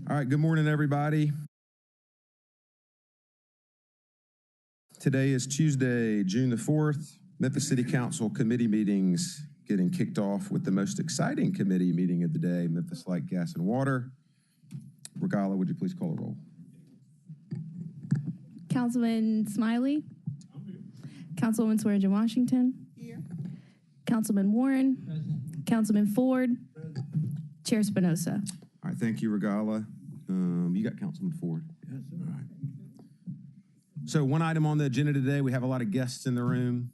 All right, good morning, everybody. Today is Tuesday, June the 4th. Memphis City Council committee meetings getting kicked off with the most exciting committee meeting of the day, Memphis Light, Gas, and Water. Regala, would you please call a roll? Councilman Smiley. Councilwoman Swearingen Washington. Here. Councilman Warren. Present. Councilman Ford. Present. Chair Spinoza. All right, thank you, Regala. You got Councilman Ford. Yes, sir. All right. So one item on the agenda today, we have a lot of guests in the room.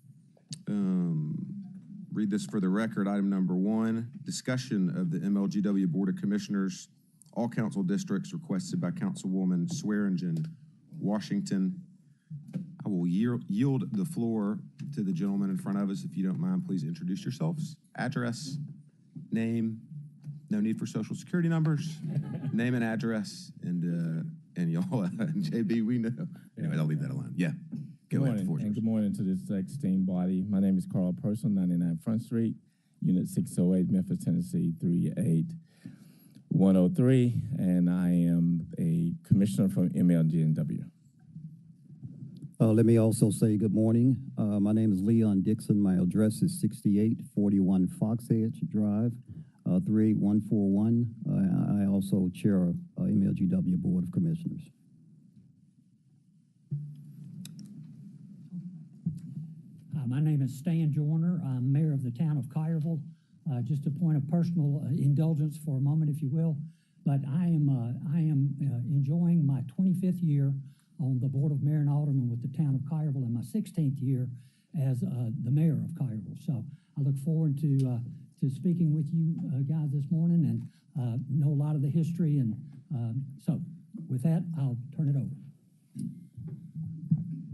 Read this for the record. Item number 1, discussion of the MLGW Board of Commissioners, all council districts requested by Councilwoman Swearingen Washington. I will yield the floor to the gentleman in front of us. If you don't mind, please introduce yourselves. Address, name, no need for social security numbers, name and address, and y'all, JB, we know. Anyway, I'll leave that alone. Yeah, go ahead. Good morning to this esteemed body. My name is Carl Person, 99 Front Street, Unit 608, Memphis, Tennessee, 38103, and I am a commissioner from MLGW. Let me also say good morning. My name is Leon Dixon. My address is 6841 Fox Edge Drive, 38141. I also chair MLGW Board of Commissioners. My name is Stan Joyner. I'm mayor of the town of Collierville. Just a point of personal indulgence for a moment, if you will. But I am enjoying my 25th year on the Board of Mayor and Aldermen with the town of Collierville and my 16th year as the mayor of Collierville. So I look forward to speaking with you guys this morning and know a lot of the history. And so with that, I'll turn it over.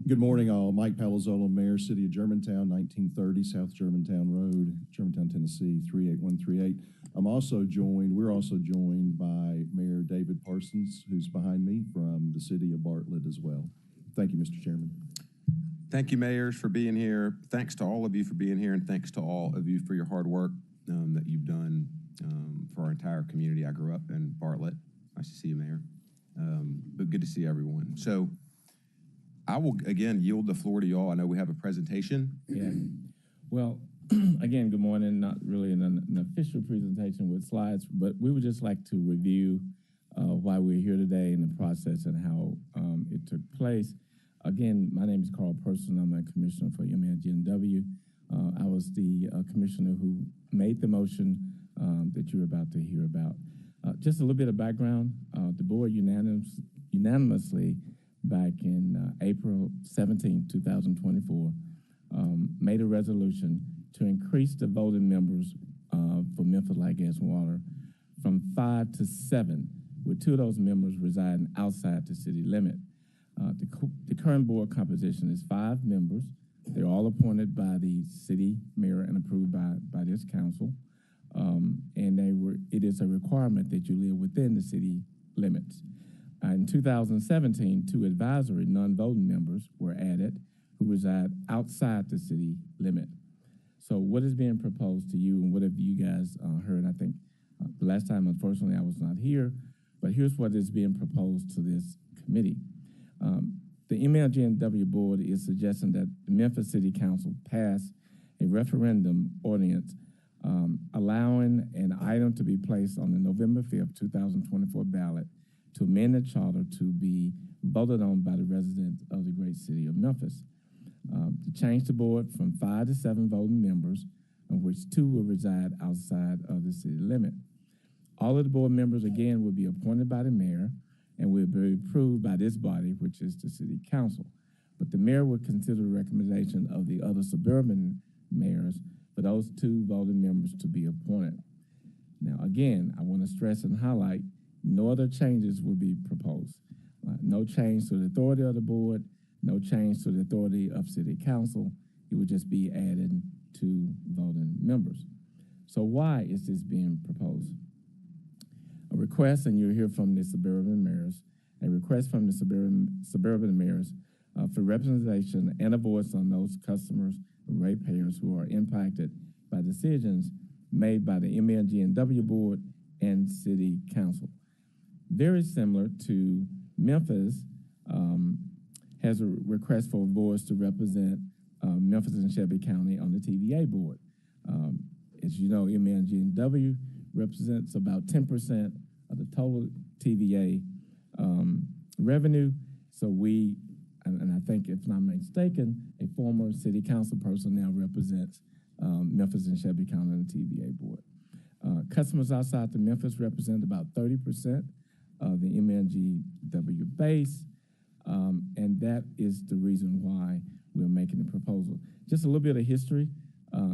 Good morning, all. Mike Palazzolo, Mayor, City of Germantown, 1930 South Germantown Road, Germantown, Tennessee, 38138. We're also joined by Mayor David Parsons, who's behind me from the City of Bartlett as well. Thank you, Mr. Chairman. Thank you, mayors, for being here. Thanks to all of you for being here, and thanks to all of you for your hard work that you've done for our entire community. I grew up in Bartlett. Nice to see you, Mayor. But good to see everyone. So I will, again, yield the floor to y'all. I know we have a presentation. Yeah. Well, again, good morning. Not really an official presentation with slides, but we would just like to review why we're here today in the process and how it took place. Again, my name is Carl Person. I'm a commissioner for MLGW. I was the commissioner who made the motion that you're about to hear about. Just a little bit of background. The board unanimously back in April 17, 2024, made a resolution to increase the voting members for Memphis Light, Gas, and Water from 5 to 7, with 2 of those members residing outside the city limit. The current board composition is 5 members. They're all appointed by the city mayor and approved by this council. It is a requirement that you live within the city limits. In 2017, 2 advisory non-voting members were added who reside outside the city limit. So what is being proposed to you, and what have you guys heard? I think the last time, unfortunately, I was not here, but here's what is being proposed to this committee. The MLGW board is suggesting that the Memphis City Council pass a referendum ordinance allowing an item to be placed on the November 5th, 2024 ballot to amend the charter to be voted on by the residents of the great city of Memphis. To change the board from 5 to 7 voting members, of which 2 will reside outside of the city limit. All of the board members, again, will be appointed by the mayor and will be approved by this body, which is the city council. But the mayor will consider the recommendation of the other suburban mayors for those 2 voting members to be appointed. Now, again, I want to stress and highlight no other changes will be proposed. No change to the authority of the board, no change to the authority of city council. It would just be added 2 voting members. So why is this being proposed? A request, and you'll hear from the suburban mayors, a request from the suburban mayors for representation and a voice on those customers and ratepayers who are impacted by decisions made by the MLGW board and city council. very similar to Memphis, has a request for a voice to represent Memphis and Shelby County on the TVA board. As you know, MLGW represents about 10% of the total TVA revenue. So we, and I think if not mistaken, a former city council person now represents Memphis and Shelby County on the TVA board. Customers outside the Memphis represent about 30% of the MLGW base, and that is the reason why we're making the proposal. Just a little bit of history.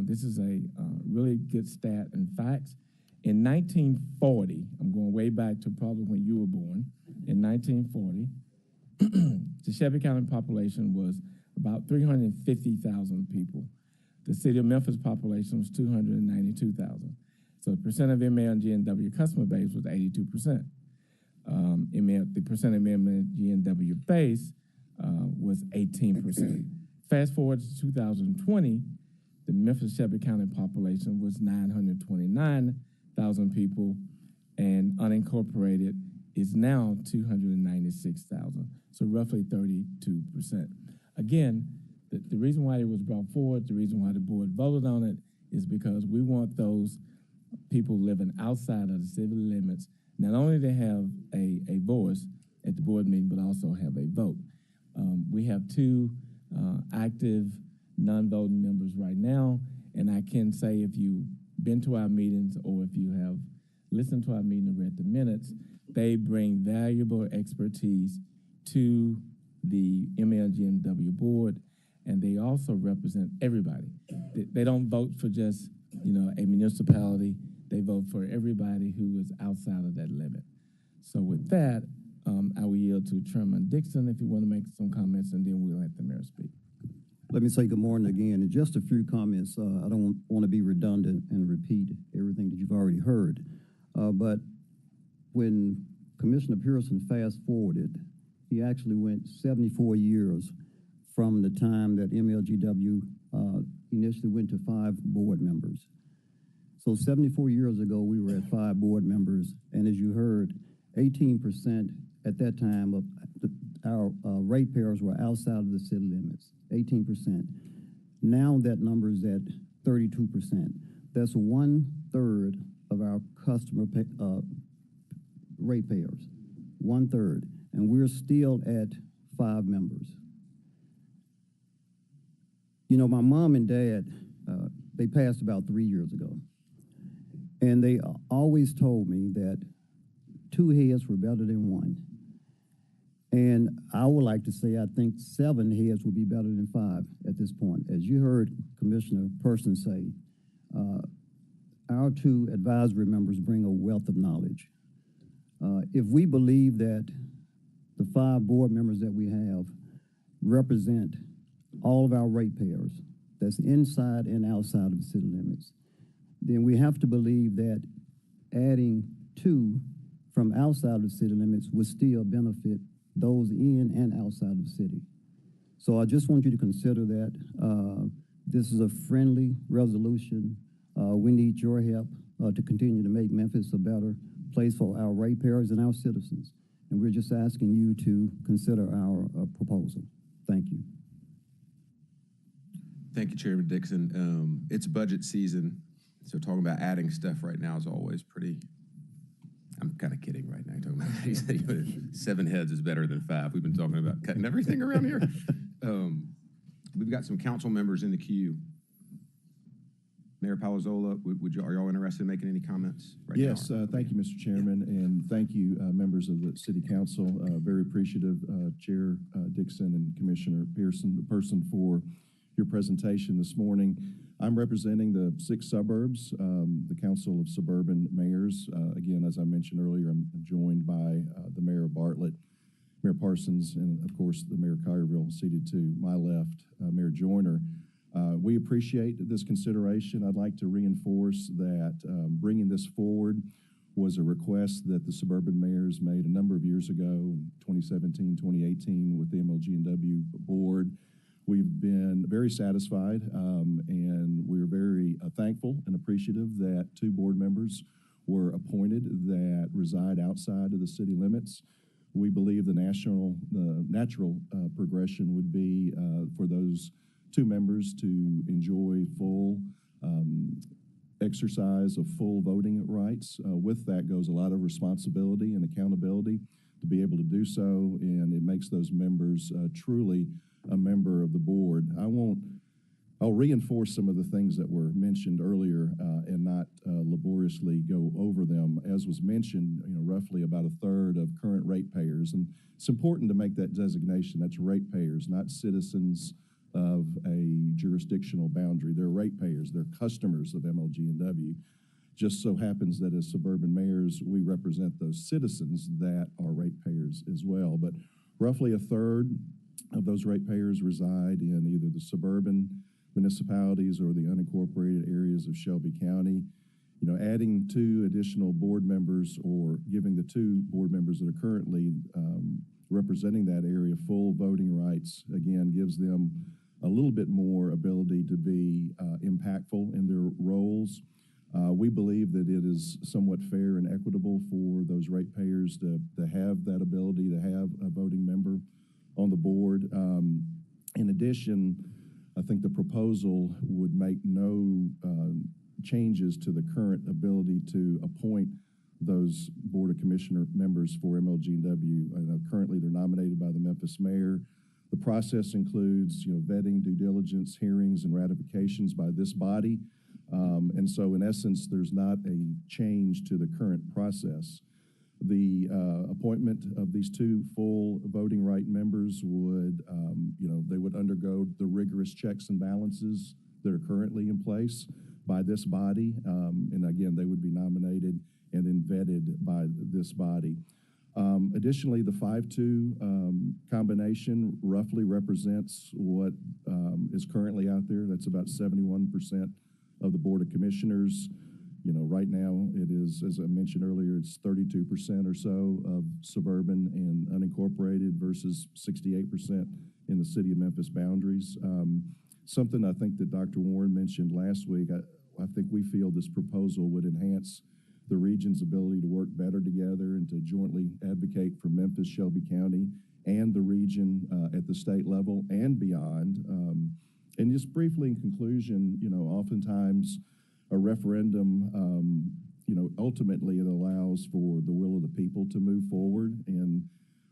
This is a really good stat and facts. In 1940, I'm going way back to probably when you were born, in 1940, the Shelby County population was about 350,000 people. The city of Memphis population was 292,000. So the percent of MLGW customer base was 82%. The percent of MLGW base was 18%. Fast forward to 2020, the Memphis Shelby County population was 929,000 people, and unincorporated is now 296,000, so roughly 32%. Again, the reason why it was brought forward, the reason why the board voted on it, is because we want those people living outside of the city limits not only to have a voice at the board meeting, but also have a vote. We have two active non-voting members right now, and I can say if you've been to our meetings or if you have listened to our meeting and read the minutes, they bring valuable expertise to the MLGW board, and they also represent everybody. They don't vote for just, a municipality. They vote for everybody who is outside of that limit. So with that, I will yield to Chairman Dixon if you want to make some comments, and then we'll let the mayor speak. Let me say good morning again, and just a few comments. I don't want to be redundant and repeat everything that you've already heard, but when Commissioner Pearson fast-forwarded, he actually went 74 years from the time that MLGW initially went to 5 board members. So 74 years ago, we were at 5 board members, and as you heard, 18% at that time of our ratepayers were outside of the city limits, 18%. Now that number is at 32%. That's 1/3 of our customer ratepayers, 1/3, and we're still at 5 members. My mom and dad, they passed about 3 years ago. And they always told me that 2 heads were better than 1. And I would like to say I think 7 heads would be better than 5 at this point. As you heard Commissioner Person say, our 2 advisory members bring a wealth of knowledge. If we believe that the 5 board members that we have represent all of our ratepayers that's inside and outside of the city limits, then we have to believe that adding 2 from outside of the city limits would still benefit those in and outside of the city. So I just want you to consider that this is a friendly resolution. We need your help to continue to make Memphis a better place for our ratepayers and our citizens. And we're just asking you to consider our proposal. Thank you. Thank you, Chairman Dixon. It's budget season, so talking about adding stuff right now is always pretty. I'm kind of kidding right now. Talking about 7 heads is better than 5. We've been talking about cutting everything around here. We've got some council members in the queue. Mayor Palazzolo, are y'all interested in making any comments right now? Yes, thank you, Mr. Chairman, and thank you, members of the City Council. Very appreciative, Chair Dixon and Commissioner Person for your presentation this morning. I'm representing the 6 suburbs, the Council of Suburban Mayors. Again, as I mentioned earlier, I'm joined by the Mayor of Bartlett, Mayor Parsons, and of course the Mayor of Collierville, seated to my left, Mayor Joyner. We appreciate this consideration. I'd like to reinforce that bringing this forward was a request that the suburban mayors made a number of years ago in 2017, 2018 with the MLGW board. We've been very satisfied and we're very thankful and appreciative that 2 board members were appointed that reside outside of the city limits. We believe the natural progression would be for those two members to enjoy full exercise of full voting rights. With that goes a lot of responsibility and accountability to be able to do so, and it makes those members truly a member of the board. I'll reinforce some of the things that were mentioned earlier and not laboriously go over them. As was mentioned, roughly about a third of current ratepayers, and it's important to make that designation. That's ratepayers, not citizens of a jurisdictional boundary. They're ratepayers. They're customers of MLGW. Just so happens that as suburban mayors, we represent those citizens that are ratepayers as well. But roughly a third of those ratepayers reside in either the suburban municipalities or the unincorporated areas of Shelby County. Adding two additional board members or giving the two board members that are currently representing that area full voting rights, again, gives them a little bit more ability to be impactful in their roles. We believe that it is somewhat fair and equitable for those ratepayers to have that ability to have a voting member on the board. In addition, I think the proposal would make no changes to the current ability to appoint those Board of Commissioner members for MLGW. Currently, they're nominated by the Memphis mayor. The process includes, vetting, due diligence, hearings, and ratifications by this body. And so, in essence, there's not a change to the current process. The appointment of these two full voting right members would, they would undergo the rigorous checks and balances that are currently in place by this body. And again, they would be nominated and then vetted by this body. Additionally, the 5-2 combination roughly represents what is currently out there. That's about 71% of the Board of Commissioners. Right now it is, as I mentioned earlier, it's 32% or so of suburban and unincorporated versus 68% in the city of Memphis boundaries. Something I think that Dr. Warren mentioned last week, I think we feel this proposal would enhance the region's ability to work better together and to jointly advocate for Memphis, Shelby County, and the region at the state level and beyond. And just briefly in conclusion, oftentimes a referendum, ultimately it allows for the will of the people to move forward, and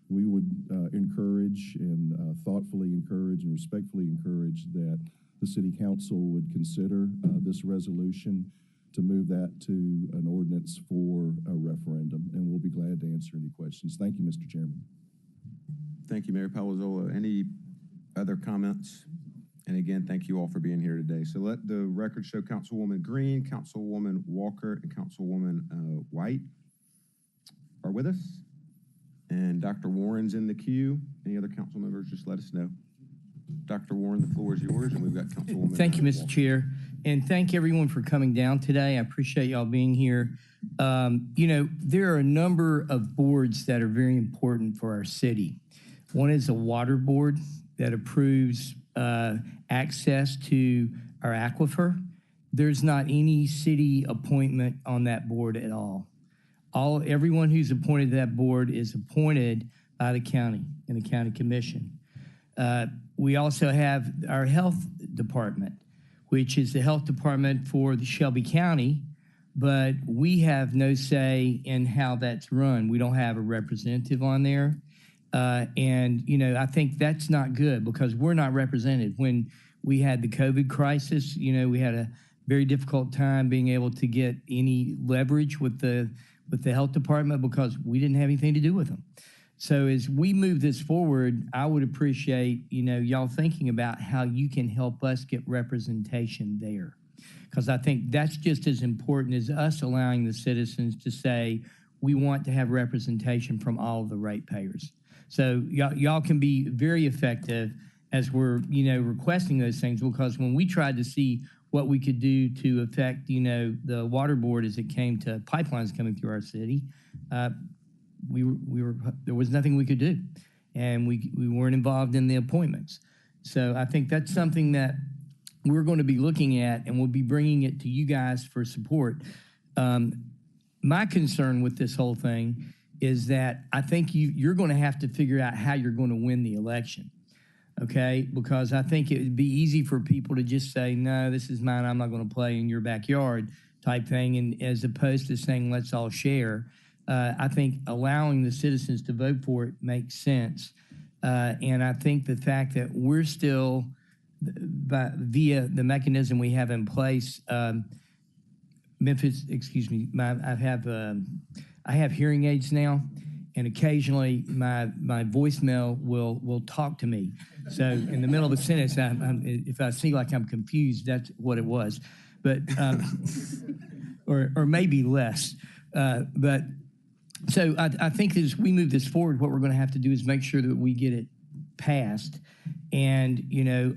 we would encourage and thoughtfully encourage and respectfully encourage that the City Council would consider this resolution to move that to an ordinance for a referendum, and we'll be glad to answer any questions. Thank you, Mr. Chairman. Thank you, Mayor Palazzolo. Any other comments? And again, thank you all for being here today. So let the record show Councilwoman Green, Councilwoman Walker, and Councilwoman White are with us. And Dr. Warren's in the queue. Any other council members, just let us know. Dr. Warren, the floor is yours, and we've got Councilwoman. Thank you, Mr. Walker. Chair. And thank everyone for coming down today. I appreciate y'all being here. There are a number of boards that are very important for our city. One is a water board that approves access to our aquifer. There's not any city appointment on that board at all. Everyone who's appointed to that board is appointed by the county and the county commission. We also have our health department, which is the health department for the Shelby County, but we have no say in how that's run. We don't have a representative on there. I think that's not good because we're not represented. When we had the COVID crisis, we had a very difficult time being able to get any leverage with the health department because we didn't have anything to do with them. So as we move this forward, I would appreciate, y'all thinking about how you can help us get representation there. Because I think that's just as important as us allowing the citizens to say, we want to have representation from all of the ratepayers. So y'all can be very effective as we're, requesting those things, because when we tried to see what we could do to affect, the water board as it came to pipelines coming through our city, there was nothing we could do, and we weren't involved in the appointments. So I think that's something that we're going to be looking at, and we'll be bringing it to you guys for support. my concern with this whole thing is that I think you're going to have to figure out how you're going to win the election, okay? Because I think it would be easy for people to just say, no, this is mine, I'm not going to play in your backyard type thing, and as opposed to saying, let's all share. I think allowing the citizens to vote for it makes sense. And I think the fact that we're still, via the mechanism we have in place, Memphis, excuse me, I have hearing aids now, and occasionally my voicemail will talk to me. So in the middle of a sentence, if I seem like I'm confused, that's what it was. But or maybe less. But so I think as we move this forward, what we're going to have to do is make sure that we get it passed and,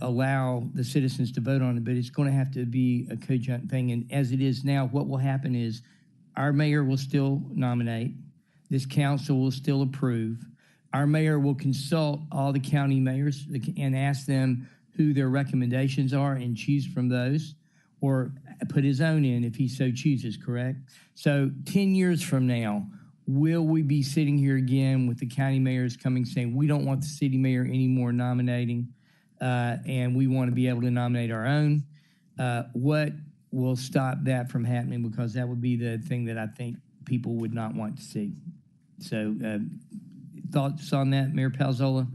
allow the citizens to vote on it. But it's going to have to be a cogent thing. And as it is now, what will happen is our mayor will still nominate. This council will still approve. Our mayor will consult all the county mayors and ask them who their recommendations are and choose from those, or put his own in if he so chooses, correct? So 10 years from now, will we be sitting here again with the county mayors coming saying, we don't want the city mayor anymore nominating, and we want to be able to nominate our own? What will stop that from happening? Because that would be the thing that I think people would not want to see. So thoughts on that, Mayor Palzola?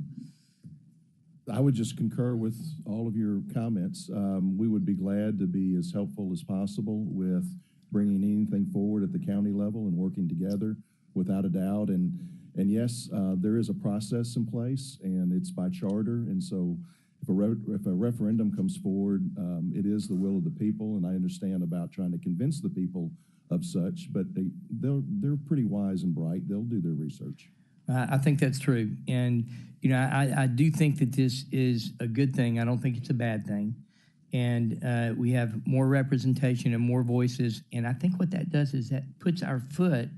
I would just concur with all of your comments. We would be glad to be as helpful as possible with bringing anything forward at the county level and working together, without a doubt. And yes, there is a process in place, and it's by charter. And so if a referendum comes forward, it is the will of the people, and I understand about trying to convince the people of such, but they're pretty wise and bright. They'll do their research. I think that's true. And, I do think that this is a good thing. I don't think it's a bad thing. And we have more representation and more voices. And I think what that does is that puts our foot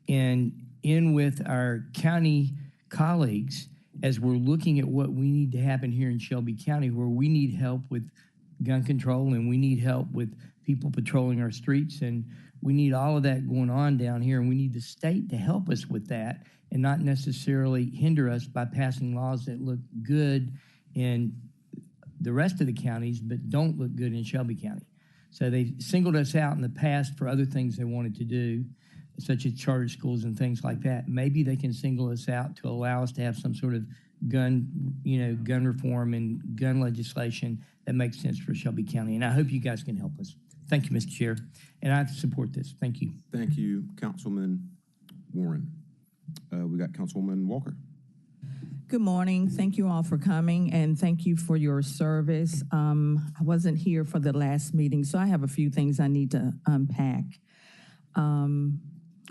in with our county colleagues as we're looking at what we need to happen here in Shelby County, where we need help with gun control and we need help with people patrolling our streets, and we need all of that going on down here, and we need the state to help us with that and not necessarily hinder us by passing laws that look good in the rest of the counties but don't look good in Shelby County. So they singled us out in the past for other things they wanted to do, such as charter schools and things like that. Maybe they can single us out to allow us to have some sort of gun reform and gun legislation that makes sense for Shelby County. And I hope you guys can help us. Thank you, Mr. Chair. And I support this. Thank you. Thank you, Councilman Warren. We got Councilwoman Walker. Good morning. Thank you all for coming, and thank you for your service. I wasn't here for the last meeting, so I have a few things I need to unpack.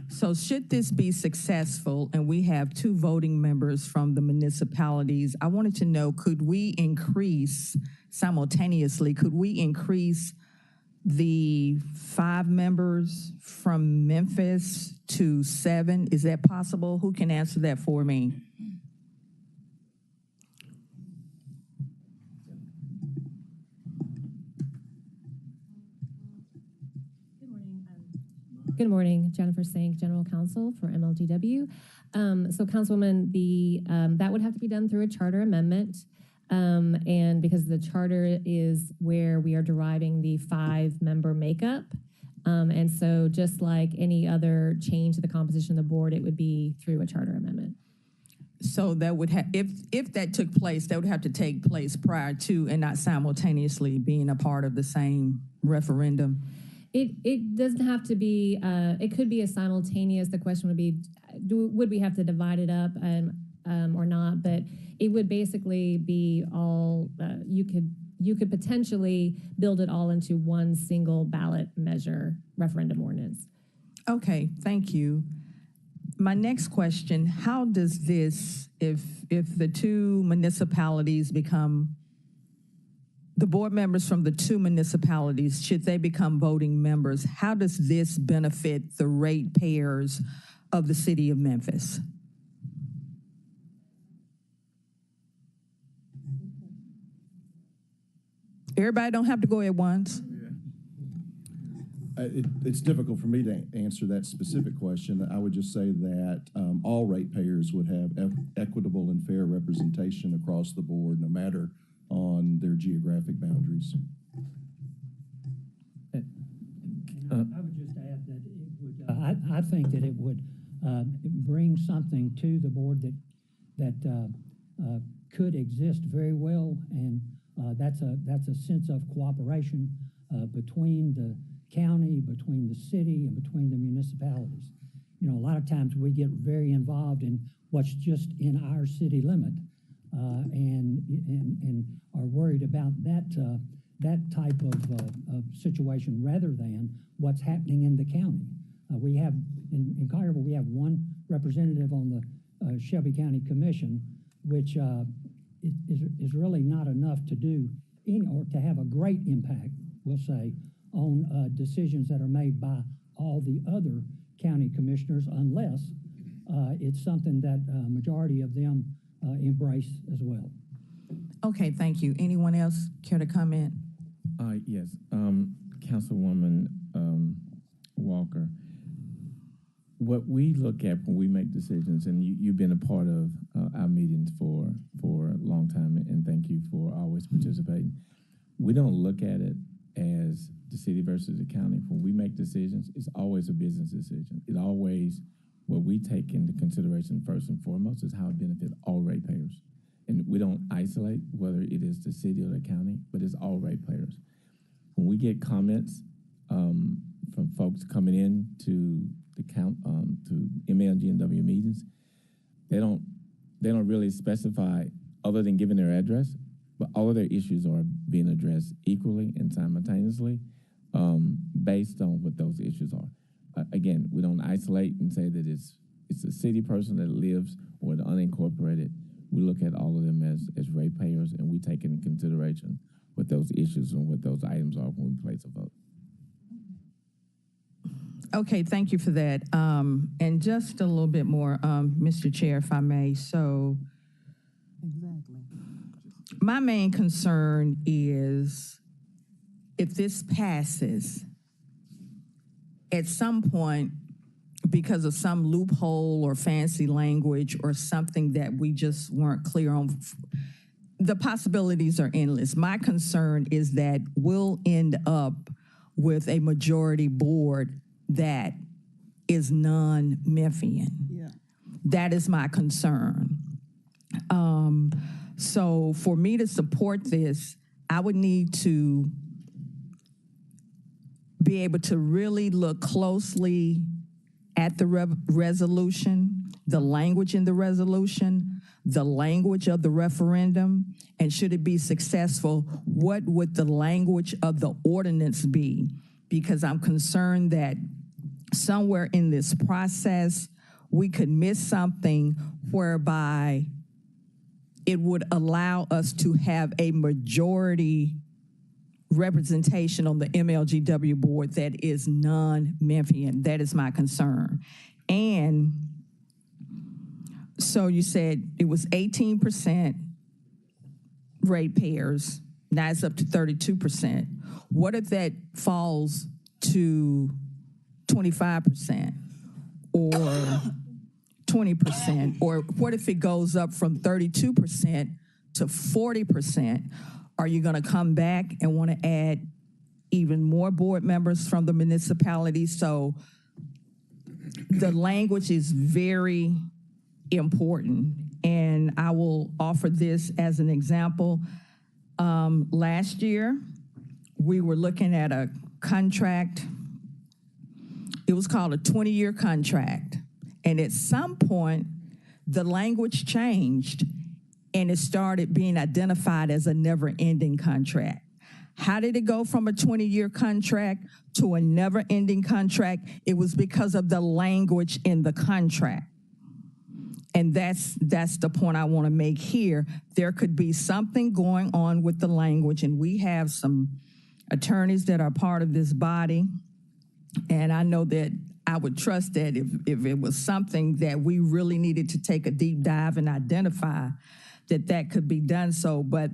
So should this be successful and we have 2 voting members from the municipalities, I wanted to know, could we increase simultaneously, the 5 members from Memphis to 7? Is that possible? Who can answer that for me? Good morning, Jennifer Sank, General Counsel for MLGW. So Councilwoman, that would have to be done through a charter amendment. And because the charter is where we are deriving the 5-member makeup. And so just like any other change to the composition of the board, it would be through a charter amendment. So that would have, if that took place, that would have to take place prior to and not simultaneously being a part of the same referendum. It doesn't have to be, it could be a simultaneous. The question would be, would we have to divide it up or not? But it would basically be all, you could potentially build it all into one single ballot measure referendum ordinance. Okay, thank you. My next question, how does this, if the 2 municipalities become, the board members from the 2 municipalities, should they become voting members, how does this benefit the ratepayers of the city of Memphis? Everybody don't have to go at once. It's difficult for me to answer that specific question. I would just say that all ratepayers would have equitable and fair representation across the board, no matter on their geographic boundaries. I would just add that it would, I think that it would bring something to the board that could exist very well, and that's a sense of cooperation between the county, between the city, and between the municipalities. You know, a lot of times we get very involved in what's just in our city limit, and are worried about that type of situation rather than what's happening in the county. We have, in Collierville, we have one representative on the Shelby County Commission, which is really not enough to do or to have a great impact, we'll say, on decisions that are made by all the other county commissioners, unless it's something that a majority of them embrace as well. Okay, thank you. Anyone else care to comment? Yes, Councilwoman Walker. What we look at when we make decisions, and you've been a part of our meetings for a long time, and thank you for always participating. We don't look at it as the city versus the county. When we make decisions, it's always a business decision. It always, what we take into consideration first and foremost is how it benefits all ratepayers. And we don't isolate whether it is the city or the county, but it's all ratepayers. When we get comments from folks coming in to MLGW meetings, they don't really specify, other than giving their address, but all of their issues are being addressed equally and simultaneously based on what those issues are. Again, we don't isolate and say that it's a city person that lives or the unincorporated. We look at all of them as ratepayers, and we take into consideration what those issues and what those items are when we place a vote. Okay, thank you for that. And just a little bit more, Mr. Chair, if I may. So, exactly. My main concern is if this passes, at some point, because of some loophole or fancy language or something that we just weren't clear on, the possibilities are endless. My concern is that we'll end up with a majority board that is non-Memphian. Yeah. That is my concern. So for me to support this, I would need to be able to really look closely at the resolution, the language in the resolution, the language of the referendum, and should it be successful, what would the language of the ordinance be? Because I'm concerned that somewhere in this process, we could miss something whereby it would allow us to have a majority representation on the MLGW board that is non-Memphian. That is my concern. And so you said it was 18% ratepayers. Now it's up to 32%. What if that falls to 25% or 20%? Or what if it goes up from 32% to 40%? Are you going to come back and want to add even more board members from the municipality? So the language is very important, and I will offer this as an example. Last year, we were looking at a contract. It was called a 20-year contract, and at some point, the language changed, and it started being identified as a never-ending contract. How did it go from a 20-year contract to a never-ending contract? It was because of the language in the contract. And that's the point I want to make here. There could be something going on with the language, and we have some attorneys that are part of this body, and I know that I would trust that if it was something that we really needed to take a deep dive and identify, that could be done so. But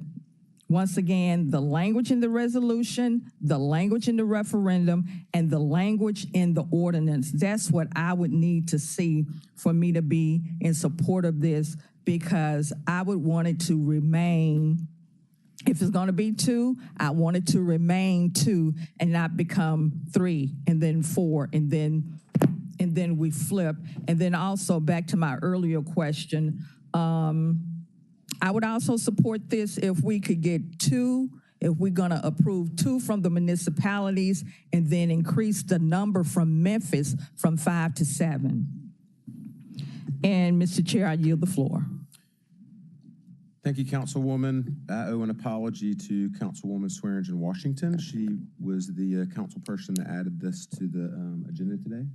Once again, the language in the resolution, the language in the referendum, and the language in the ordinance. That's what I would need to see for me to be in support of this, because I would want it to remain, if it's going to be 2, I want it to remain 2 and not become 3 and then 4 and then we flip. And then also back to my earlier question, I would also support this if we could get 2, if we're going to approve 2 from the municipalities and then increase the number from Memphis from 5 to 7. And Mr. Chair, I yield the floor. Thank you, Councilwoman. I owe an apology to Councilwoman Swearingen Washington. She was the council person that added this to the agenda today.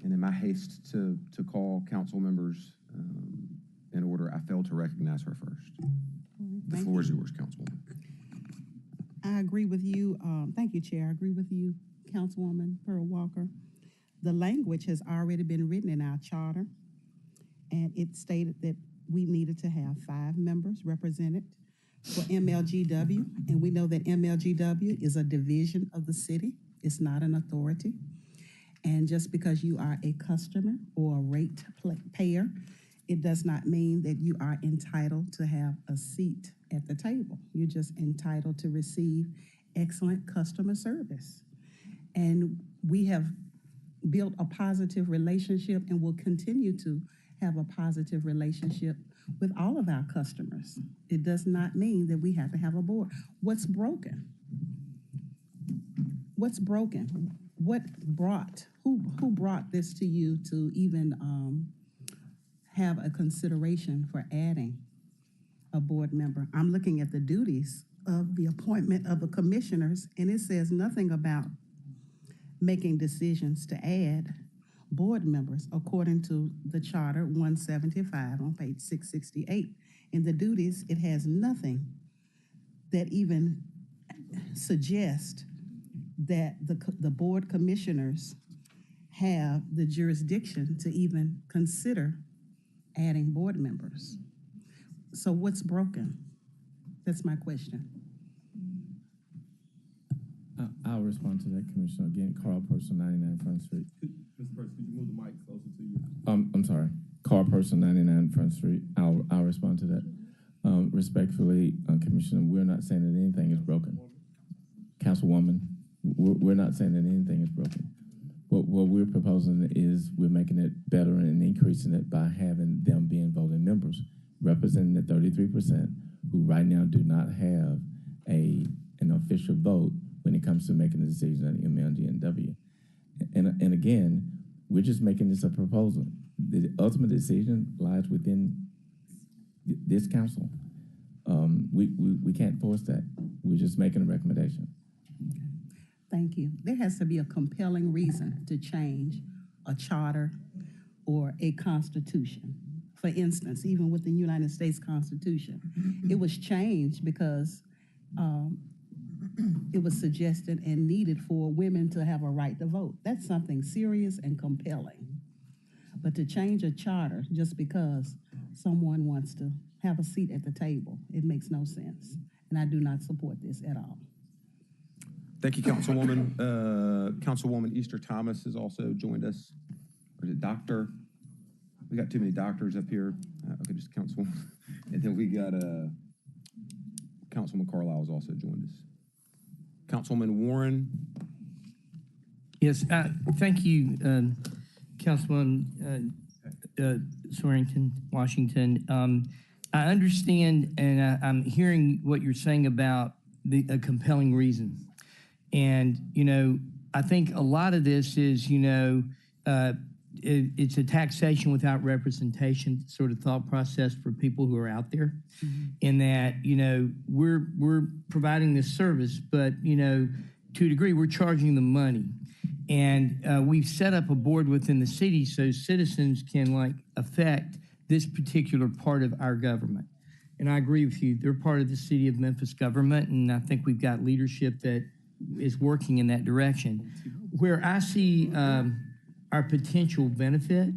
And in my haste to call council members in order, I failed to recognize her first. The floor is yours, Councilwoman. I agree with you. Thank you, Chair. I agree with you, Councilwoman Pearl Walker. The language has already been written in our charter, and it stated that we needed to have 5 members represented for MLGW, and we know that MLGW is a division of the city. It's not an authority. And just because you are a customer or a rate payer, it does not mean that you are entitled to have a seat at the table. You're just entitled to receive excellent customer service. And we have built a positive relationship and will continue to have a positive relationship with all of our customers. It does not mean that we have to have a board. What's broken? What's broken? Who brought this to you to even have a consideration for adding a board member? I'm looking at the duties of the appointment of the commissioners, and it says nothing about making decisions to add board members according to the Charter 175 on page 668. In the duties, it has nothing that even suggests that the board commissioners have the jurisdiction to even consider adding board members. So what's broken? That's my question. I'll respond to that, Commissioner. Again, Carl Person, 99 Front Street. Mr. Person, could you move the mic closer to you? I'm sorry. Carl Person, 99 Front Street. I'll respond to that. Respectfully, Commissioner, we're not saying that anything is broken. Councilwoman, we're not saying that anything is broken. What we're proposing is we're making it better and increasing it by having them being voting members, representing the 33% who right now do not have an official vote when it comes to making a decision on MLGW. And again, we're just making this a proposal. The ultimate decision lies within this council. We can't force that. We're just making a recommendation. Thank you. There has to be a compelling reason to change a charter or a constitution. For instance, even with the United States Constitution, it was changed because it was suggested and needed for women to have a right to vote. That's something serious and compelling. But to change a charter just because someone wants to have a seat at the table, it makes no sense. And I do not support this at all. Thank you, Councilwoman. Councilwoman Easter Thomas has also joined us. Or is it Doctor? We got too many doctors up here. Okay, just Councilwoman. And then we got Councilman Carlisle has also joined us. Councilman Warren. Yes, thank you, Councilman Swearingen Washington. I understand, and I'm hearing what you're saying about a compelling reason. And, you know, I think a lot of this is, you know, it's a taxation without representation sort of thought process for people who are out there. Mm-hmm. In that, you know, we're providing this service, but, you know, to a degree, we're charging them money. And we've set up a board within the city so citizens can, like, affect this particular part of our government. And I agree with you. They're part of the city of Memphis government, and I think we've got leadership that is working in that direction. Where I see our potential benefit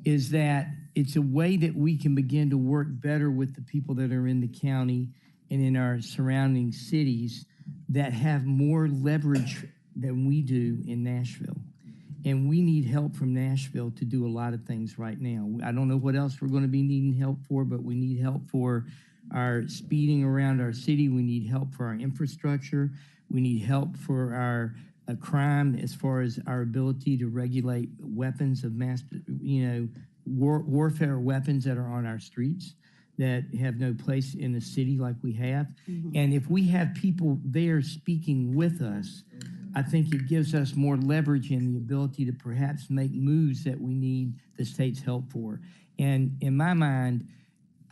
is that it's a way that we can begin to work better with the people that are in the county and in our surrounding cities that have more leverage than we do in Nashville. And we need help from Nashville to do a lot of things right now. I don't know what else we're going to be needing help for, but we need help for our speeding around our city. We need help for our infrastructure. We need help for our crime as far as our ability to regulate weapons of mass, warfare weapons that are on our streets that have no place in the city like we have. And if we have people there speaking with us, I think it gives us more leverage and the ability to perhaps make moves that we need the state's help for. And in my mind,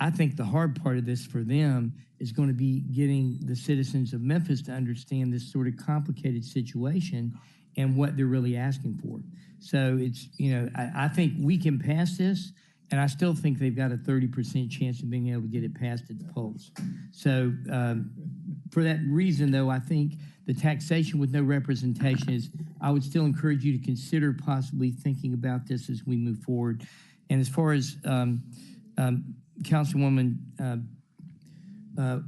I think the hard part of this for them is going to be getting the citizens of Memphis to understand this sort of complicated situation and what they're really asking for. So it's, I think we can pass this, and I still think they've got a 30% chance of being able to get it passed at the polls. So for that reason, though, I think the taxation with no representation is, I would still encourage you to consider possibly thinking about this as we move forward. And as far as Councilwoman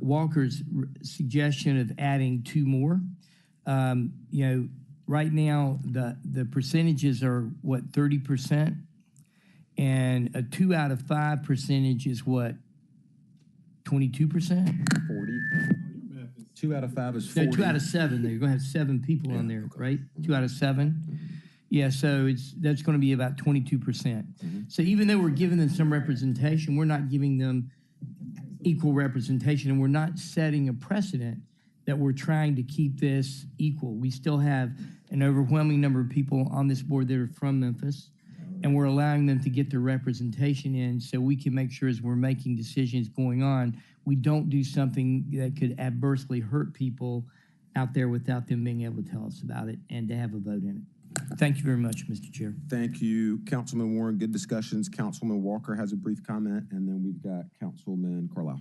Walker's suggestion of adding 2 more, right now the percentages are what, 30%, and a 2 out of 5 percentage is what, 22%? 40. 2 out of 5 is 40. No, 2 out of 7. You're going to have 7 people on there, right? 2 out of 7. Yeah, so that's going to be about 22%. So even though we're giving them some representation, we're not giving them equal representation, and we're not setting a precedent that we're trying to keep this equal. We still have an overwhelming number of people on this board that are from Memphis, and we're allowing them to get their representation in so we can make sure as we're making decisions going on, we don't do something that could adversely hurt people out there without them being able to tell us about it and to have a vote in it. Thank you very much, Mr. Chair. Thank you, Councilman Warren. Good discussions. Councilman Walker has a brief comment, and then we've got Councilman Carlisle.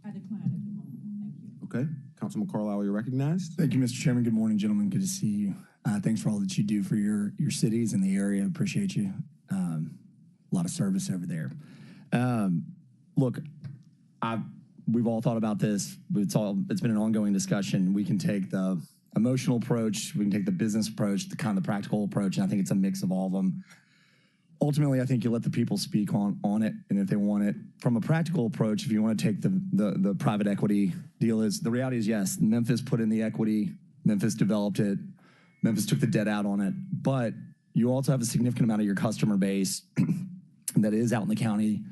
I decline if you want. Thank you. Okay. Councilman Carlisle, you're recognized. Thank you, Mr. Chairman. Good morning, gentlemen. Good to see you. Thanks for all that you do for your cities and the area. Appreciate you. A lot of service over there. Look, we've all thought about this. It's been an ongoing discussion. We can take the emotional approach, we can take the business approach, the kind of practical approach, and I think it's a mix of all of them. Ultimately, I think you let the people speak on it, and if they want it. From a practical approach, if you want to take the private equity deal, the reality is, yes, Memphis put in the equity, Memphis developed it, Memphis took the debt out on it, but you also have a significant amount of your customer base that is out in the county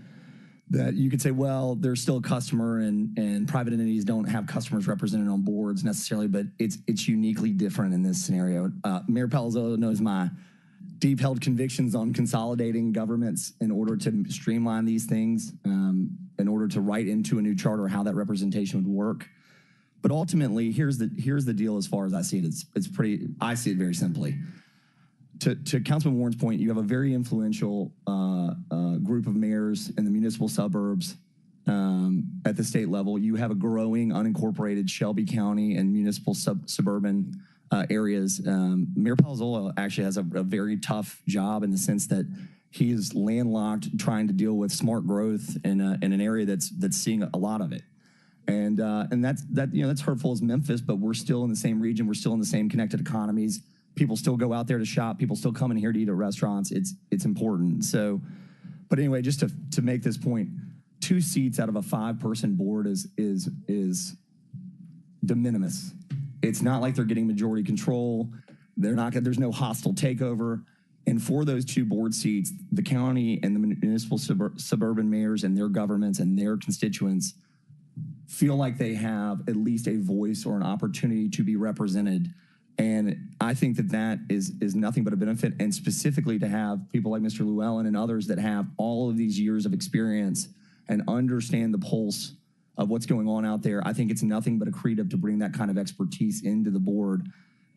that you could say, well, they're still a customer, and private entities don't have customers represented on boards necessarily, but it's uniquely different in this scenario. Mayor Palazzolo knows my deep-held convictions on consolidating governments in order to streamline these things, in order to write into a new charter how that representation would work. But ultimately, here's the deal as far as I see it. I see it very simply. To Councilman Warren's point, you have a very influential group of mayors in the municipal suburbs at the state level. You have a growing unincorporated Shelby County and municipal suburban areas. Mayor Palazzolo actually has a very tough job in the sense that he is landlocked trying to deal with smart growth in an area that's seeing a lot of it. And that's hurtful as Memphis, but we're still in the same region. We're still in the same connected economies. People still go out there to shop. People still come in here to eat at restaurants. It's important. So, but anyway, just to make this point, 2 seats out of a 5-person board is de minimis. It's not like they're getting majority control. There's no hostile takeover. And for those 2 board seats, the county and the municipal suburban mayors and their governments and their constituents feel like they have at least a voice or an opportunity to be represented. And I think that is nothing but a benefit, and specifically to have people like Mr. Llewellyn and others that have all of these years of experience and understand the pulse of what's going on out there. I think it's nothing but accretive to bring that kind of expertise into the board.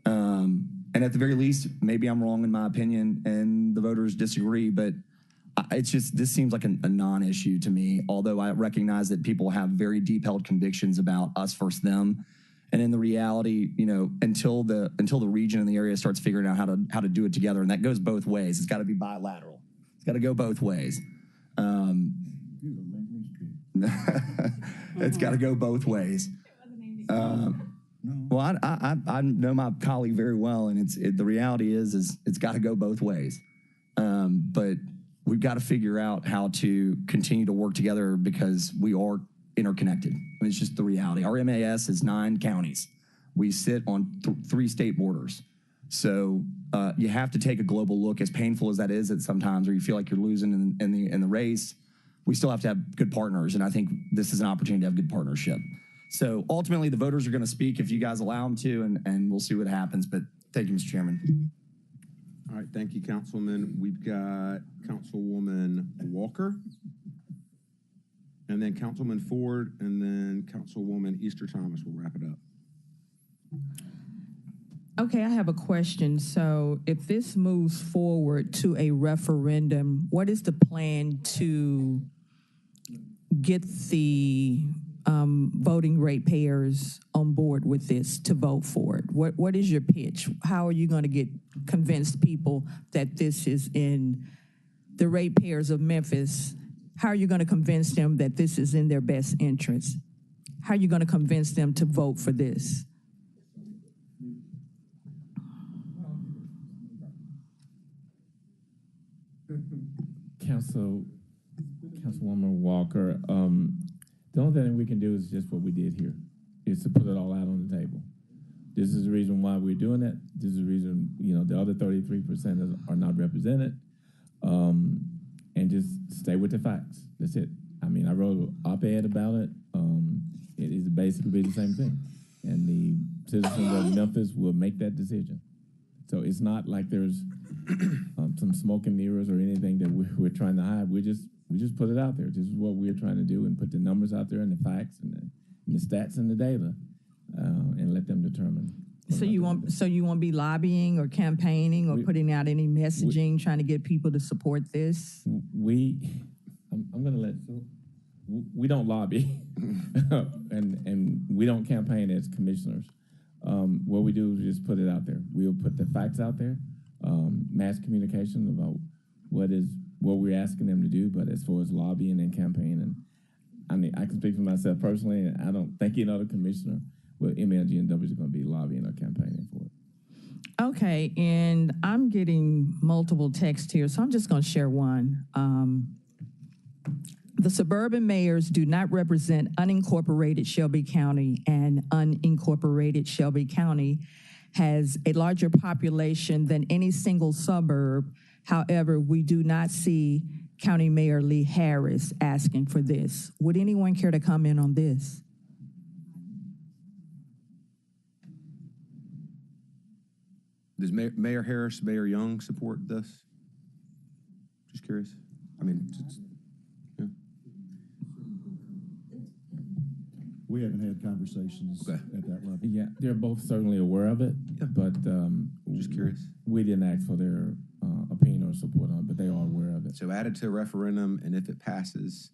And at the very least, maybe I'm wrong in my opinion and the voters disagree, but this seems like a non-issue to me, although I recognize that people have very deep-held convictions about us versus them. And in the reality, until the region and the area starts figuring out how to do it together, and that goes both ways. It's got to be bilateral. It's got to go both ways. It's got to go both ways. Well, I know my colleague very well, and the reality is it's got to go both ways. But we've got to figure out how to continue to work together because we are interconnected. I mean, it's just the reality. Our MAS is 9 counties. We sit on 3 state borders. So you have to take a global look, as painful as that is at sometimes, or you feel like you're losing in the race. We still have to have good partners, and I think this is an opportunity to have good partnership. So ultimately, the voters are going to speak if you guys allow them to, and we'll see what happens. But thank you, Mr. Chairman. All right, thank you, Councilman. We've got Councilwoman Walker, and then Councilman Ford, and then Councilwoman Easter Thomas will wrap it up. Okay, I have a question. So if this moves forward to a referendum, what is the plan to get the voting ratepayers on board with this to vote for it? What is your pitch? How are you going to convince people that this is in the ratepayers of Memphis? How are you going to convince them that this is in their best interest? How are you going to convince them to vote for this? Councilwoman Walker, the only thing we can do is just what we did here, is to put it all out on the table. This is the reason why we're doing it. This is the reason, the other 33% are not represented. And just stay with the facts. That's it. I mean, I wrote an op-ed about it. It is basically the same thing. And the citizens of Memphis will make that decision. So it's not like there's some smoke and mirrors or anything that we're trying to hide. We just put it out there. This is what we're trying to do, and put the numbers out there and the facts and the stats and the data, and let them determine. So you won't be lobbying or campaigning or putting out any messaging, trying to get people to support this? I'm going to let Phil. We don't lobby, and we don't campaign as commissioners. What we do is just put it out there. We'll put the facts out there, mass communication about what we're asking them to do. But as far as lobbying and campaigning, I mean, I can speak for myself personally, and I don't think any other commissioner with MLGW is going to be lobbying or campaigning for it. Okay, and I'm getting multiple texts here, so I'm just going to share one. The suburban mayors do not represent unincorporated Shelby County, and unincorporated Shelby County has a larger population than any single suburb. However, we do not see County Mayor Lee Harris asking for this. Would anyone care to comment on this? Does Mayor Harris, Mayor Young support this? Just curious. I mean, yeah. We haven't had conversations at that level. Yeah, they're both certainly aware of it, but Just curious. We didn't ask for their opinion or support on it, but they are aware of it. So added to a referendum, and if it passes,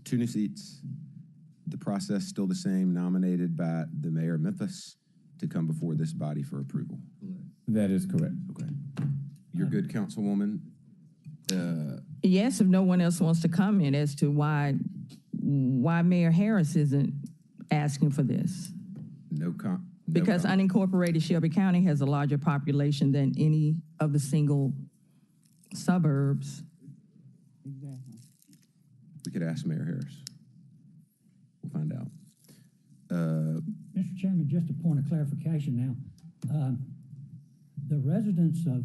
2 new seats. The process still the same, nominated by the mayor of Memphis to come before this body for approval. That is correct. Okay. You're good, Councilwoman. Yes, if no one else wants to comment as to why Mayor Harris isn't asking for this. Because unincorporated Shelby County has a larger population than any of the single suburbs. Exactly. We could ask Mayor Harris. We'll find out. Mr. Chairman, just a point of clarification now. The residents of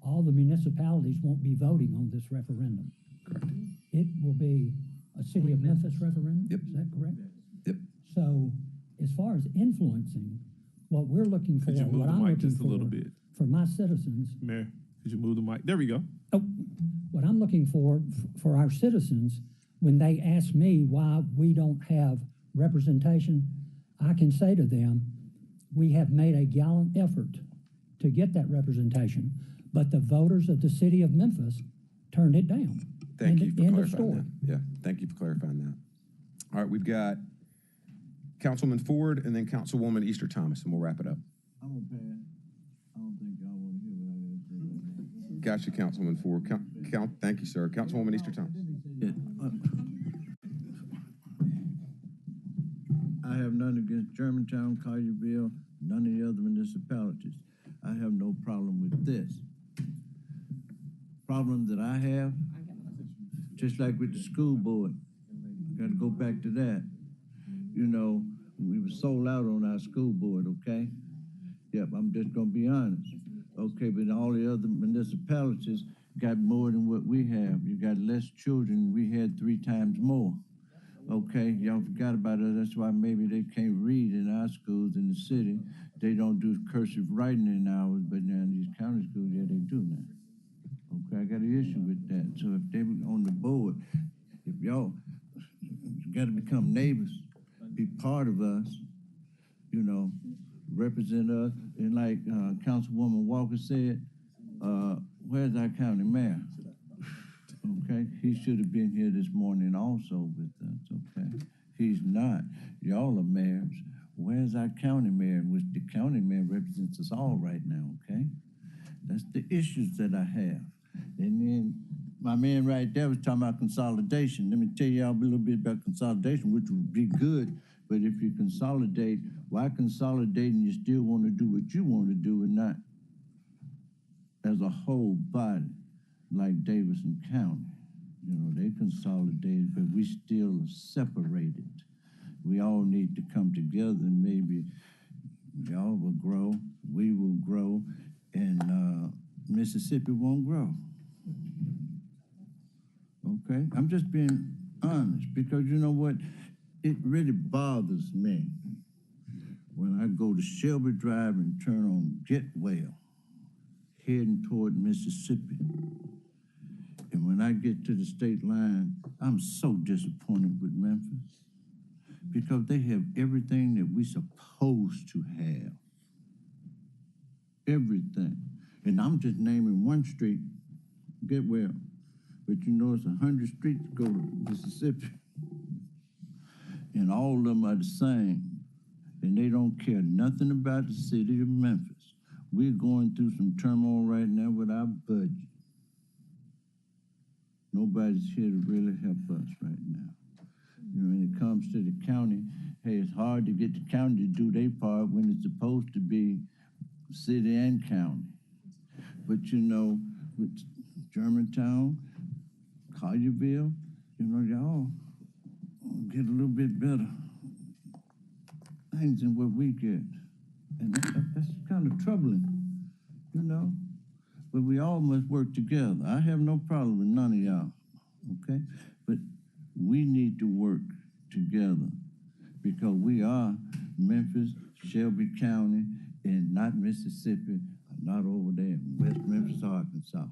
all the municipalities won't be voting on this referendum. Correct. It will be a City of Memphis referendum? Yep. Is that correct? Yep. So as far as influencing, what we're looking for, Could you move what the I'm mic looking just a little bit? for my citizens, Mayor, could you move the mic? There we go. what I'm looking for our citizens, when they ask me why we don't have representation, I can say to them, we have made a gallant effort to get that representation, but the voters of the city of Memphis turned it down. Thank you for End of clarifying story. that. Yeah, thank you for clarifying that. All right, we've got Councilman Ford and then Councilwoman Easter Thomas, and we'll wrap it up. I'm gonna pass. I don't think y'all want to hear what I have to say. Gotcha, Councilman Ford. Thank you, sir. Councilwoman Easter Thomas. nothing against Germantown, Collierville, none of the other municipalities. I have no problem with this. Problem that I have, just like with the school board, got to go back to that. You know, we were sold out on our school board, okay? Yep, I'm just gonna be honest. Okay, but all the other municipalities got more than what we have. You got less children, we had 3 times more. Okay, y'all forgot about it. That's why maybe they can't read in our schools in the city. They don't do cursive writing in ours, but now in these county schools, yeah, they do now. Okay, I got an issue with that. So if they were on the board, if y'all got to become neighbors, be part of us, you know, represent us. And like Councilwoman Walker said, where's our county mayor? Okay, he should have been here this morning also with us, okay? He's not. Y'all are mayors. Where's our county mayor? Which the county mayor represents us all right now, okay? That's the issues that I have. And then my man right there was talking about consolidation. Let me tell y'all a little bit about consolidation, which would be good. But if you consolidate, why consolidate and you still want to do what you want to do and not as a whole body like Davidson County? You know, they consolidated, but we still are separated. We all need to come together and maybe y'all will grow, we will grow, and Mississippi won't grow. Okay? I'm just being honest because you know what? It really bothers me when I go to Shelby Drive and turn on Getwell, heading toward Mississippi. And when I get to the state line, I'm so disappointed with Memphis because they have everything that we're supposed to have. Everything. And I'm just naming one street, Getwell. But you know it's 100 streets go to Mississippi. And all of them are the same. And they don't care nothing about the city of Memphis. We're going through some turmoil right now with our budget. Nobody's here to really help us right now. You know, when it comes to the county, hey, it's hard to get the county to do their part when it's supposed to be city and county. But you know, with Germantown, Collierville, you know, y'all get a little bit better things than what we get. And that's kind of troubling, you know? But we all must work together. I have no problem with none of y'all, okay? But we need to work together because we are Memphis, Shelby County, and not Mississippi, not over there in West Memphis, Arkansas.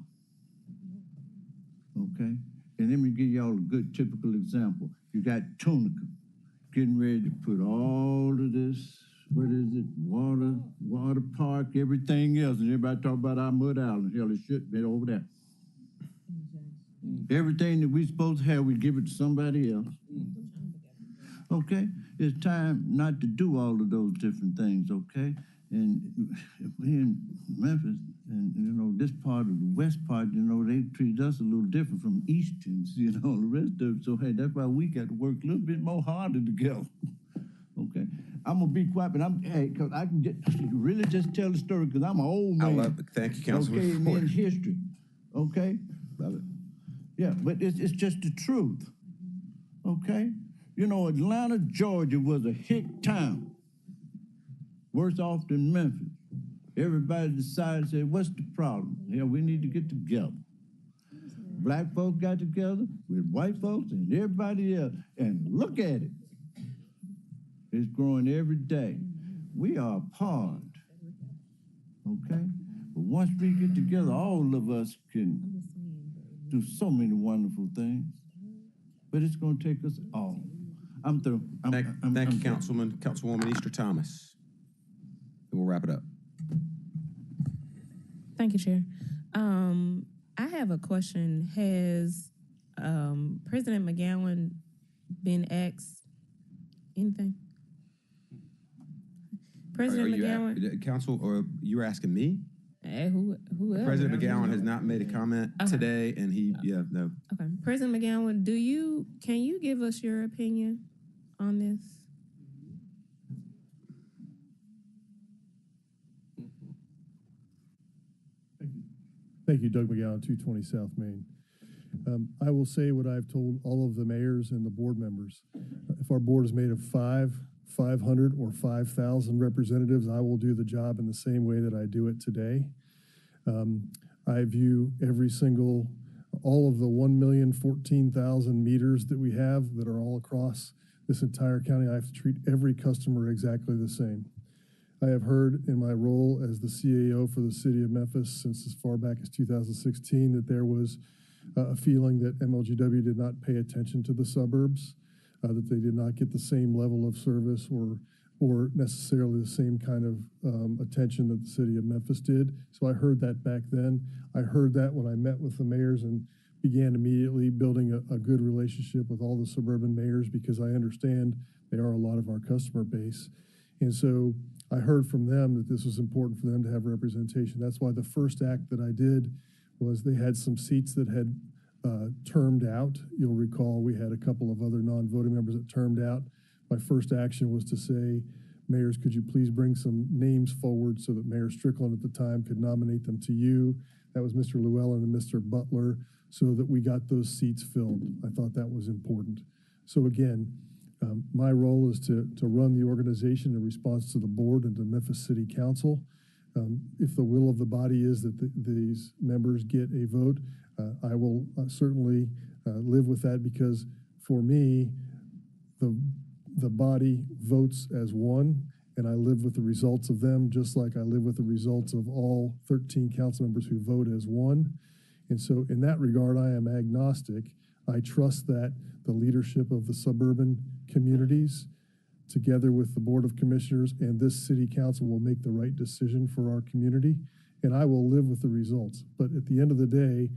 Okay? And let me give y'all a good typical example. You got Tunica getting ready to put all of this, what is it, water park, everything else. And everybody talk about our mud island. Hell, it should be over there. Everything that we supposed to have, we give it to somebody else. Okay? It's time not to do all of those different things, okay? And we in Memphis, and you know, this part of the west part, you know, they treat us a little different from Easterns, you know, the rest of it. So, hey, that's why we got to work a little bit more harder together. Okay? I'm going to be quiet, but because I can really just tell the story because I'm an old man. I love it. Thank you, Councilman. Okay, in history. Okay? Love it. Yeah, but it's just the truth. Okay? You know, Atlanta, Georgia was a hick town. Worse off than Memphis. Everybody decided, said, what's the problem? Yeah, we need to get together. Black folks got together with white folks and everybody else. And look at it. It's growing every day. We are apart. Okay? But once we get together, all of us can do so many wonderful things. But it's going to take us all. I'm through. Thank you, Councilman. Councilwoman Easter Thomas. And we'll wrap it up. Thank you, Chair. I have a question. Has President McGowan been asked anything? President McGowan? Council, or you're asking me? Whoever. President McGowan has not made a comment today, and no. Okay. President McGowan, can you give us your opinion on this? Thank you, Doug McGowan, 220 South Main. I will say what I've told all of the mayors and the board members. If our board is made of 500, or 5,000 representatives, I will do the job in the same way that I do it today. I view all of the 1,014,000 meters that we have that are all across this entire county, I have to treat every customer exactly the same. I have heard in my role as the CAO for the city of Memphis since as far back as 2016 that there was a feeling that MLGW did not pay attention to the suburbs, that they did not get the same level of service or necessarily the same kind of attention that the city of Memphis did. So I heard that back then. I heard that when I met with the mayors and began immediately building a good relationship with all the suburban mayors because I understand they are a lot of our customer base. And so I heard from them that this was important for them to have representation. That's why the first act that I did was they had some seats that had termed out. You'll recall we had a couple of other non-voting members that termed out. My first action was to say, mayors, could you please bring some names forward so that Mayor Strickland at the time could nominate them to you. That was Mr. Llewellyn and Mr. Butler, so that we got those seats filled. I thought that was important. So again, my role is to run the organization in response to the board and to Memphis City Council. If the will of the body is that these members get a vote, I will certainly live with that because for me, the body votes as one, and I live with the results of them just like I live with the results of all 13 council members who vote as one. And so in that regard, I am agnostic. I trust that the leadership of the suburban communities, together with the Board of Commissioners and this city council, will make the right decision for our community, and I will live with the results. But at the end of the day,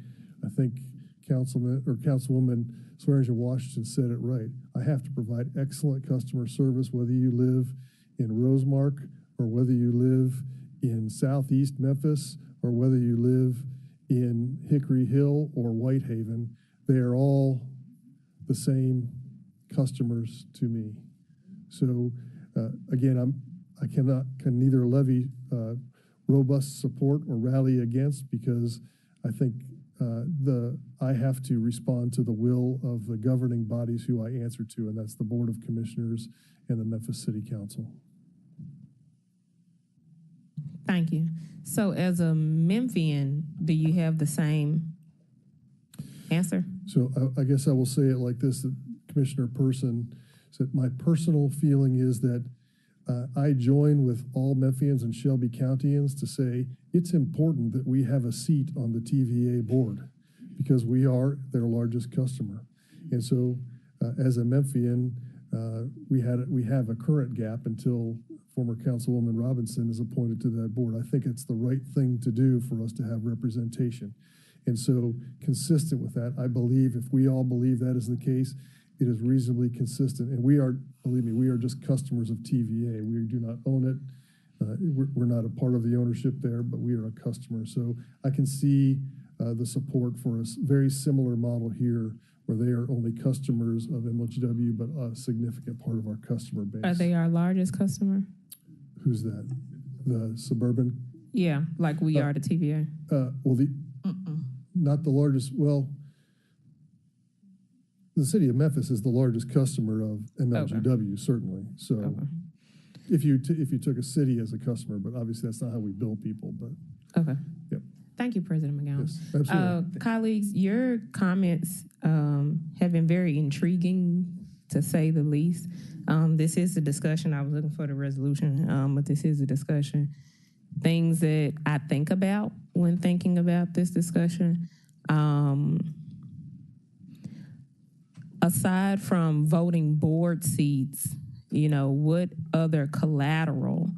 I think Councilwoman Swearingen-Washington said it right. I have to provide excellent customer service, whether you live in Rosemark or whether you live in Southeast Memphis or whether you live in Hickory Hill or Whitehaven. They are all the same customers to me. So again, I can neither levy robust support or rally against because I think I have to respond to the will of the governing bodies who I answer to, and that's the Board of Commissioners and the Memphis City Council. Thank you. So as a Memphian, do you have the same answer? So I guess I will say it like this, that Commissioner Person said, my personal feeling is that I join with all Memphians and Shelby Countyans to say it's important that we have a seat on the TVA board because we are their largest customer. And so as a Memphian, we have a current gap until former Councilwoman Robinson is appointed to that board. I think it's the right thing to do for us to have representation. And so consistent with that, I believe if we all believe that is the case, it is reasonably consistent. And we are, believe me, we are just customers of TVA. We do not own it. We're not a part of the ownership there, but we are a customer. So I can see the support for a very similar model here where they are only customers of MLGW, but a significant part of our customer base. Are they our largest customer? Who's that? The suburban? Yeah, like we are the TVA. Well, not the largest. Well, the city of Memphis is the largest customer of MLGW, certainly. So if you took a city as a customer, but obviously that's not how we bill people. But yep. Thank you, President McGowan. Yes, absolutely. Colleagues, your comments have been very intriguing, to say the least. This is a discussion. I was looking for the resolution, but this is a discussion. Things that I think about when thinking about this discussion. Aside from voting board seats, what other collateral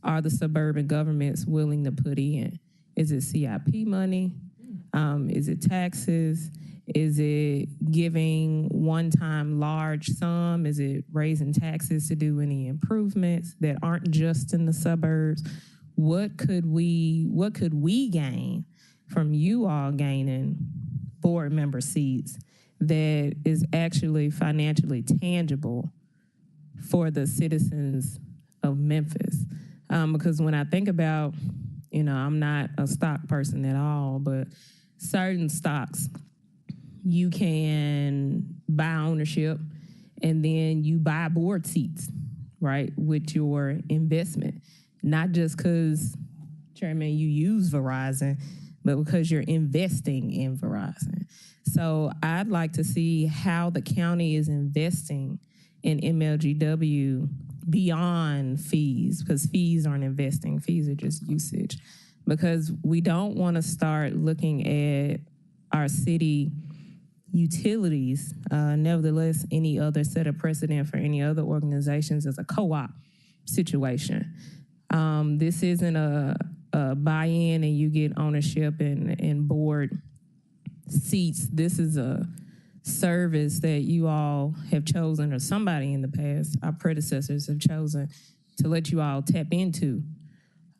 are the suburban governments willing to put in? Is it CIP money? Is it taxes? Is it giving one-time large sum? Is it raising taxes to do any improvements that aren't just in the suburbs? What could we gain from you all gaining board member seats that is actually financially tangible for the citizens of Memphis? Because when I think about You know, I'm not a stock person at all, but certain stocks, you can buy ownership and then you buy board seats, right, with your investment. Not just because, Chairman, you use Verizon, but because you're investing in Verizon. So I'd like to see how the county is investing in MLGW beyond fees, because fees aren't investing, fees are just usage. Because we don't want to start looking at our city utilities, nevertheless, any other set of precedent for any other organizations as a co-op situation. This isn't a buy-in and you get ownership and board seats. This is a service that you all have chosen, or somebody in the past, our predecessors have chosen to let you all tap into.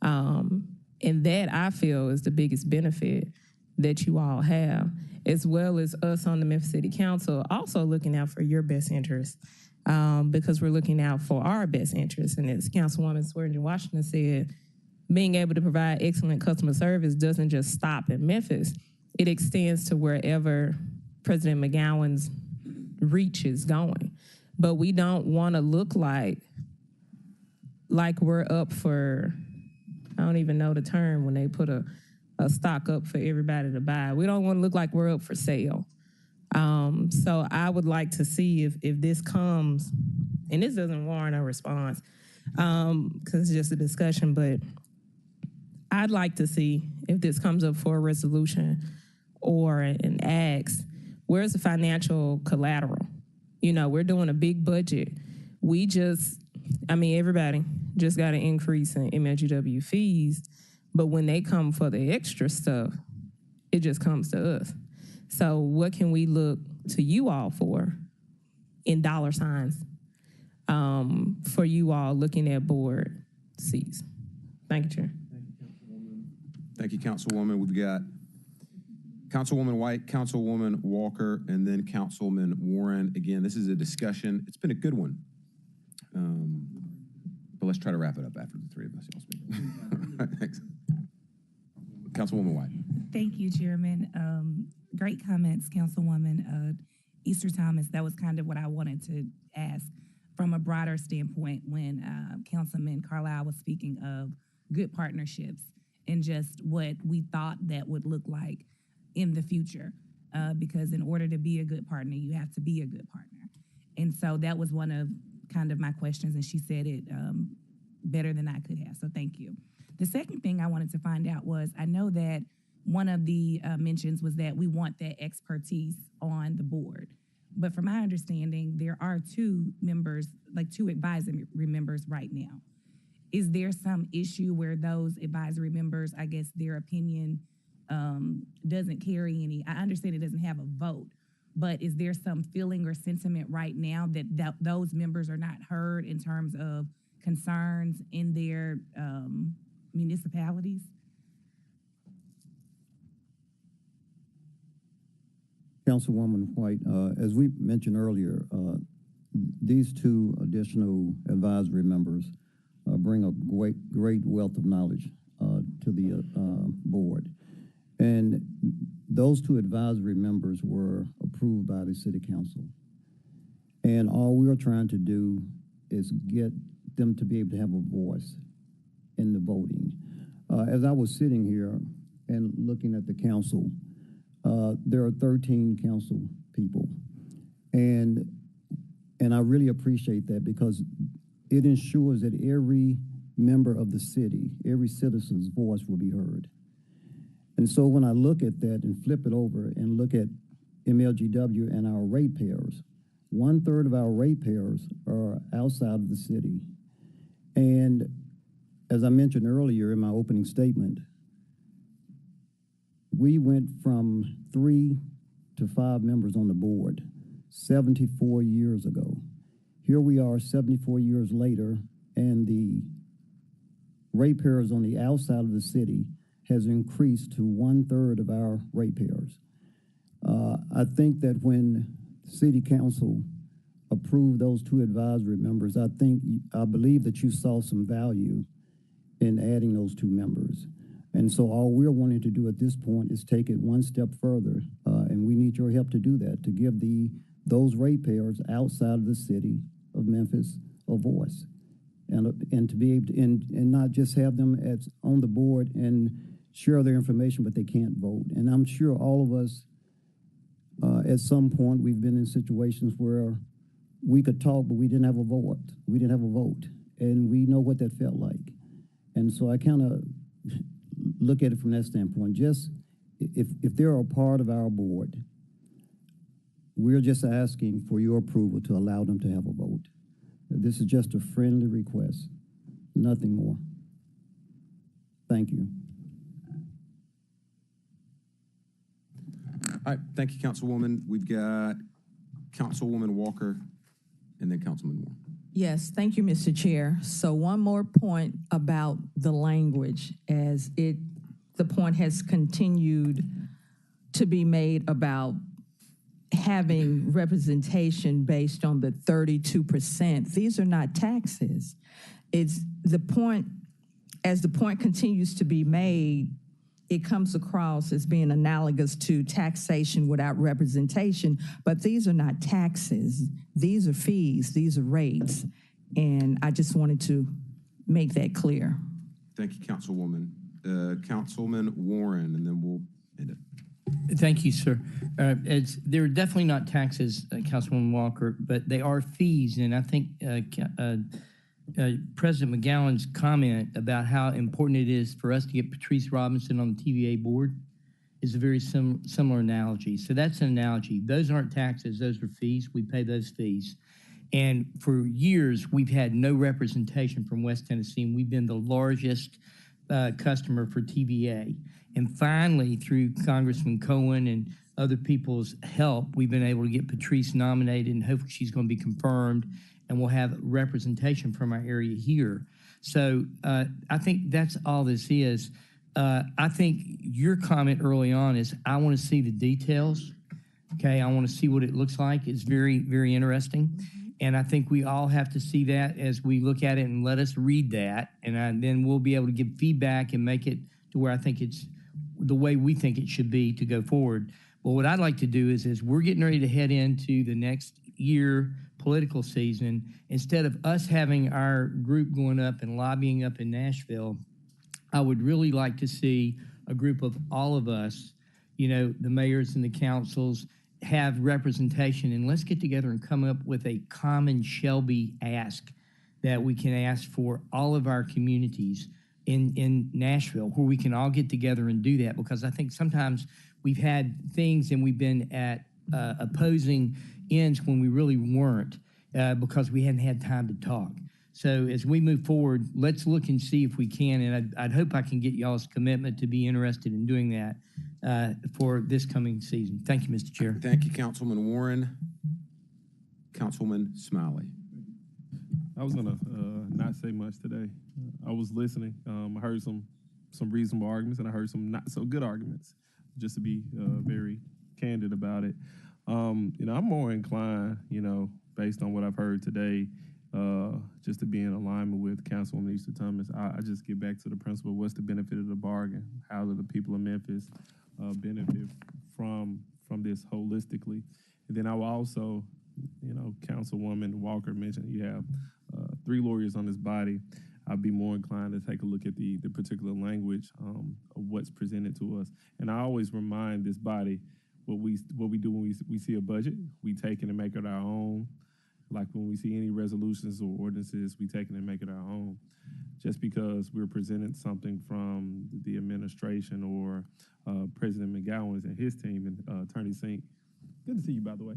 And that, I feel, is the biggest benefit that you all have, as well as us on the Memphis City Council also looking out for your best interests, because we're looking out for our best interests. And as Councilwoman Swearingen Washington said, being able to provide excellent customer service doesn't just stop in Memphis. It extends to wherever President McGowan's reach is going. But we don't want to look like we're up for, I don't even know the term when they put a stock up for everybody to buy. We don't want to look like we're up for sale. So I would like to see if this comes, and this doesn't warrant a response, because it's just a discussion, but I'd like to see if this comes up for a resolution or an ask, where's the financial collateral? You know, we're doing a big budget. Everybody just got an increase in MLGW fees, but when they come for the extra stuff, it just comes to us. So what can we look to you all for in dollar signs for you all looking at board seats? Thank you, Chair. Thank you, Councilwoman. We've got Councilwoman White, Councilwoman Walker, and then Councilman Warren. Again, this is a discussion. It's been a good one. But let's try to wrap it up after the three of us. Y'all speak. All right, thanks. Councilwoman White. Thank you, Chairman. Great comments, Councilwoman Easter Thomas. That was kind of what I wanted to ask from a broader standpoint when Councilman Carlisle was speaking of good partnerships and just what we thought that would look like in the future. Because in order to be a good partner, you have to be a good partner. And so that was one of kind of my questions, and she said it better than I could have, so thank you. The second thing I wanted to find out was, I know that one of the mentions was that we want that expertise on the board. But from my understanding, there are two members, like two advisory members right now. Is there some issue where those advisory members, I guess their opinion doesn't carry any, I understand it doesn't have a vote, but is there some feeling or sentiment right now that those members are not heard in terms of concerns in their municipalities? Councilwoman White, as we mentioned earlier, these two additional advisory members bring a great wealth of knowledge to the board. And those two advisory members were approved by the City Council. And all we are trying to do is get them to be able to have a voice in the voting. As I was sitting here and looking at the council, there are 13 council people. And I really appreciate that, because it ensures that every member of the city, every citizen's voice will be heard. And so when I look at that and flip it over and look at MLGW and our ratepayers, 1/3 of our ratepayers are outside of the city. And as I mentioned earlier in my opening statement, we went from 3 to 5 members on the board 74 years ago. Here we are 74 years later, and the ratepayers on the outside of the city has increased to 1/3 of our ratepayers. I think that when City Council approved those two advisory members, I believe that you saw some value in adding those two members. And so all we're wanting to do at this point is take it one step further, and we need your help to do that, to give those ratepayers outside of the city of Memphis a voice, and to be able to, and not just have them as on the board and share their information, but they can't vote. And I'm sure all of us, at some point, we've been in situations where we could talk, but we didn't have a vote. We didn't have a vote, and we know what that felt like. And so I kind of look at it from that standpoint. Just if they're a part of our board, we're just asking for your approval to allow them to have a vote. This is just a friendly request, nothing more. Thank you. All right, thank you, Councilwoman. We've got Councilwoman Walker and then Councilman Moore. Yes, thank you, Mr. Chair. So one more point about the language, as the point has continued to be made about having representation based on the 32%. These are not taxes. It's the point, as the point continues to be made, it comes across as being analogous to taxation without representation, but these are not taxes. These are fees, these are rates. And I just wanted to make that clear. Thank you, Councilwoman. Councilman Warren, and then we'll end it. Thank you, sir. They're definitely not taxes, Councilwoman Walker, but they are fees. And I think President McGowan's comment about how important it is for us to get Patrice Robinson on the TVA board is a very similar analogy. So that's an analogy. Those aren't taxes, those are fees. We pay those fees. And for years, we've had no representation from West Tennessee, and we've been the largest customer for TVA. And finally, through Congressman Cohen and other people's help, we've been able to get Patrice nominated, and hopefully she's going to be confirmed, and we'll have representation from our area here. So I think that's all this is. I think your comment early on is, I want to see the details. Okay, I want to see what it looks like. It's very, very interesting. And I think we all have to see that as we look at it, and let us read that. And then we'll be able to give feedback and make it to where I think it's the way we think it should be to go forward. But what I'd like to do is we're getting ready to head into the next year political season. Instead of us having our group going up and lobbying up in Nashville, I would really like to see a group of all of us, you know, the mayors and the councils, have representation, and let's get together and come up with a common Shelby ask that we can ask for all of our communities in Nashville, where we can all get together and do that. Because I think sometimes we've had things and we've been at opposing ends when we really weren't, because we hadn't had time to talk. So as we move forward, let's look and see if we can, and I'd hope I can get y'all's commitment to be interested in doing that for this coming season. Thank you, Mr. Chair. Thank you, Councilman Warren. Councilman Smiley. I was gonna not say much today. I was listening. I heard some reasonable arguments, and I heard some not so good arguments. Just to be very candid about it, you know, I'm more inclined, you know, based on what I've heard today, just to be in alignment with Councilwoman Easter Thomas. I just get back to the principle: what's the benefit of the bargain? How do the people of Memphis benefit from this holistically? And then I will also, you know, Councilwoman Walker mentioned you have 3 lawyers on this body. I'd be more inclined to take a look at the particular language of what's presented to us. And I always remind this body what we do when we see a budget. We take it and make it our own. Like when we see any resolutions or ordinances, we take it and make it our own. Just because we're presenting something from the administration or President McGowan and his team and Attorney Sink, good to see you, by the way,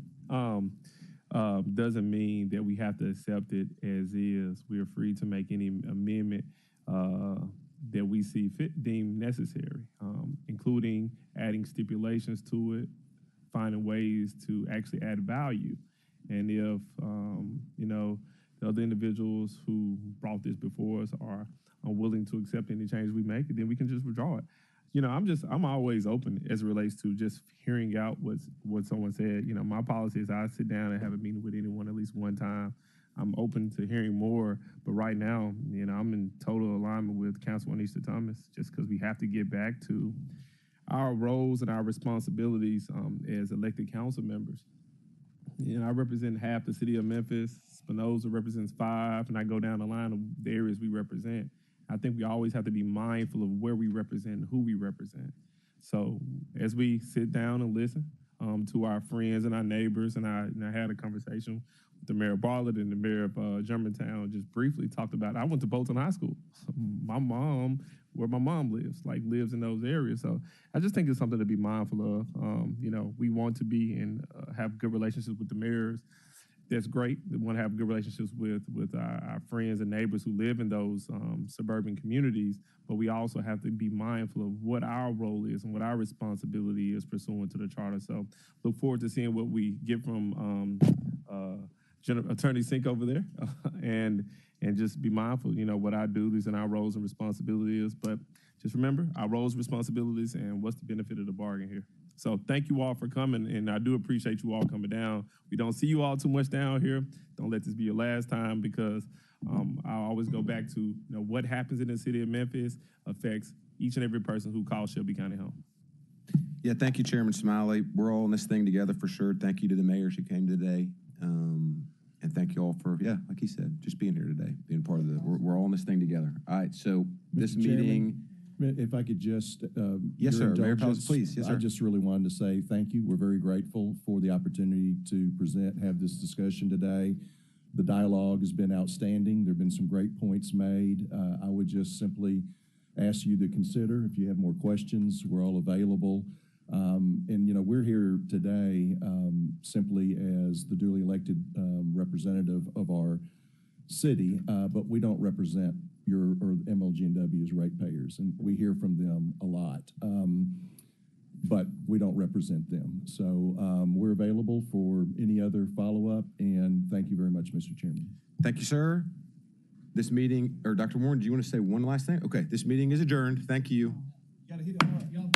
doesn't mean that we have to accept it as is. We are free to make any amendment that we see deemed necessary, including adding stipulations to it, finding ways to actually add value. And if, you know, the other individuals who brought this before us are unwilling to accept any changes we make, then we can just withdraw it. You know, I'm always open as it relates to just hearing out what someone said. You know, my policy is I sit down and have a meeting with anyone at least one time. I'm open to hearing more, but right now, you know, I'm in total alignment with with Councilwoman Easter Thomas, just because we have to get back to our roles and our responsibilities as elected council members. You know, I represent half the city of Memphis. Spinoza represents 5, and I go down the line of the areas we represent. I think we always have to be mindful of where we represent and who we represent. So as we sit down and listen to our friends and our neighbors, and I had a conversation with the mayor of Bartlett and the mayor of Germantown, just briefly talked about, I went to Bolton High School. My mom, where my mom lives, lives in those areas. So I just think it's something to be mindful of. You know, we want to be and have good relationships with the mayors. That's great. We want to have good relationships with our friends and neighbors who live in those suburban communities, but we also have to be mindful of what our role is and what our responsibility is pursuant to the charter. So look forward to seeing what we get from Attorney Sink over there, and just be mindful, you know, what our duties and our roles and responsibilities is. But just remember our roles, responsibilities, and what's the benefit of the bargain here. So thank you all for coming, and I do appreciate you all coming down. We don't see you all too much down here. Don't let this be your last time, because I always go back to, you know, what happens in the city of Memphis affects each and every person who calls Shelby County home. Yeah, thank you, Chairman Smiley. We're all in this thing together for sure. Thank you to the mayors who came today. And thank you all for, like he said, just being here today, being part of we're all in this thing together. All right, so this Mr. Chairman, meeting. if I could just, Yes, your sir. Mayor indulgence, Powers, please. Yes, sir. I just really wanted to say thank you. We're very grateful for the opportunity to have this discussion today. The dialogue has been outstanding. There have been some great points made. I would just simply ask you to consider, if you have more questions, we're all available. And, you know, we're here today simply as the duly elected representative of our city, but we don't represent your or MLGW's ratepayers, and we hear from them a lot, but we don't represent them. So we're available for any other follow-up, and thank you very much, Mr. Chairman. Thank you, sir. This meeting, or Dr. Warren, do you want to say one last thing? Okay, this meeting is adjourned. Thank you. Gotta hit it hard. Y'all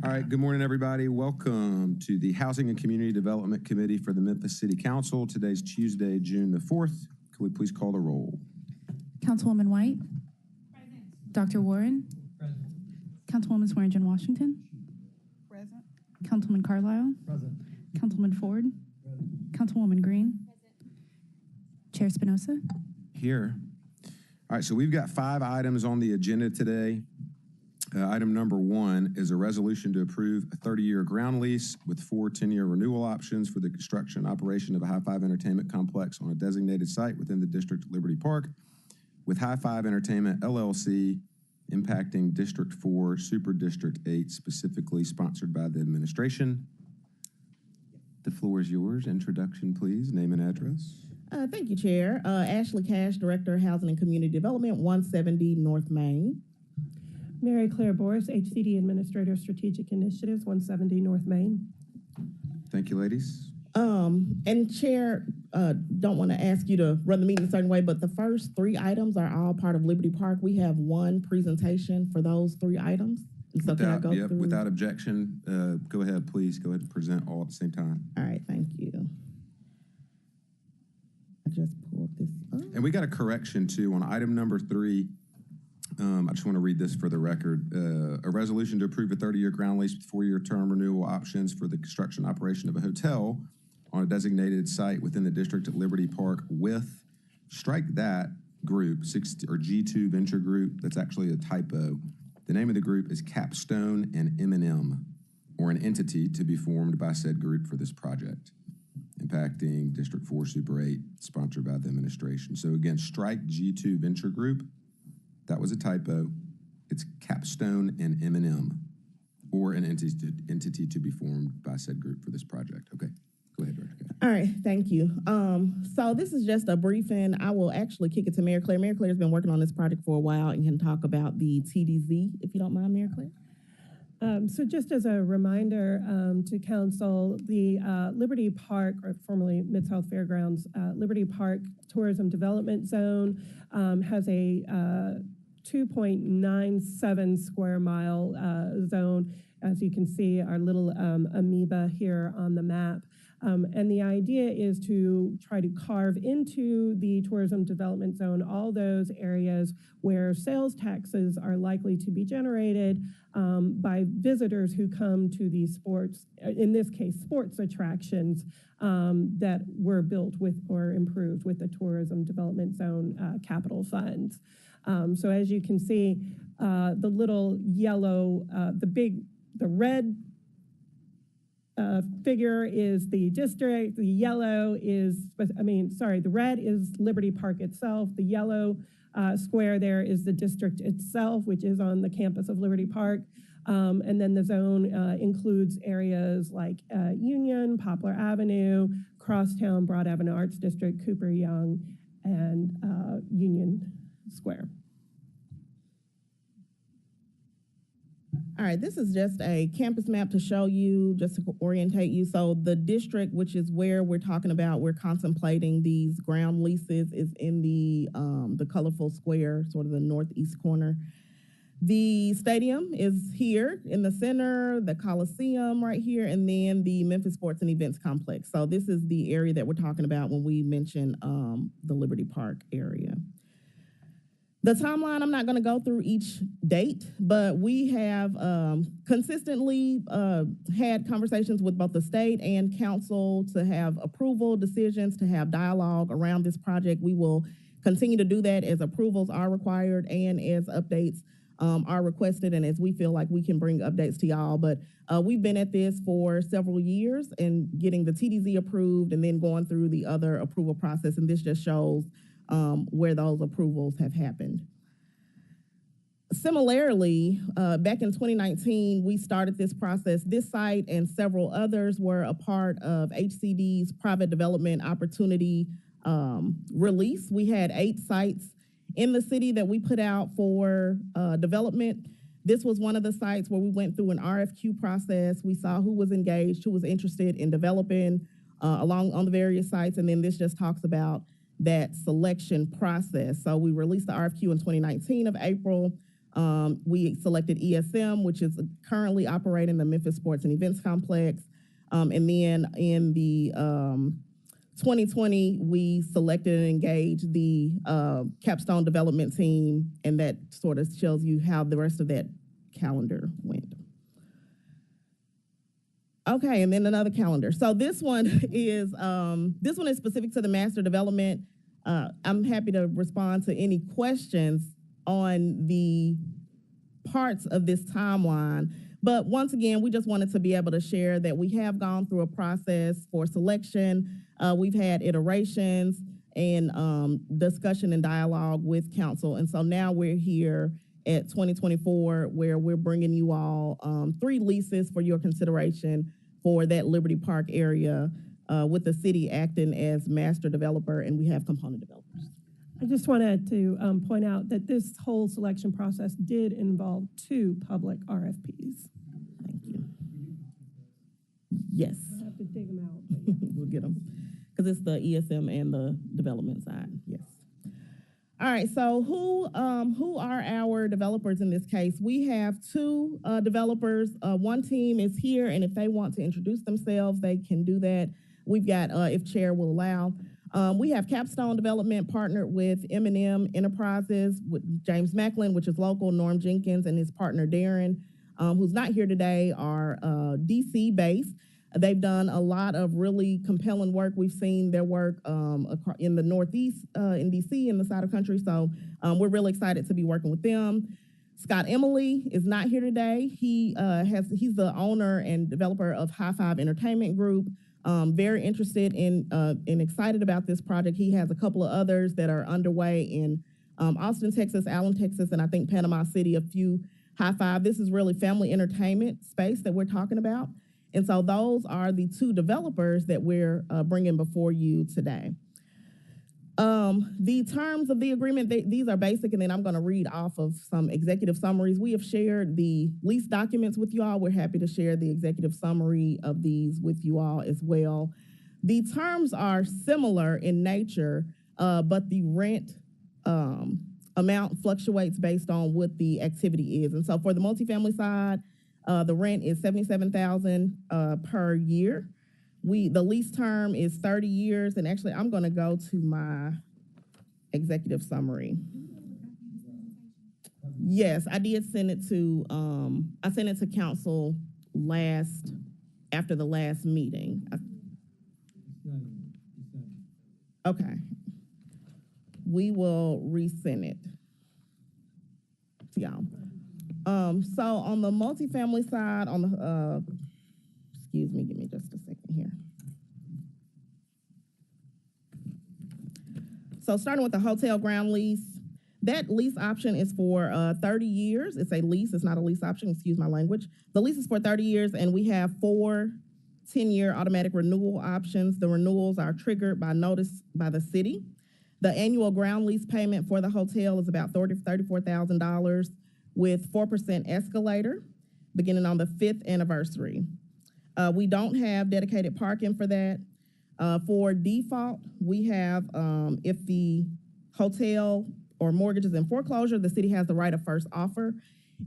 All right, good morning, everybody. Welcome to the Housing and Community Development Committee for the Memphis City Council. Today's Tuesday, June the 4th. Can we please call the roll? Councilwoman White? Dr. Warren? Councilwoman Swearingen Washington? Present. Councilman Carlisle? Councilman Ford? Councilwoman Green? Chair Spinoza? Here. All right, so we've got 5 items on the agenda today. Item number 1 is a resolution to approve a 30-year ground lease with 4 10-year renewal options for the construction and operation of a High Five Entertainment complex on a designated site within the District of Liberty Park with High Five Entertainment, LLC, impacting District 4, Super District 8, specifically sponsored by the administration. The floor is yours. Introduction, please. Name and address. Thank you, Chair. Ashley Cash, Director, Housing and Community Development, 170 North Main. Mary Claire Boris, HCD Administrator, Strategic Initiatives, 170 North Main. Thank you, ladies. And Chair, don't want to ask you to run the meeting a certain way, but the first 3 items are all part of Liberty Park. We have 1 presentation for those 3 items. And so can I go through? Without objection, go ahead, please. Go ahead and present all at the same time. All right, thank you. I just pulled this up. And we got a correction, too, on item number 3. I just want to read this for the record. A resolution to approve a 30-year ground lease with 4-year term renewal options for the construction operation of a hotel on a designated site within the District of Liberty Park with, strike that group, G2 Venture Group. That's actually a typo. The name of the group is Capstone and M&M, or an entity to be formed by said group for this project, impacting District 4 Super 8, sponsored by the administration. So again, strike G2 Venture Group. That was a typo. It's Capstone and M&M, or an entity to be formed by said group for this project. Okay, go ahead, Director. All right, thank you. So this is just a briefing. I will actually kick it to Mayor Claire. Mayor Claire has been working on this project for a while and can talk about the TDZ, if you don't mind, Mayor Claire. So just as a reminder to council, the Liberty Park, or formerly Mid-South Fairgrounds, Liberty Park Tourism Development Zone has a 2.97 square mile zone. As you can see, our little amoeba here on the map. And the idea is to try to carve into the tourism development zone all those areas where sales taxes are likely to be generated by visitors who come to these sports, in this case, sports attractions that were built with or improved with the tourism development zone capital funds. So as you can see, the little yellow, the red figure is the district, the yellow is, the red is Liberty Park itself, the yellow square there is the district itself, which is on the campus of Liberty Park. And then the zone includes areas like Union, Poplar Avenue, Crosstown, Broad Avenue Arts District, Cooper Young, and Union Square. All right, this is just a campus map to show you, just to orientate you. So the district, which is where we're talking about, we're contemplating these ground leases, is in the colorful square, sort of the northeast corner. The stadium is here in the center, the Coliseum right here, and then the Memphis Sports and Events Complex. So this is the area that we're talking about when we mention the Liberty Park area. The timeline, I'm not going to go through each date, but we have consistently had conversations with both the state and council to have approval decisions, to have dialogue around this project. We will continue to do that as approvals are required and as updates are requested, and as we feel like we can bring updates to y'all. But we've been at this for several years and getting the TDZ approved and then going through the other approval process, and this just shows where those approvals have happened. Similarly, back in 2019, we started this process. This site and several others were a part of HCD's private development opportunity release. We had 8 sites in the city that we put out for development. This was one of the sites where we went through an RFQ process. We saw who was engaged, who was interested in developing on the various sites, and then this just talks about that selection process. So we released the RFQ in 2019 of April. We selected ESM, which is currently operating the Memphis Sports and Events Complex. And then in the 2020, we selected and engaged the Capstone Development Team, and that sort of shows you how the rest of that calendar went. Okay, and then another calendar. So this one is specific to the master development. I'm happy to respond to any questions on the parts of this timeline. But once again, we just wanted to be able to share that we have gone through a process for selection. We've had iterations and discussion and dialogue with council. And so now we're here at 2024, where we're bringing you all 3 leases for your consideration for that Liberty Park area, with the city acting as master developer, and we have component developers. I just wanted to point out that this whole selection process did involve 2 public RFPs. Thank you. Yes. I have to dig them out. We'll get them, because it's the ESM and the development side. Yes. All right. So who are our developers in this case? We have 2 developers. One team is here, and if they want to introduce themselves, they can do that. We've got, if chair will allow. We have Capstone Development partnered with M&M Enterprises with James Macklin, which is local, Norm Jenkins, and his partner Darren, who's not here today, are DC based. They've done a lot of really compelling work. We've seen their work in the Northeast, in DC, in the side of the country. So we're really excited to be working with them. Scott Emily is not here today. He's the owner and developer of High Five Entertainment Group. Very interested in and excited about this project. He has a couple of others that are underway in Austin, Texas, Allen, Texas, and I think Panama City, a few High Five. This is really family entertainment space that we're talking about. And so those are the 2 developers that we're bringing before you today. The terms of the agreement, these are basic, and then I'm going to read off of some executive summaries. We have shared the lease documents with you all. We're happy to share the executive summary of these with you all as well. The terms are similar in nature, but the rent amount fluctuates based on what the activity is. And so for the multifamily side, the rent is $77,000 per year. The lease term is 30 years, and actually I'm gonna go to my executive summary. Yes, I did send it to, I sent it to council after the last meeting. Okay. We will resend it to y'all. So on the multifamily side, on the, excuse me, give me just a second here. So starting with the hotel ground lease, that lease option is for 30 years. It's a lease, it's not a lease option, excuse my language. The lease is for 30 years, and we have 4 10-year automatic renewal options. The renewals are triggered by notice by the city. The annual ground lease payment for the hotel is about $34,000 with 4% escalator beginning on the 5th anniversary. We don't have dedicated parking for that. For default, we have, if the hotel or mortgage is in foreclosure, the city has the right of first offer.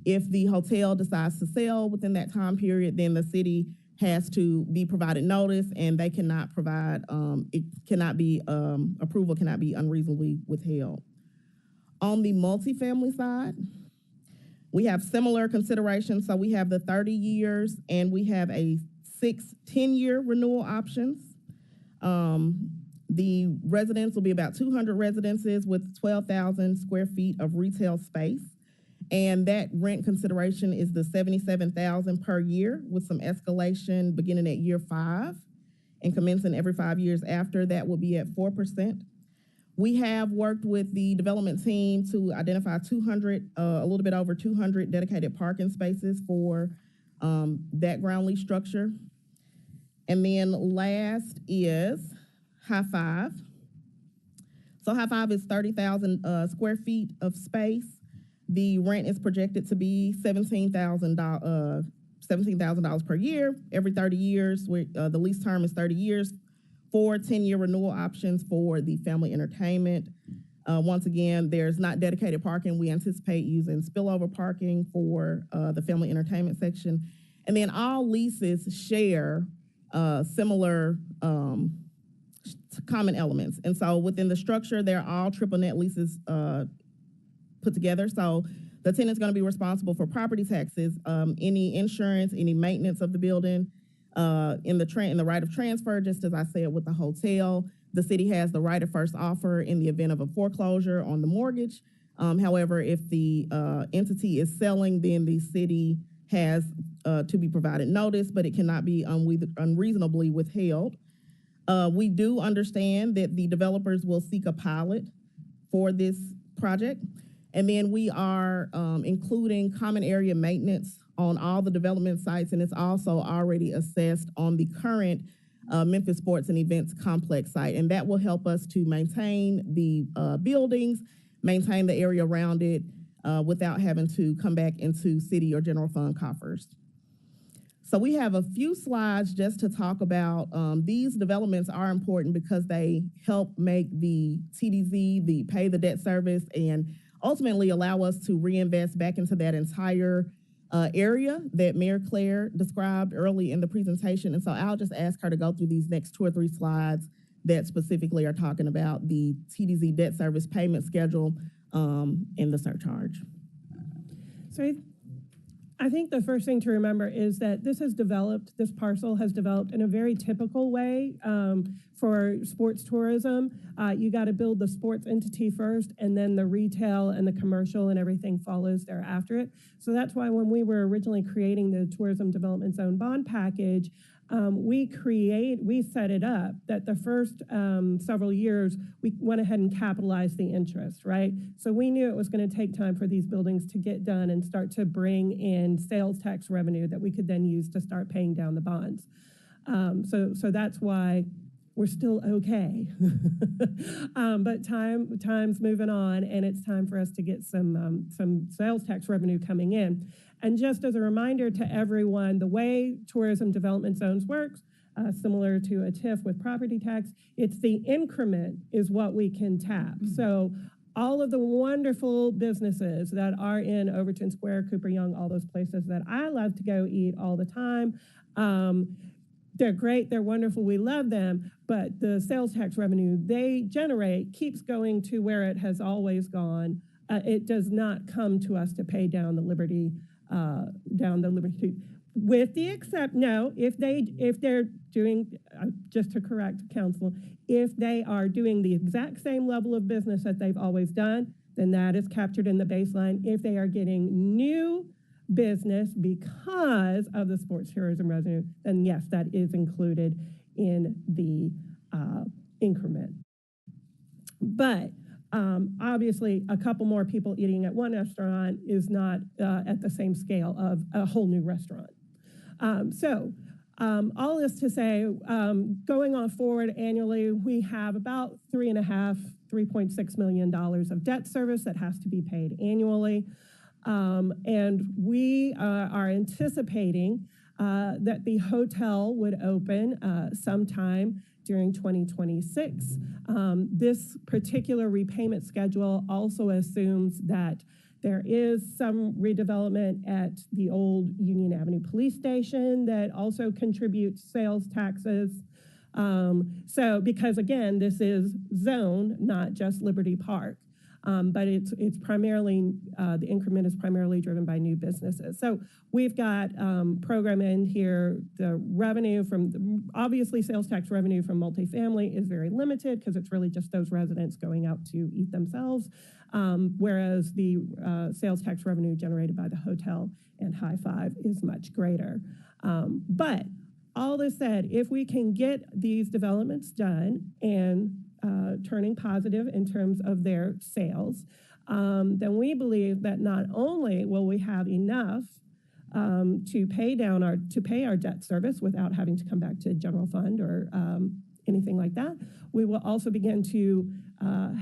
If the hotel decides to sell within that time period, then the city has to be provided notice, and they cannot provide, approval cannot be unreasonably withheld. On the multifamily side, we have similar considerations. So we have the 30 years, and we have a 6 10-year renewal options. The residence will be about 200 residences with 12,000 square feet of retail space. And that rent consideration is the $77,000 per year with some escalation beginning at year 5 and commencing every 5 years after. That will be at 4%. We have worked with the development team to identify a little bit over 200 dedicated parking spaces for that ground lease structure. And then last is High Five. So High Five is 30,000 square feet of space. The rent is projected to be $17,000 per year every 30 years. The lease term is 30 years. 4 10-year renewal options for the family entertainment. Once again, there's not dedicated parking. We anticipate using spillover parking for the family entertainment section. And then all leases share similar common elements. And so within the structure, they're all triple net leases put together. So the tenant's going to be responsible for property taxes, any insurance, any maintenance of the building, in the right of transfer, just as I said with the hotel. The city has the right of first offer in the event of a foreclosure on the mortgage. However, if the entity is selling, then the city has to be provided notice, but it cannot be unreasonably withheld. We do understand that the developers will seek a pilot for this project. And then we are including common area maintenance on all the development sites, and it's also already assessed on the current Memphis Sports and Events Complex site. And that will help us to maintain the buildings, maintain the area around it without having to come back into city or general fund coffers. So we have a few slides just to talk about these developments are important because they help make the TDZ, the pay the debt service, and ultimately allow us to reinvest back into that entire area that Mayor Claire described early in the presentation. And so I'll just ask her to go through these next 2 or 3 slides that specifically are talking about the TDZ debt service payment schedule and the surcharge. So I think the first thing to remember is that this parcel has developed in a very typical way for sports tourism. You got to build the sports entity first, and then the retail and the commercial and everything follows thereafter it. So that's why when we were originally creating the Tourism Development Zone bond package, we set it up that the first several years, we went ahead and capitalized the interest, right? So we knew it was going to take time for these buildings to get done and start to bring in sales tax revenue that we could then use to start paying down the bonds. So that's why we're still okay. But time's moving on, and it's time for us to get some sales tax revenue coming in. And just as a reminder to everyone, the way tourism development zones works, similar to a TIF with property tax, it's the increment is what we can tap. So all of the wonderful businesses that are in Overton Square, Cooper Young, all those places that I love to go eat all the time, they're great, they're wonderful, we love them, but the sales tax revenue they generate keeps going to where it has always gone. It does not come to us to pay down the Liberty, with the if they're doing, just to correct council, if they are doing the exact same level of business that they've always done, then that is captured in the baseline. If they are getting new business because of the sports tourism revenue, then yes, that is included in the increment. But obviously, a couple more people eating at one restaurant is not at the same scale of a whole new restaurant. All this to say, going on forward annually, we have about $3.6 million of debt service that has to be paid annually. And we are anticipating that the hotel would open sometime during 2026. This particular repayment schedule also assumes that there is some redevelopment at the old Union Avenue Police Station that also contributes sales taxes. Because again, this is zone, not just Liberty Park. But it's primarily, the increment is primarily driven by new businesses. So we've got program in here, the revenue obviously sales tax revenue from multifamily is very limited because it's really just those residents going out to eat themselves, whereas the sales tax revenue generated by the hotel and High Five is much greater. But all this said, if we can get these developments done and turning positive in terms of their sales, then we believe that not only will we have enough to pay our debt service without having to come back to general fund or anything like that, we will also begin to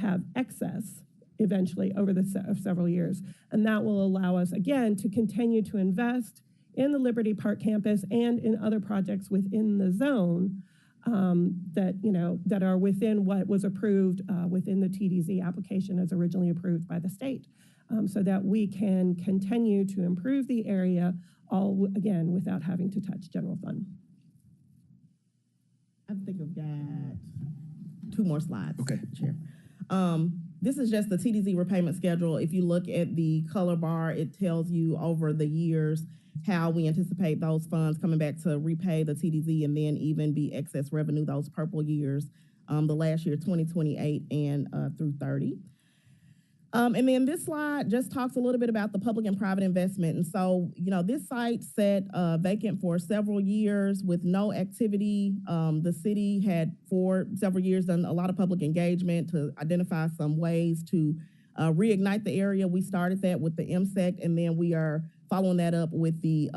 have excess eventually over the several years. And that will allow us, again, to continue to invest in the Liberty Park campus and in other projects within the zone that are within what was approved within the TDZ application as originally approved by the state, so that we can continue to improve the area, all again without having to touch general fund. I think I've got 2 more slides. Okay. Chair. This is just the TDZ repayment schedule. If you look at the color bar, it tells you over the years how we anticipate those funds coming back to repay the TDZ and then even be excess revenue those purple years, the last year, 2028 and through 30. And then this slide just talks a little bit about the public and private investment. And so, this site sat vacant for several years with no activity. The city had for several years done a lot of public engagement to identify some ways to reignite the area. We started that with the MSEC, and then we are following that up with the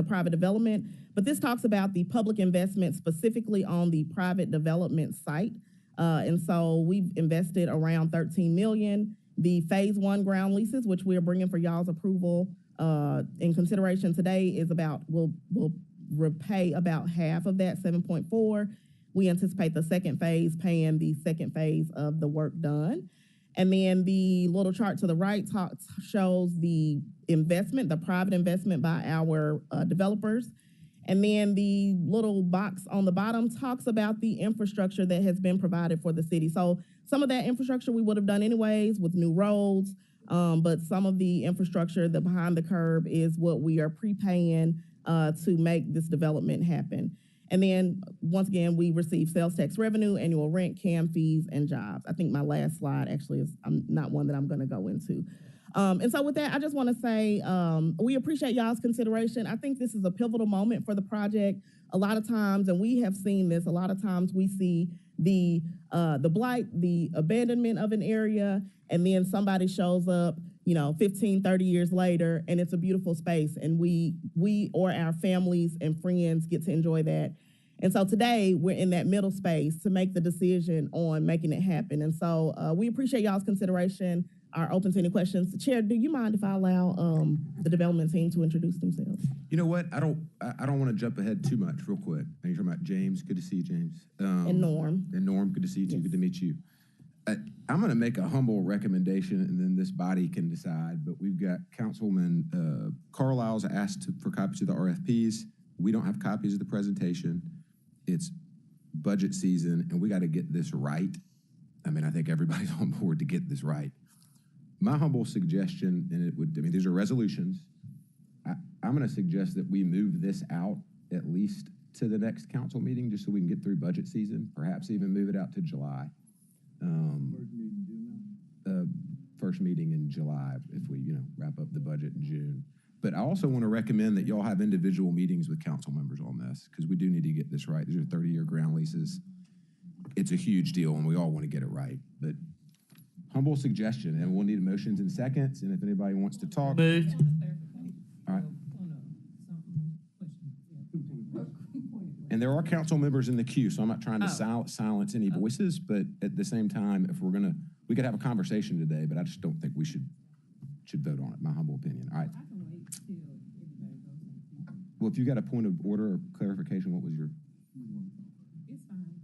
private development. But this talks about the public investment specifically on the private development site. And so we've invested around $13 million. The phase 1 ground leases, which we are bringing for y'all's approval in consideration today, is we'll repay about half of that, 7.4. We anticipate the second phase paying the second phase of the work done. And then the little chart to the right shows the investment, the private investment by our developers. And then the little box on the bottom talks about the infrastructure that has been provided for the city. So some of that infrastructure we would have done anyways with new roads, but some of the infrastructure, the behind the curb, is what we are prepaying to make this development happen. And then once again, we receive sales tax revenue, annual rent, CAM fees, and jobs. I think my last slide actually is not one that I'm gonna go into. And so with that, I just want to say we appreciate y'all's consideration. I think this is a pivotal moment for the project. A lot of times, and we have seen this, a lot of times we see the blight, the abandonment of an area, and then somebody shows up, 15, 30 years later, and it's a beautiful space, and we or our families and friends get to enjoy that. And so today, we're in that middle space to make the decision on making it happen. And so we appreciate y'all's consideration. Are open to any questions. Chair, do you mind if I allow the development team to introduce themselves? You know what? I don't want to jump ahead too much. Real quick. You're talking about James. Good to see you, James. And Norm. And Norm. Good to see you too. Yes. Good to meet you. I'm going to make a humble recommendation, and then this body can decide. But we've got Councilman Carlisle's asked for copies of the RFPs. We don't have copies of the presentation. It's budget season, and we got to get this right. I mean, I think everybody's on board to get this right. My humble suggestion, and these are resolutions. I'm going to suggest that we move this out at least to the next council meeting, just so we can get through budget season. Perhaps even move it out to July. First meeting in July, if we wrap up the budget in June. But I also want to recommend that y'all have individual meetings with council members on this, because we do need to get this right. These are 30-year ground leases. It's a huge deal, and we all want to get it right. But humble suggestion, and we'll need motions and seconds, and if anybody wants to talk. Moved. All right. And there are council members in the queue, so I'm not trying to silence any voices, but at the same time, if we could have a conversation today, but I just don't think we should vote on it, my humble opinion. All right. Well, if you got a point of order or clarification, what was your?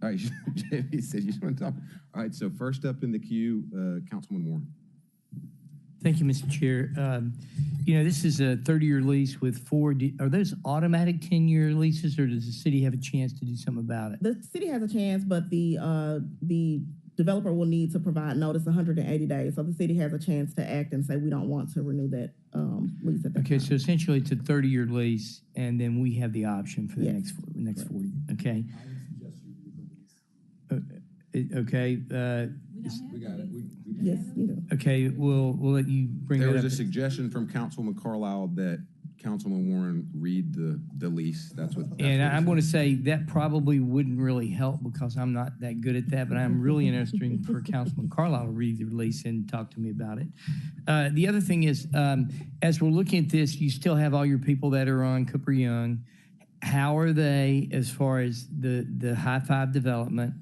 All right, Jamie said you just want to talk. All right, so first up in the queue, Councilman Warren. Thank you, Mr. Chair. This is a 30-year lease with 4. Are those automatic 10-year leases, or does the city have a chance to do something about it? The city has a chance, but the developer will need to provide notice 180 days. So the city has a chance to act and say we don't want to renew that lease at that time. So essentially it's a 30-year lease, and then we have the option for the next 40. Okay. Okay. We got it. Yes, you do. Okay, we'll let you bring There that was up. a suggestion from Councilman Carlisle that Councilman Warren read the lease. That's what. And I'm going to say that probably wouldn't really help because I'm not that good at that, but I'm really interested for Councilman Carlisle to read the release and talk to me about it. The other thing is, as we're looking at this, you still have all your people that are on Cooper Young. How are they as far as the high five development?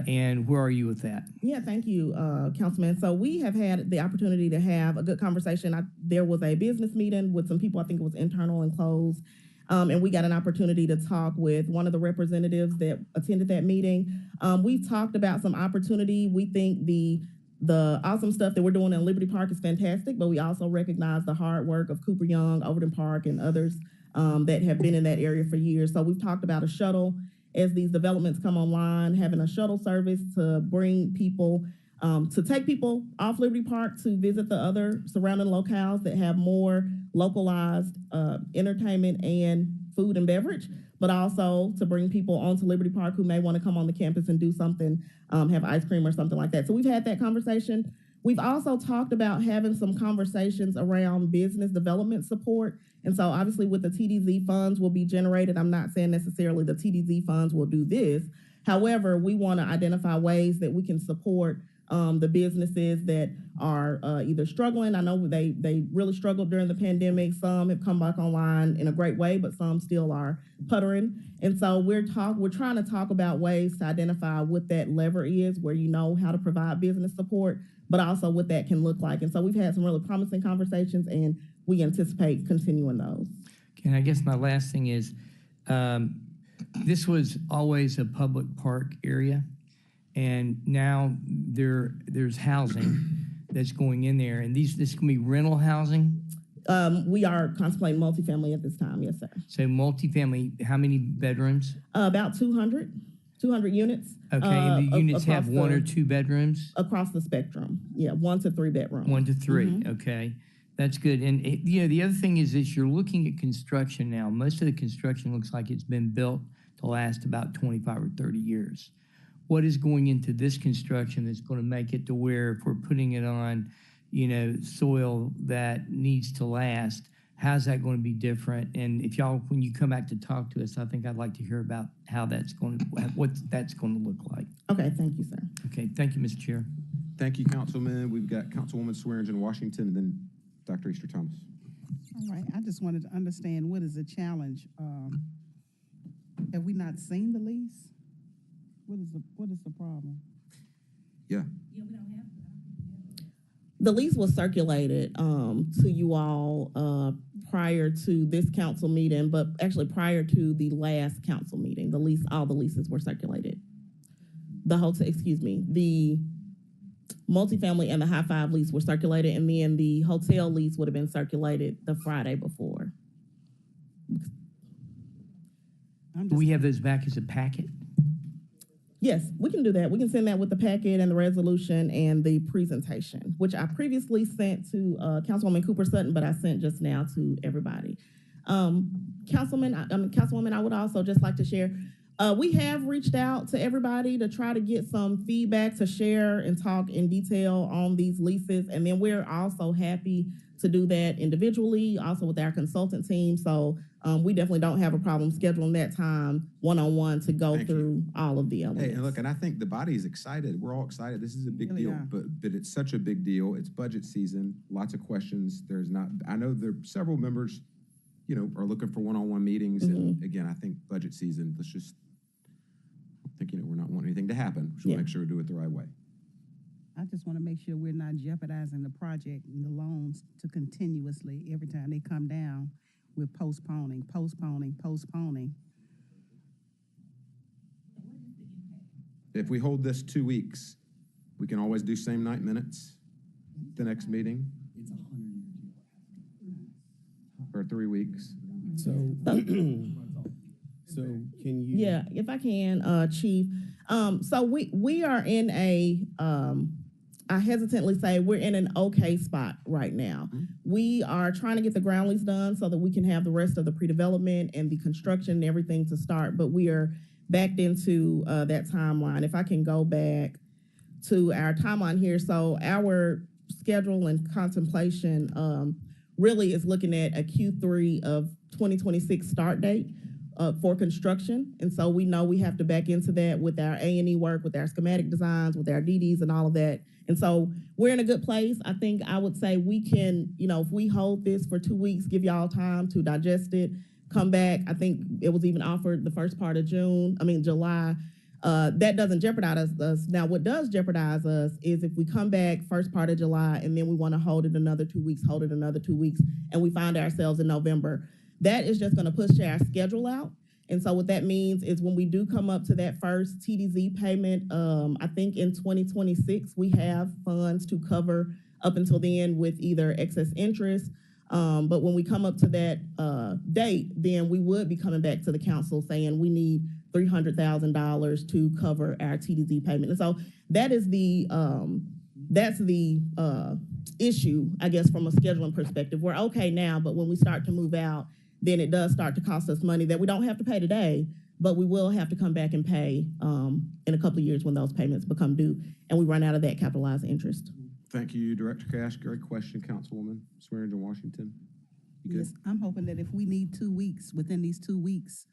And where are you with that? Yeah, thank you, Councilman. So we have had the opportunity to have a good conversation. There was a business meeting with some people. I think it was internal and closed. And we got an opportunity to talk with one of the representatives that attended that meeting. We've talked about some opportunity. We think the awesome stuff that we're doing in Liberty Park is fantastic, but we also recognize the hard work of Cooper Young, Overton Park, and others that have been in that area for years. So we've talked about a shuttle as these developments come online, having a shuttle service to bring people, to take people off Liberty Park to visit the other surrounding locales that have more localized entertainment and food and beverage, but also to bring people onto Liberty Park who may want to come on the campus and do something, have ice cream or something like that. So we've had that conversation. We've also talked about having some conversations around business development support. And so obviously with the TDZ funds will be generated. I'm not saying necessarily the TDZ funds will do this. However, we want to identify ways that we can support the businesses that are either struggling. I know they really struggled during the pandemic. Some have come back online in a great way, but some still are puttering. And so we're trying to talk about ways to identify what that lever is, where you know how to provide business support, but also what that can look like. And so we've had some really promising conversations, and we anticipate continuing those. Okay, and I guess my last thing is, this was always a public park area, and now there's housing that's going in there, and this can be rental housing. We are contemplating multifamily at this time, yes, sir. So multifamily, how many bedrooms? About 200 units. Okay, and the units have one or two bedrooms? Across the spectrum, yeah, 1 to 3 bedrooms. 1 to 3, okay. That's good. And the other thing is this, you're looking at construction now. Most of the construction looks like it's been built to last about 25 or 30 years. What is going into this construction that's going to make it to where if we're putting it on, soil that needs to last, how's that going to be different? And if y'all, when you come back to talk to us, I think I'd like to hear about what that's going to look like. Okay, thank you, sir. Okay, thank you, Mr. Chair. Thank you, Councilman. We've got Councilwoman Swearingen Washington, and then Dr. Easter Thomas. All right, I just wanted to understand what is the challenge. Have we not seen the lease? What is the problem? Yeah. The lease was circulated to you all prior to this council meeting, but actually prior to the last council meeting. All the leases were circulated. The multifamily and the high five lease were circulated, and then the hotel lease would have been circulated the Friday before. Do we have those back as a packet? Yes, we can do that. We can send that with the packet and the resolution and the presentation, which I previously sent to Councilwoman Cooper Sutton, but I sent just now to everybody. Councilwoman, I would also just like to share, we have reached out to everybody to try to get some feedback to share and talk in detail on these leases. And then we're also happy to do that individually, also with our consultant team. So we definitely don't have a problem scheduling that time one-on-one to go through all of the elements. Hey, and look, and I think the body is excited. We're all excited. This is a big deal, but it's such a big deal. It's budget season, lots of questions. I know there are several members, are looking for one-on-one meetings. And again, I think budget season, we're not wanting anything to happen. So we'll make sure we do it the right way. I just want to make sure we're not jeopardizing the project and the loans to continuously, every time they come down, we're postponing. If we hold this 2 weeks, we can always do same night minutes the next meeting. Or 3 weeks. So can you? Yeah, if I can, Chief. So we are in I hesitantly say we're in an okay spot right now. We are trying to get the ground lease done so that we can have the rest of the pre-development and the construction and everything to start, but we are backed into that timeline. If I can go back to our timeline here. So our schedule and contemplation really is looking at a Q3 of 2026 start date for construction. And so we know we have to back into that with our A&E work, with our schematic designs, with our DDs and all of that. And so we're in a good place. I think I would say we can, if we hold this for 2 weeks, give y'all time to digest it, come back. I think it was even offered the first part of July. That doesn't jeopardize us. Now, what does jeopardize us is if we come back first part of July and then we want to hold it another 2 weeks, and we find ourselves in November. that is just gonna push our schedule out. And so what that means is when we do come up to that first TDZ payment, I think in 2026, we have funds to cover up until then with either excess interest. But when we come up to that date, then we would be coming back to the council saying we need $300,000 to cover our TDZ payment. And so that is that's the issue, I guess, from a scheduling perspective. We're okay now, but when we start to move out, then it does start to cost us money that we don't have to pay today, but we will have to come back and pay in a couple of years when those payments become due and we run out of that capitalized interest. Thank you, Director Cash. Great question, Councilwoman Swearingen Washington. You good? Yes, I'm hoping that if we need 2 weeks, within these 2 weeks,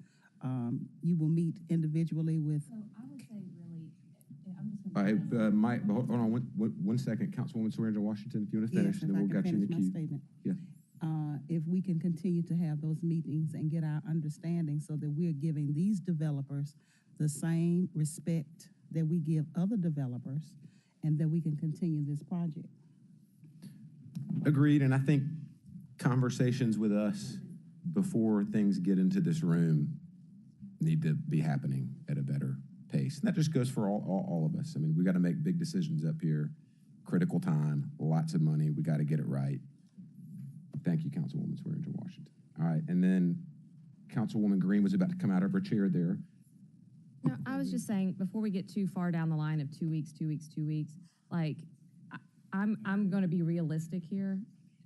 you will meet individually with. So I would say really, I'm just All right, Mike, hold on one second. Councilwoman Swearingen Washington, if you want to finish, Yes, then if I we'll can get you in the finish my queue. statement. Yeah. If we can continue to have those meetings and get our understanding so that we're giving these developers the same respect that we give other developers and that we can continue this project. Agreed, and I think conversations with us before things get into this room need to be happening at a better pace. And that just goes for all of us. I mean, we got to make big decisions up here, critical time, lots of money. We got to get it right. Thank you, Councilwoman Swearingen Washington. All right, and then Councilwoman Green was about to come out of her chair there. No, I was just saying, before we get too far down the line of 2 weeks, like, I'm going to be realistic here.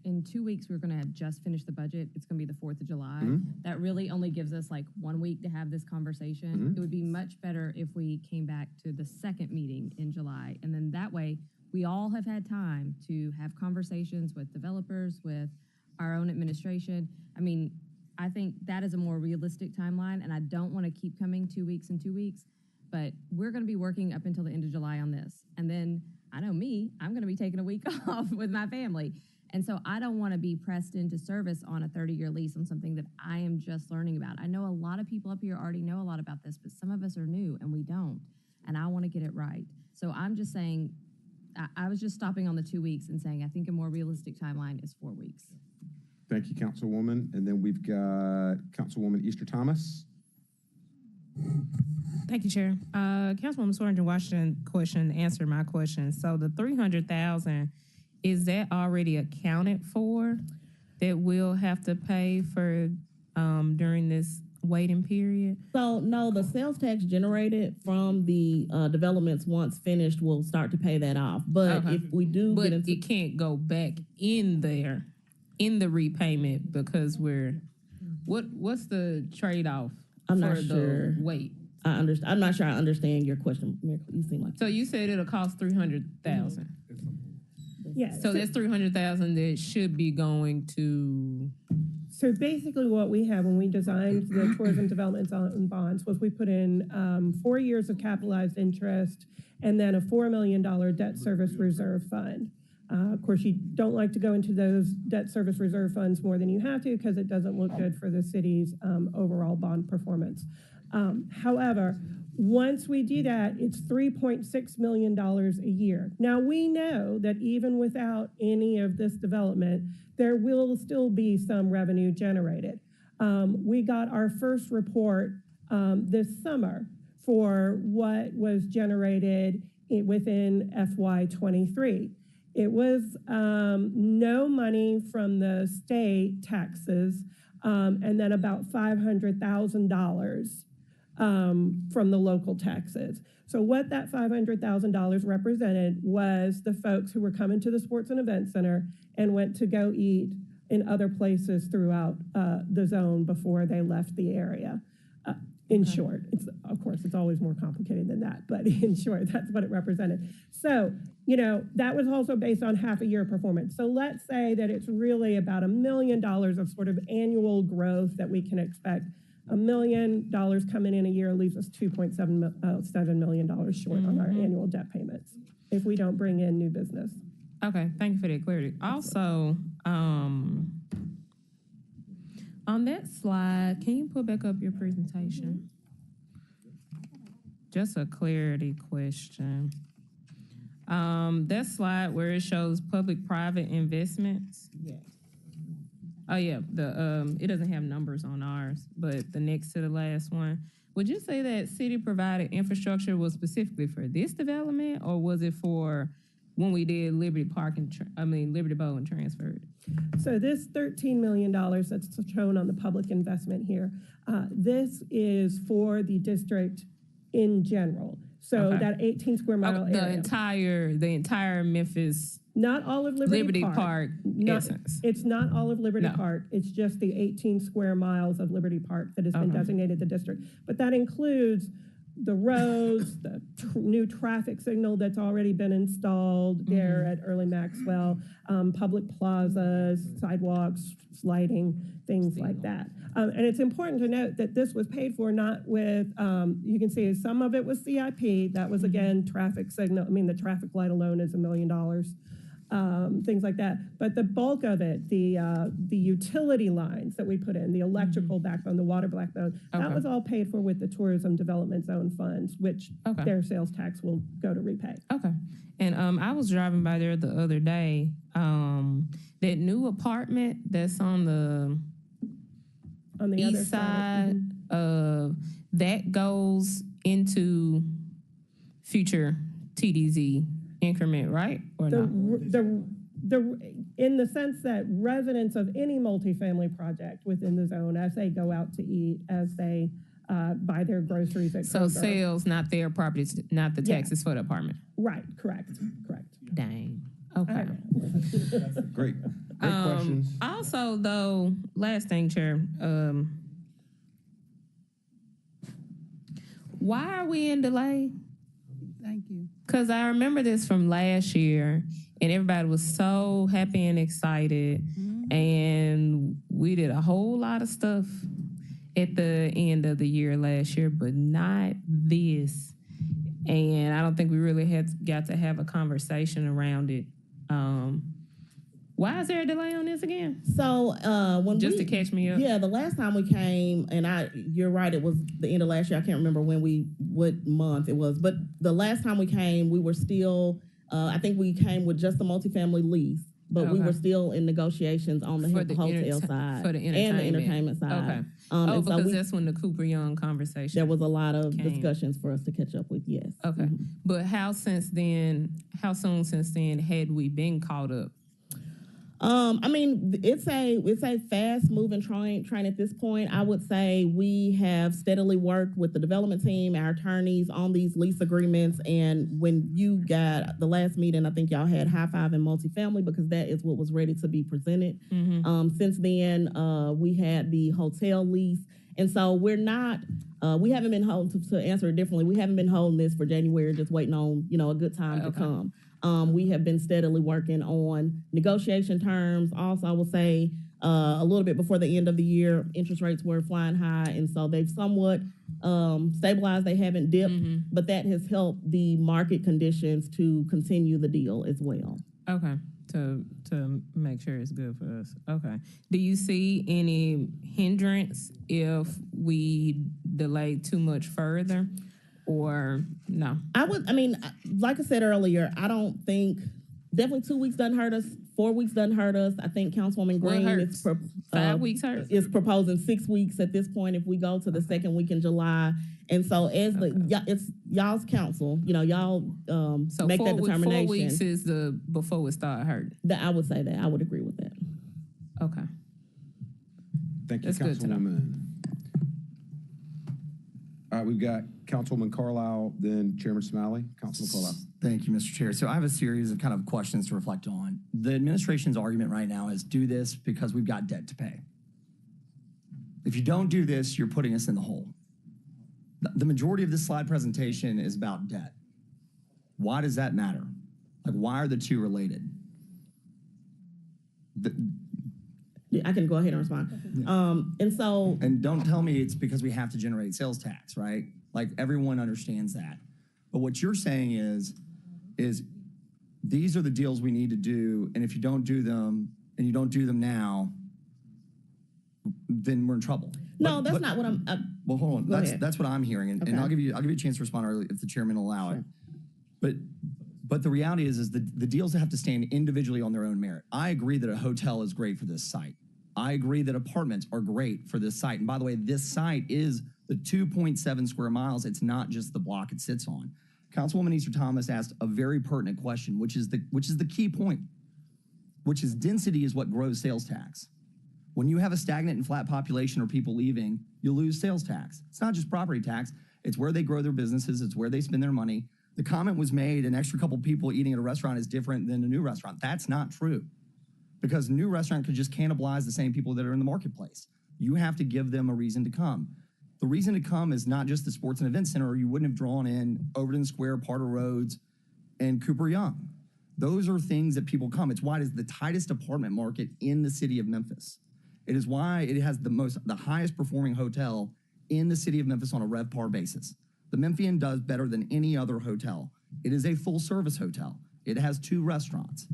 In 2 weeks, we're going to have just finished the budget. It's going to be the 4th of July. That really only gives us like 1 week to have this conversation. It would be much better if we came back to the second meeting in July. And then that way, we all have had time to have conversations with developers, with our own administration. I mean, I think that is a more realistic timeline, and I don't want to keep coming 2 weeks and 2 weeks, but we're going to be working up until the end of July on this. And then, I know me, I'm going to be taking a week off with my family. And so I don't want to be pressed into service on a 30-year lease on something that I am just learning about. I know a lot of people up here already know a lot about this, but some of us are new and we don't. And I want to get it right. So I'm just saying, I was just stopping on the 2 weeks and saying, I think a more realistic timeline is 4 weeks. Thank you, Councilwoman. And then we've got Councilwoman Easter Thomas. Thank you, Chair. Councilwoman Swearingen Washington answered my question. So the 300,000, is that already accounted for that we'll have to pay for during this waiting period? So no, the sales tax generated from the developments once finished will start to pay that off. But if we do get into, it can't go back in there in the repayment because what's the trade-off? I'm for not the sure. Wait. I'm not sure I understand your question. You seem like So you said it'll cost 300,000. Yeah. So that's 300,000 that should be going to. So basically what we have when we designed the tourism development bonds was we put in 4 years of capitalized interest and then a $4 million debt service reserve fund. Of course, you don't like to go into those debt service reserve funds more than you have to because it doesn't look good for the city's overall bond performance. However, once we do that, it's $3.6 million a year. Now, we know that even without any of this development, there will still be some revenue generated. We got our first report this summer for what was generated within FY23. It was no money from the state taxes and then about $500,000 from the local taxes. So what that $500,000 represented was the folks who were coming to the Sports and Event Center and went to go eat in other places throughout the zone before they left the area. In short, of course, it's always more complicated than that, but in short, that's what it represented. So, that was also based on half a year performance. So let's say that it's really about $1 million of sort of annual growth that we can expect. $1 million coming in a year leaves us $2.7 million short on our annual debt payments if we don't bring in new business. Okay, thank you for that clarity. Also, on that slide, can you put back up your presentation? Just a clarity question. That slide where it shows public-private investments. Yeah. Oh yeah, the it doesn't have numbers on ours, but the next to the last one. Would you say that city provided infrastructure was specifically for this development, or was it for when we did Liberty Park and Liberty Bowl and transferred? So this $13 million that's shown on the public investment here, this is for the district in general. So Okay. that 18 square mile area. The entire Memphis. Not all of Liberty Park essence. It's not all of Liberty No. Park. It's just the 18 square miles of Liberty Park that has been Okay. designated the district. But that includes the roads, the new traffic signal that's already been installed there at Early Maxwell, public plazas, sidewalks, lighting, things like that. And it's important to note that this was paid for not with, you can see some of it was CIP. That was, again, traffic signal. The traffic light alone is $1 million. Things like that. But the bulk of it, the utility lines that we put in, the electrical backbone, the water backbone, that was all paid for with the Tourism Development Zone funds, which their sales tax will go to repay. Okay. And I was driving by there the other day. That new apartment that's on the other east side of that goes into future TDZ increment, right? Or not? In the sense that residents of any multifamily project within the zone, as they go out to eat, as they buy their groceries at So Kroger. sales, not their properties, not the taxes for the apartment. Right, correct. Dang. Okay. Great questions. Also, though, last thing, Chair. Why are we in delay? Thank you. Because I remember this from last year, and everybody was so happy and excited, and we did a whole lot of stuff at the end of the year last year, but not this. And I don't think we really got to have a conversation around it. Why is there a delay on this again? So to catch me up. Yeah, the last time we came, and you're right, it was the end of last year. I can't remember what month it was, but the last time we came, we were still. I think we came with just the multifamily lease, but we were still in negotiations on the hotel side for the and the entertainment side. Okay. And so because that's when the Cooper Young conversation. there was a lot of discussions for us to catch up with. Yes. Okay, but how soon since then had we been caught up? It's a fast moving train at this point. I would say we have steadily worked with the development team, our attorneys on these lease agreements. And when you got the last meeting, I think y'all had high five and multifamily because that is what was ready to be presented. Since then, we had the hotel lease. And so we're not, we haven't been holding, to answer it differently, we haven't been holding this for January, just waiting on, a good time to come. We have been steadily working on negotiation terms. Also, I will say a little bit before the end of the year, interest rates were flying high, and so they've somewhat stabilized. They haven't dipped, but that has helped the market conditions to continue the deal as well. Okay, to make sure it's good for us. Okay. Do you see any hindrance if we delay too much further? Or no? Like I said earlier, I don't think, definitely 2 weeks doesn't hurt us, 4 weeks doesn't hurt us. I think Councilwoman Green is 5 weeks hurt. Is proposing 6 weeks at this point if we go to the second week in July. And so as it's y'all's council, y'all make that determination. 4 weeks is before it start hurting. I would say that. I would agree with that. Okay. Thank you, That's good to know. Councilwoman. All right, we've got Councilwoman Carlisle, then Chairman Smalley. Councilman Carlisle. Thank you, Mr. Chair. So I have a series of kind of questions to reflect on. The administration's argument right now is do this because we've got debt to pay. If you don't do this, you're putting us in the hole. The majority of this slide presentation is about debt. Why does that matter? Why are the two related? I can go ahead and respond. And don't tell me it's because we have to generate sales tax, right? Everyone understands that. But what you're saying is these are the deals we need to do, and if you don't do them, and you don't do them now, then we're in trouble. No, that's not what I'm. Well, hold on. That's what I'm hearing, and Okay. I'll give you a chance to respond early if the chairman will allow it. But the reality is the deals have to stand individually on their own merit. I agree that a hotel is great for this site. I agree that apartments are great for this site. And by the way, this site is the 2.7 square miles. It's not just the block it sits on. Councilwoman Easter Thomas asked a very pertinent question, which is the key point, which is density is what grows sales tax. When you have a stagnant and flat population or people leaving, you lose sales tax. It's not just property tax. It's where they grow their businesses. It's where they spend their money. The comment was made, an extra couple people eating at a restaurant is different than a new restaurant. That's not true, because a new restaurant could just cannibalize the same people that are in the marketplace. You have to give them a reason to come. The reason to come is not just the sports and event center, or you wouldn't have drawn in Overton Square, Parter Roads, and Cooper Young. Those are things that people come. It's why it is the tightest apartment market in the city of Memphis. It is why it has the highest performing hotel in the city of Memphis on a RevPAR basis. The Memphian does better than any other hotel. It is a full service hotel. It has 2 restaurants.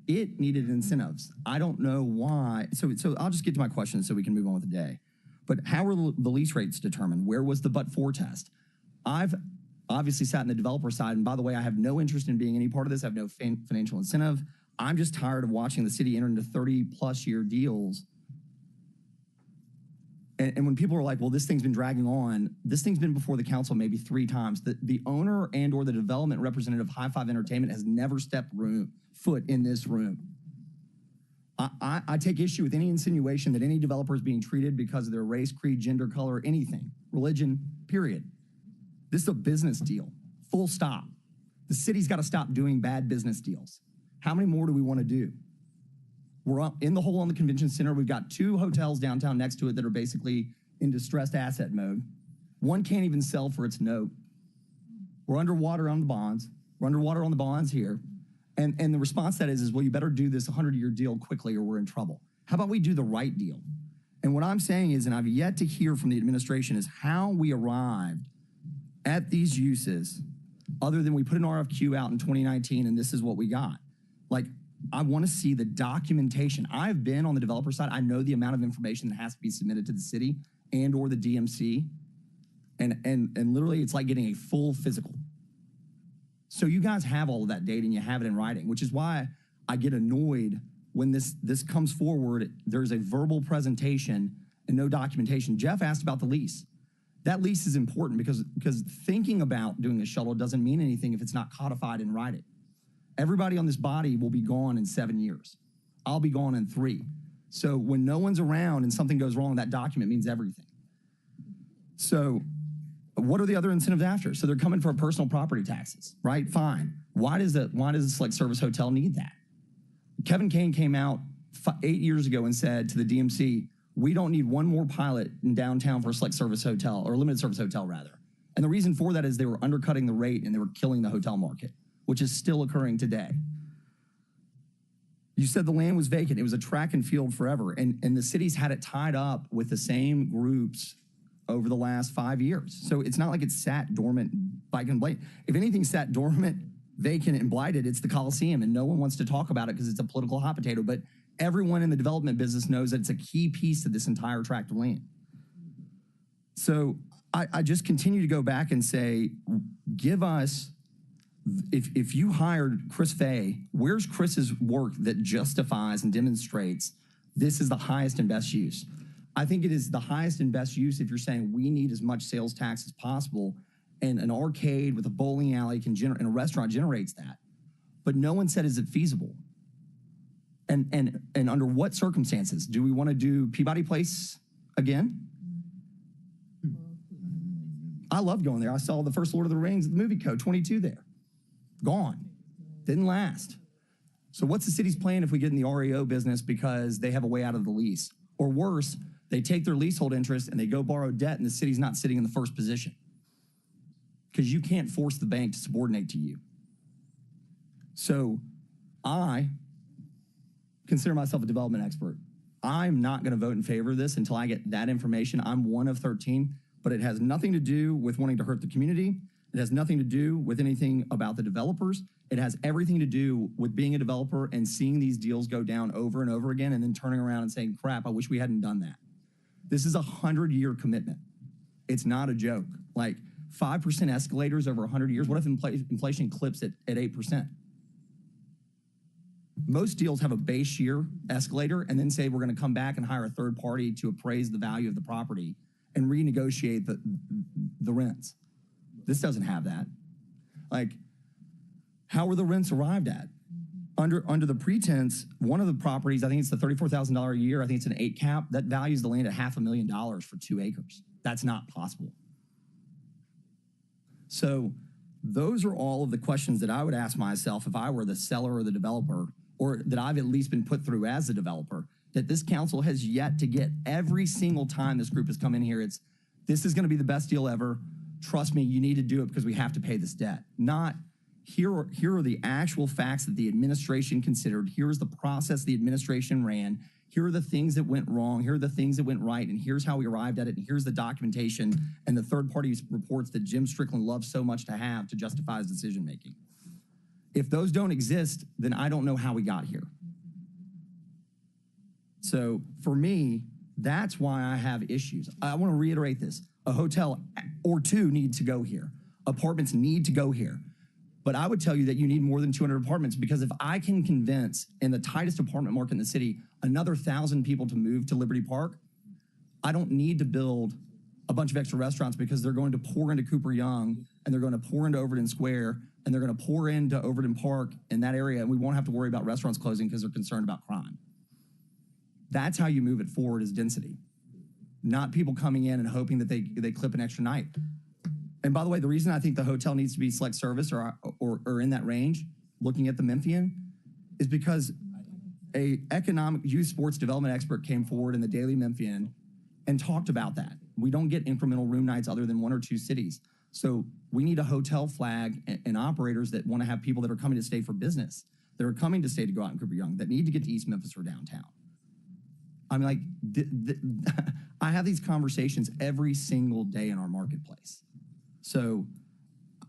It needed incentives. I don't know why. So I'll just get to my question so we can move on with the day. But how were the lease rates determined? Where was the but-for test? I've obviously sat in the developer side, and by the way, I have no interest in being any part of this. I have no financial incentive. I'm just tired of watching the city enter into 30-plus year deals. And when people are like, well, this thing's been dragging on, this thing's been before the council maybe 3 times. The owner and or the development representative of High Five Entertainment has never stepped foot in this room. I take issue with any insinuation that any developer is being treated because of their race, creed, gender, color, anything, religion, period. This is a business deal, full stop. The city's got to stop doing bad business deals. How many more do we want to do? We're up in the hole on the convention center. We've got 2 hotels downtown next to it that are basically in distressed asset mode. One can't even sell for its note. We're underwater on the bonds. We're underwater on the bonds here. And the response to that is, well, you better do this 100-year deal quickly or we're in trouble. How about we do the right deal? And what I'm saying is, and I've yet to hear from the administration, is how we arrived at these uses other than we put an RFQ out in 2019 and this is what we got. Like, I want to see the documentation. I've been on the developer side. I know the amount of information that has to be submitted to the city and or the DMC. And literally it's like getting a full physical. So you guys have all of that data and you have it in writing, which is why I get annoyed when this comes forward. There's a verbal presentation and no documentation. Jeff asked about the lease. That lease is important because thinking about doing a shuttle doesn't mean anything if it's not codified in writing. Everybody on this body will be gone in 7 years. I'll be gone in 3. So when no one's around and something goes wrong, that document means everything. So what are the other incentives after? So they're coming for personal property taxes, right? Fine. Why does a select service hotel need that? Kevin Kane came out 8 years ago and said to the DMC, we don't need one more pilot in downtown for a select service hotel, or a limited service hotel rather. And the reason for that is they were undercutting the rate and they were killing the hotel market, which is still occurring today. You said the land was vacant. It was a track and field forever. And the city's had it tied up with the same groups over the last 5 years. So it's not like it's sat dormant, vacant, and blighted. If anything sat dormant, vacant, and blighted, it's the Coliseum, and no one wants to talk about it because it's a political hot potato. But everyone in the development business knows that it's a key piece of this entire tract of land. So I just continue to go back and say, give us, if you hired Chris Fay, where's Chris's work that justifies and demonstrates this is the highest and best use? I think it is the highest and best use if you're saying we need as much sales tax as possible, and an arcade with a bowling alley and a restaurant generates that. But no one said, is it feasible? And under what circumstances? Do we want to do Peabody Place again? I love going there. I saw the first Lord of the Rings at the movie code 22 there. Gone. Didn't last. So what's the city's plan if we get in the REO business because they have a way out of the lease? Or worse, they take their leasehold interest and they go borrow debt and the city's not sitting in the first position. Because you can't force the bank to subordinate to you. So I consider myself a development expert. I'm not going to vote in favor of this until I get that information. I'm one of 13, but it has nothing to do with wanting to hurt the community. It has nothing to do with anything about the developers. It has everything to do with being a developer and seeing these deals go down over and over again and then turning around and saying, crap, I wish we hadn't done that. This is a 100-year commitment. It's not a joke. Like 5% escalators over 100 years. What if inflation clips at 8%? Most deals have a base year escalator and then say we're going to come back and hire a third party to appraise the value of the property and renegotiate the rents. This doesn't have that. Like, how were the rents arrived at? Under the pretense, one of the properties, I think it's the $34,000 a year, I think it's an 8 cap, that values the land at $500,000 for 2 acres. That's not possible. So those are all of the questions that I would ask myself if I were the seller or the developer, or that I've at least been put through as a developer, that this council has yet to get. Every single time this group has come in here, this is going to be the best deal ever. Trust me, you need to do it because we have to pay this debt. Not, here are the actual facts that the administration considered. Here's the process the administration ran. Here are the things that went wrong. Here are the things that went right. And here's how we arrived at it. And here's the documentation and the third party reports that Jim Strickland loves so much to have to justify his decision making. If those don't exist, then I don't know how we got here. So for me, that's why I have issues. I want to reiterate this. A hotel or two need to go here. Apartments need to go here. But I would tell you that you need more than 200 apartments, because if I can convince, in the tightest apartment market in the city, another 1,000 people to move to Liberty Park, I don't need to build a bunch of extra restaurants, because they're going to pour into Cooper Young, and they're going to pour into Overton Square, and they're going to pour into Overton Park in that area, and we won't have to worry about restaurants closing because they're concerned about crime. That's how you move it forward, is density. Not people coming in and hoping that they clip an extra night. And by the way, the reason I think the hotel needs to be select service or in that range, looking at the Memphian, is because a economic youth sports development expert came forward in the Daily Memphian and talked about that. We don't get incremental room nights other than 1 or 2 cities. So we need a hotel flag and operators that want to have people that are coming to stay for business, that are coming to stay to go out in Cooper Young, that need to get to East Memphis or downtown. I'm like, I have these conversations every single day in our marketplace. So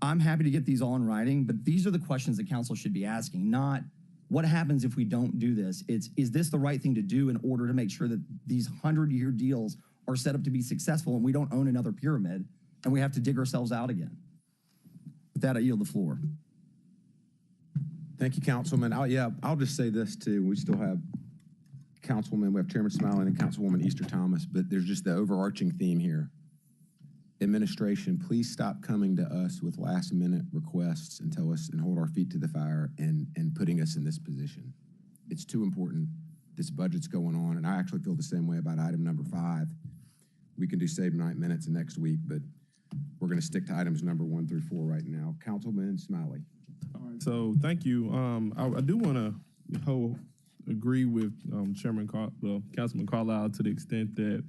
I'm happy to get these all in writing, but these are the questions the council should be asking, not what happens if we don't do this. It's, is this the right thing to do in order to make sure that these 100-year deals are set up to be successful and we don't own another pyramid and we have to dig ourselves out again? With that, I yield the floor. Thank you, Councilman. I'll just say this too. We still have Councilwoman, we have Chairman Smiley and Councilwoman Easter Thomas, but there's just the overarching theme here. Administration, please stop coming to us with last-minute requests and tell us and hold our feet to the fire and putting us in this position. It's too important. This budget's going on, and I actually feel the same way about item number 5. We can do save 9 minutes next week, but we're going to stick to items number 1 through 4 right now. Councilman Smiley. All right, so thank you. I do want to agree with Councilman Carlisle to the extent that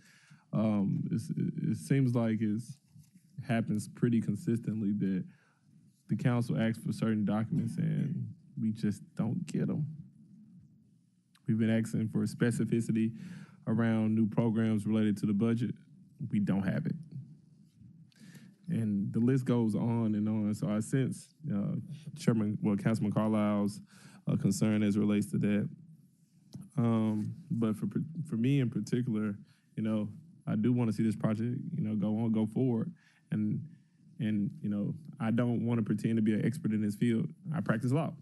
it seems like it happens pretty consistently that the council asks for certain documents and we just don't get them. We've been asking for specificity around new programs related to the budget. We don't have it. And the list goes on and on. So I sense Councilman Carlisle's concern as it relates to that. But for me in particular, I do want to see this project, go forward. And I don't want to pretend to be an expert in this field. I practice law.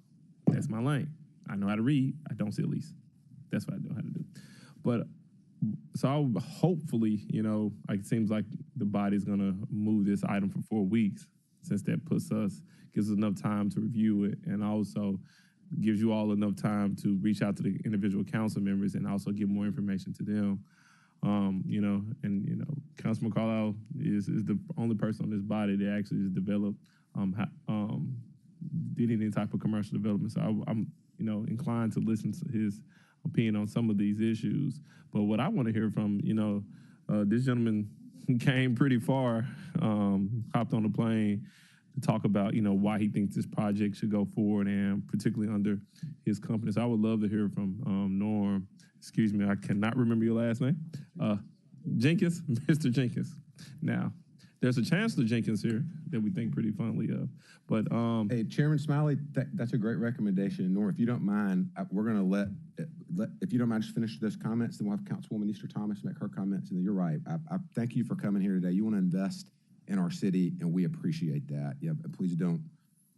That's my lane. I know how to read. I don't see a lease. That's what I know how to do. But so I'll hopefully, it seems like the body's going to move this item for 4 weeks, since that gives us enough time to review it, and also gives you all enough time to reach out to the individual council members and also give more information to them. Councilman Carlisle is the only person on this body that actually has developed, did any type of commercial development. So I'm inclined to listen to his opinion on some of these issues. But what I want to hear from, this gentleman came pretty far, hopped on a plane to talk about, why he thinks this project should go forward, and particularly under his company. So I would love to hear from Norm. Excuse me, I cannot remember your last name. Jenkins, Mr. Jenkins. Now, there's a Chancellor Jenkins here that we think pretty fondly of. But hey, Chairman Smiley, that's a great recommendation. Norm, if you don't mind, we're going to if you don't mind, just finish those comments, then we'll have Councilwoman Easter Thomas make her comments. And then you're right. I thank you for coming here today. You want to invest in our city, and we appreciate that. Yeah, but please don't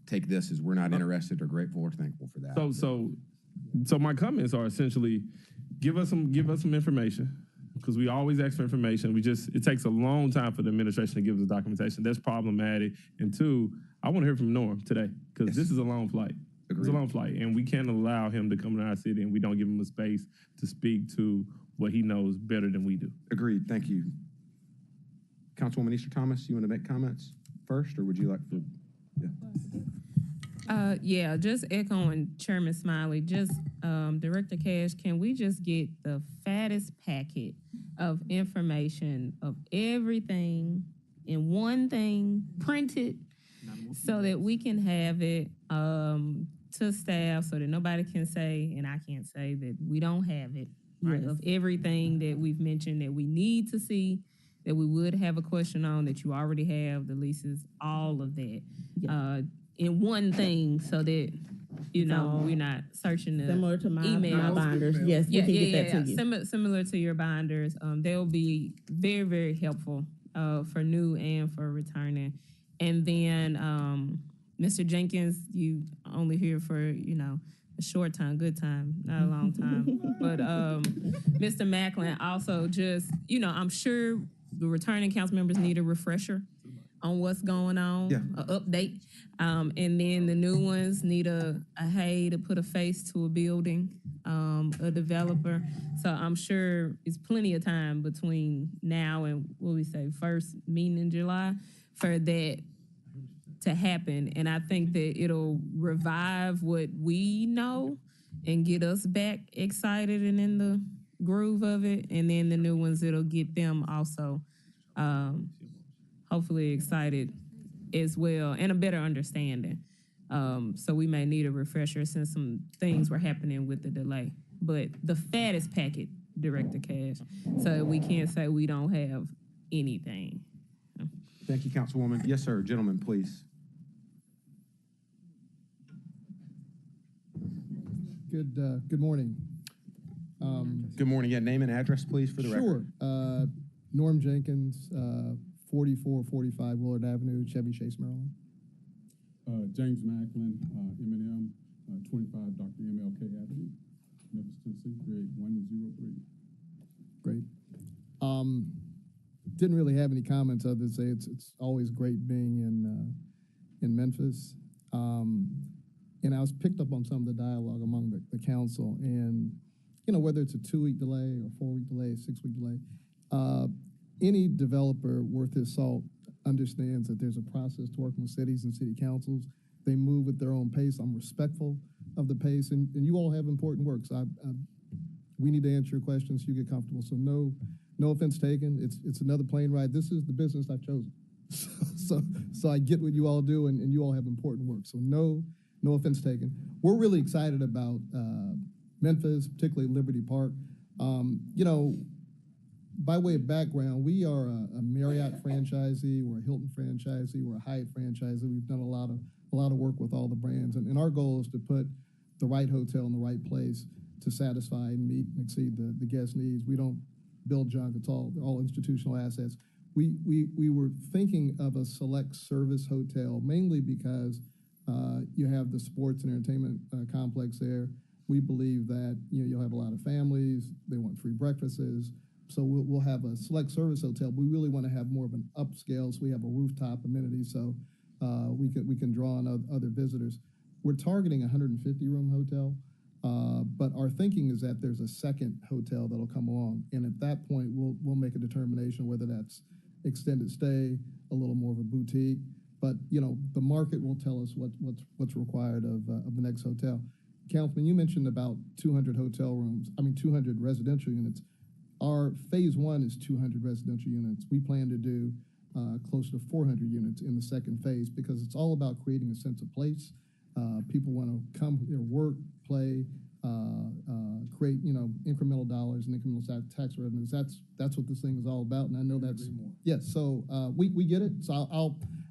take this as we're not interested or grateful or thankful for that. So So my comments are essentially, give us some information, because we always ask for information. It takes a long time for the administration to give us documentation. That's problematic. And two, I want to hear from Norm today, because this is a long flight. It's a long flight, and we can't allow him to come to our city and we don't give him a space to speak to what he knows better than we do. Agreed. Thank you. Councilwoman Easter Thomas, you want to make comments first, or would you like to? Yeah, just echoing Chairman Smiley, just Director Cash, can we just get the fattest packet of information of everything in one thing printed so that we can have it to staff so that nobody can say, and I can't say that we don't have it, right? Of everything that we've mentioned that we need to see, that we would have a question on, that you already have, the leases, all of that. In one thing so that, you know, we're not searching the Similar to my emails. binders. Yes, we can get that to you. Similar to your binders. They'll be very, very helpful for new and for returning. And then, Mr. Jenkins, you only here for, you know, a short time, good time, not a long time. But Mr. Macklin also just, you know, I'm sure the returning council members need a refresher on what's going on, an update. And then the new ones need a hey to put a face to a building, a developer. So I'm sure it's plenty of time between now and what we say, first meeting in July for that to happen. And I think that it'll revive what we know and get us back excited and in the groove of it. And then the new ones, it'll get them also hopefully excited as well and a better understanding. So we may need a refresher since some things were happening with the delay. But the fattest packet, Director Cash, so we can't say we don't have anything. Thank you, Councilwoman. Yes, sir. Gentlemen, please. Good morning. Good morning. Yeah, name and address, please, for the record. Sure. Norm Jenkins, 4445 Willard Avenue, Chevy Chase, Maryland. James Macklin, M&M, 25 Dr. MLK Avenue, Memphis, Tennessee, 38103. Great. Didn't really have any comments other than say it's always great being in Memphis. And I was picked up on some of the dialogue among the council, and you know, whether it's a 2-week delay or 4-week delay, 6-week delay, any developer worth his salt understands that there's a process to working with cities and city councils. They move at their own pace. I'm respectful of the pace, and you all have important work. So we need to answer your questions so you get comfortable. So no offense taken. It's another plane ride. This is the business I've chosen. So I get what you all do, and you all have important work. So no offense taken. We're really excited about Memphis, particularly Liberty Park. You know, by way of background, we are a Marriott franchisee, we're a Hilton franchisee, we're a Hyatt franchisee. We've done a lot of work with all the brands, and our goal is to put the right hotel in the right place to satisfy and meet and exceed the guest needs. We don't build junk; they're all institutional assets. We were thinking of a select service hotel mainly because you have the sports and entertainment complex there. We believe that you'll have a lot of families. They want free breakfasts. So we'll have a select service hotel. We really want to have more of an upscale, so we have a rooftop amenity, so we can draw on other visitors. We're targeting a 150-room hotel, but our thinking is that there's a second hotel that'll come along, and at that point we'll make a determination whether that's extended stay, a little more of a boutique. But you know, the market will tell us what's required of the next hotel. Councilman, you mentioned about 200 residential units. Our phase 1 is 200 residential units. We plan to do close to 400 units in the second phase because it's all about creating a sense of place. People want to come here, work, play, create incremental dollars and incremental tax revenues. That's what this thing is all about, and I know that's yes. So we get it. So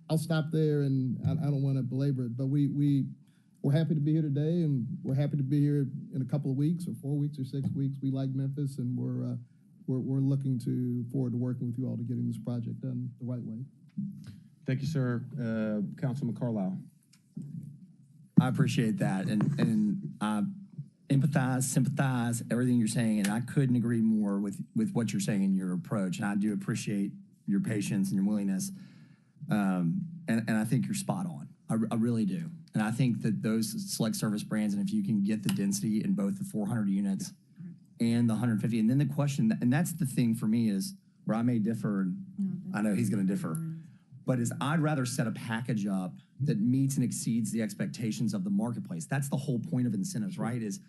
I'll stop there, and I don't want to belabor it, but we're happy to be here today, and we're happy to be here in a couple of weeks or 4 weeks or 6 weeks. We like Memphis, and we're looking forward to working with you all to getting this project done the right way. Thank you, sir. Councilman Carlisle. I appreciate that, and empathize, sympathize, everything you're saying, and I couldn't agree more with what you're saying in your approach. And I do appreciate your patience and your willingness. And I think you're spot on. I really do. And I think that those select service brands, and if you can get the density in both the 400 units and the 150, and then the question, and that's the thing for me is where I may differ, and I know he's going to differ, but is I'd rather set a package up that meets and exceeds the expectations of the marketplace. That's the whole point of incentives, right? Is,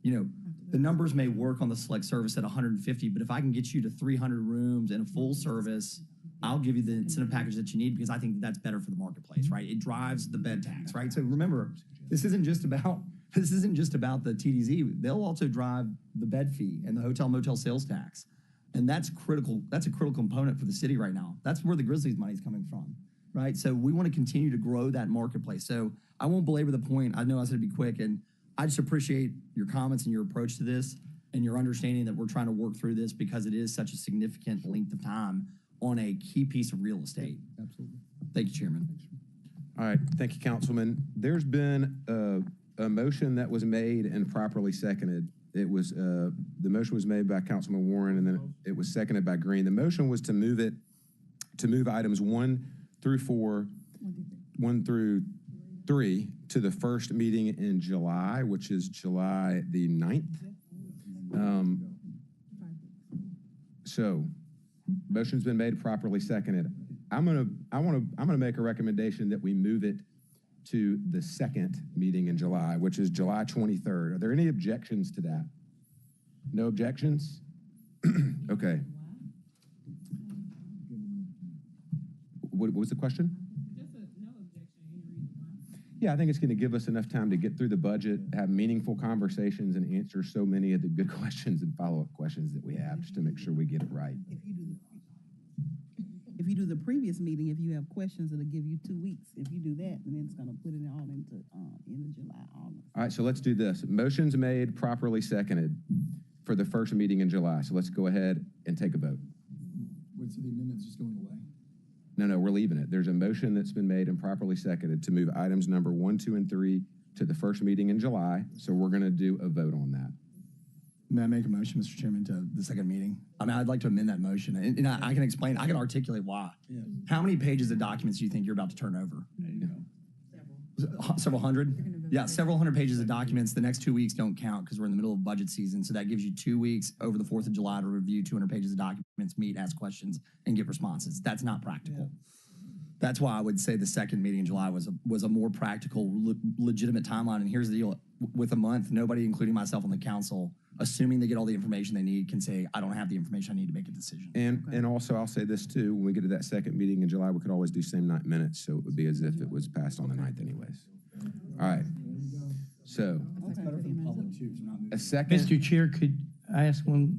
you know, the numbers may work on the select service at 150, but if I can get you to 300 rooms and a full service, I'll give you the incentive package that you need because I think that's better for the marketplace, right? It drives the bed tax, right? So remember, this isn't just about the TDZ. They'll also drive the bed fee and the hotel motel sales tax. And that's critical. That's a critical component for the city right now. That's where the Grizzlies money is coming from, right? So we want to continue to grow that marketplace. So I won't belabor the point. I know I said it'd be quick, and I just appreciate your comments and your approach to this and your understanding that we're trying to work through this because it is such a significant length of time on a key piece of real estate. Absolutely. Thank you, Chairman. All right, thank you, Councilman. There's been a motion that was made and properly seconded. It was, the motion was made by Councilman Warren and then it was seconded by Green. The motion was to move items 1 through 4, 1 through 3 to the first meeting in July, which is July the 9th. So motion's been made, properly seconded. I'm gonna make a recommendation that we move it to the second meeting in July, which is July 23rd. Are there any objections to that? No objections? Okay. What was the question? Yeah, I think it's going to give us enough time to get through the budget, have meaningful conversations, and answer so many of the good questions and follow-up questions that we have, just to make sure we get it right. If you do the previous meeting, if you have questions, it'll give you 2 weeks. If you do that, and then it's gonna put it all into end of July, August. All right, so let's do this. Motion's made, properly seconded for the first meeting in July. So let's go ahead and take a vote. Wait, so the amendment's just going away? No, we're leaving it. There's a motion that's been made and properly seconded to move items number 1, 2, and 3 to the first meeting in July. So we're gonna do a vote on that. May I make a motion, Mr. Chairman, to the second meeting? I mean, I'd like to amend that motion, and I can explain, I can articulate why. Yeah. How many pages of documents do you think you're about to turn over? There you go. Several hundred? Yeah, several hundred pages of documents. The next 2 weeks don't count because we're in the middle of budget season, so that gives you 2 weeks over the 4th of July to review 200 pages of documents, meet, ask questions, and get responses. That's not practical. Yeah. That's why I would say the second meeting in July was a more practical, legitimate timeline. And here's the deal. With a month, nobody, including myself on the council, assuming they get all the information they need, can say, I don't have the information I need to make a decision. And also, I'll say this too, when we get to that second meeting in July, we could always do same night minutes, so it would be as if it was passed on the 9th anyways. All right. So, a second. Mr. Chair, could I ask one,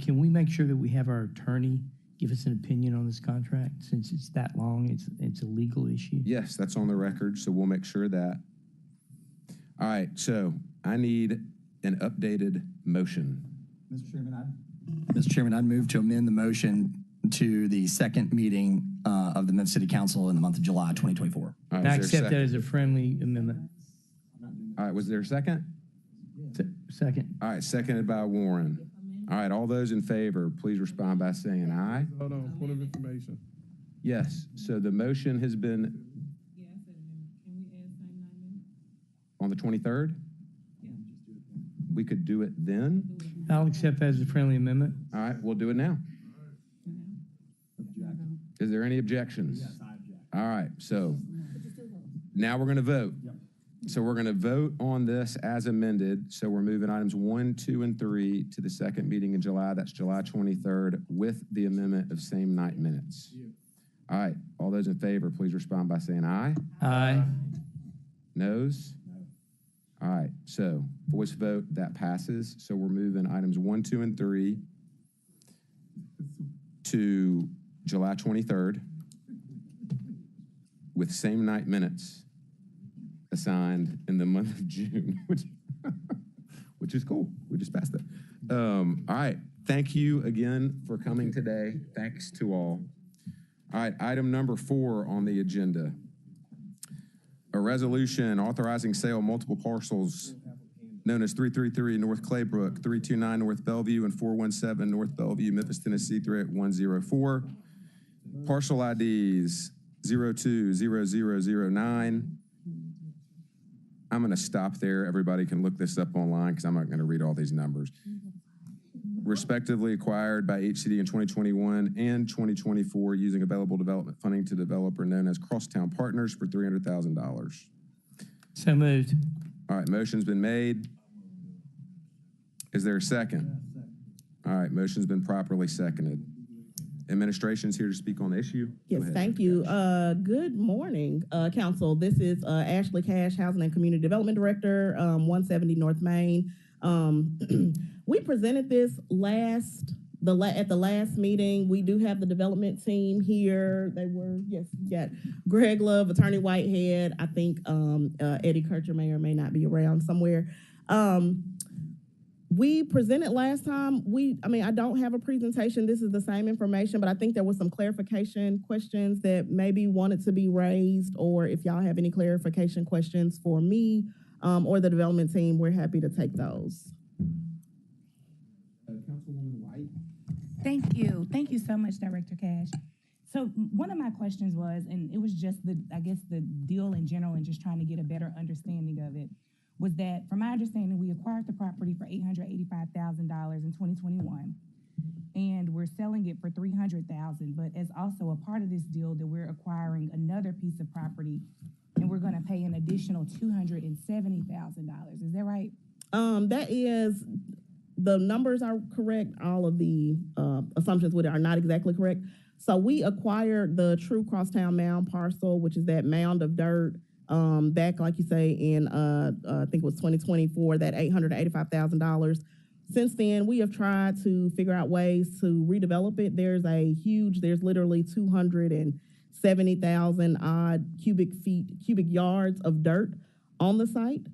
can we make sure that we have our attorney give us an opinion on this contract since it's that long? It's a legal issue. Yes, that's on the record, so we'll make sure of that. All right, so I need an updated motion. Mr. Chairman, I'd move to amend the motion to the second meeting of the Memphis City Council in the month of July 2024. Right, I accept that as a friendly amendment. All right, was there a second? Second. All right, seconded by Warren. All right, all those in favor, please respond by saying aye. Hold on, point of information. Yes, so the motion has been on the 23rd? We could do it then? I'll accept that as a friendly amendment. All right, we'll do it now. Is there any objections? Yes, I object. All right, so now we're going to vote. So we're going to vote on this as amended. So we're moving items 1, 2, and 3 to the second meeting in July. That's July 23rd with the amendment of same night minutes. All right, all those in favor, please respond by saying aye. Aye. Noes? All right, so voice vote, that passes. So we're moving items 1, 2, and 3 to July 23rd with same night minutes assigned in the month of June, which is cool. We just passed that. All right, thank you again for coming today. Thanks to all. All right, item number 4 on the agenda. A resolution authorizing sale of multiple parcels. known as 333 North Claybrook, 329 North Bellevue, and 417 North Bellevue, Memphis, Tennessee 38104. Parcel IDs 020009. I'm going to stop there. Everybody can look this up online because I'm not going to read all these numbers. Respectively acquired by HCD in 2021 and 2024 using available development funding to developer known as Crosstown Partners for $300,000. So moved. All right, motion's been made. Is there a second? All right, motion's been properly seconded. Administration's here to speak on the issue. Yes, thank you. Good morning, council. This is Ashley Cash, Housing and Community Development Director, 170 North Main. We presented this at the last meeting. We do have the development team here. They were, yes, you got Greg Love, Attorney Whitehead. I think Eddie Kircher may or may not be around somewhere. We presented last time. I don't have a presentation. This is the same information, but I think there was some clarification questions that maybe wanted to be raised, or if y'all have any clarification questions for me or the development team, we're happy to take those. Councilwoman White. Thank you. Thank you so much, Director Cash. So one of my questions was, and it was just the deal in general and just trying to get a better understanding of it, was that from my understanding, we acquired the property for $885,000 in 2021, and we're selling it for $300,000. But as also a part of this deal, that we're acquiring another piece of property, and we're going to pay an additional $270,000. Is that right? That is, the numbers are correct. All of the assumptions with it are not exactly correct. So we acquired the true Crosstown Mound parcel, which is that mound of dirt, back, like you say, in I think it was 2024, that $885,000. Since then, we have tried to figure out ways to redevelop it. There's literally 270,000 odd cubic yards of dirt on the site.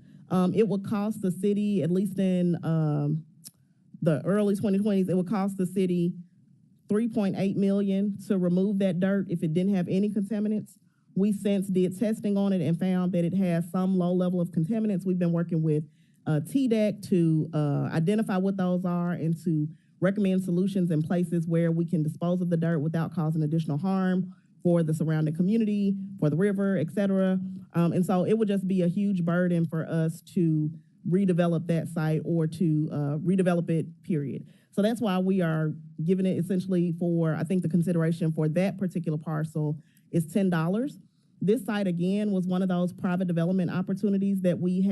It would cost the city, at least in the early 2020s, it would cost the city $3.8 million to remove that dirt if it didn't have any contaminants. We since did testing on it and found that it has some low level of contaminants. We've been working with TDEC to identify what those are and to recommend solutions in places where we can dispose of the dirt without causing additional harm for the surrounding community, for the river, et cetera. And so it would just be a huge burden for us to redevelop that site or to redevelop it, period. So that's why we are giving it essentially for, I think the consideration for that particular parcel is $10. This site, again, was one of those private development opportunities that we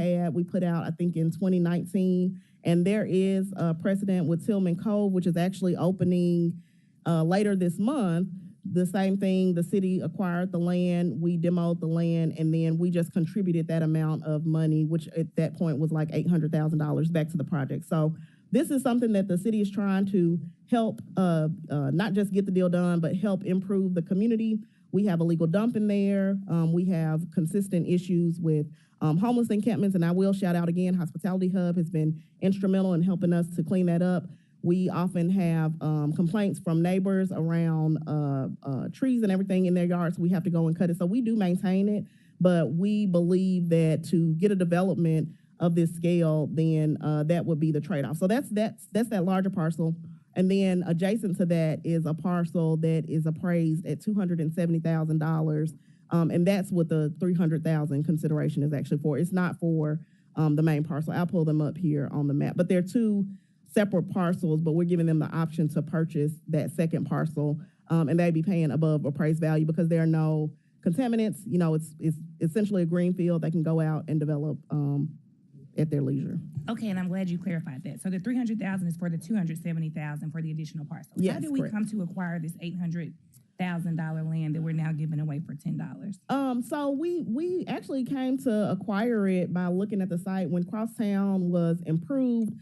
put out, I think, in 2019. And there is a precedent with Tillman Cove, which is actually opening later this month. The same thing, the city acquired the land, we demoed the land, and then we just contributed that amount of money, which at that point was like $800,000 back to the project. So this is something that the city is trying to help not just get the deal done, but help improve the community. We have illegal dumping there. We have consistent issues with homeless encampments, and I will shout out again, Hospitality Hub has been instrumental in helping us to clean that up. We often have complaints from neighbors around trees and everything in their yards. We have to go and cut it. So we do maintain it, but we believe that to get a development of this scale, then that would be the trade-off. So that's that larger parcel. And then adjacent to that is a parcel that is appraised at $270,000. And that's what the $300,000 consideration is actually for. It's not for the main parcel. I'll pull them up here on the map. But they're two separate parcels, but we're giving them the option to purchase that second parcel, and they'd be paying above appraised value because there are no contaminants. You know, it's essentially a green field. They can go out and develop at their leisure. Okay, and I'm glad you clarified that. So the $300,000 is for the $270,000 for the additional parcel. Yes, how did we correct. come to acquire this $800,000 land that we're now giving away for $10? So we actually came to acquire it by looking at the site when Crosstown was improved.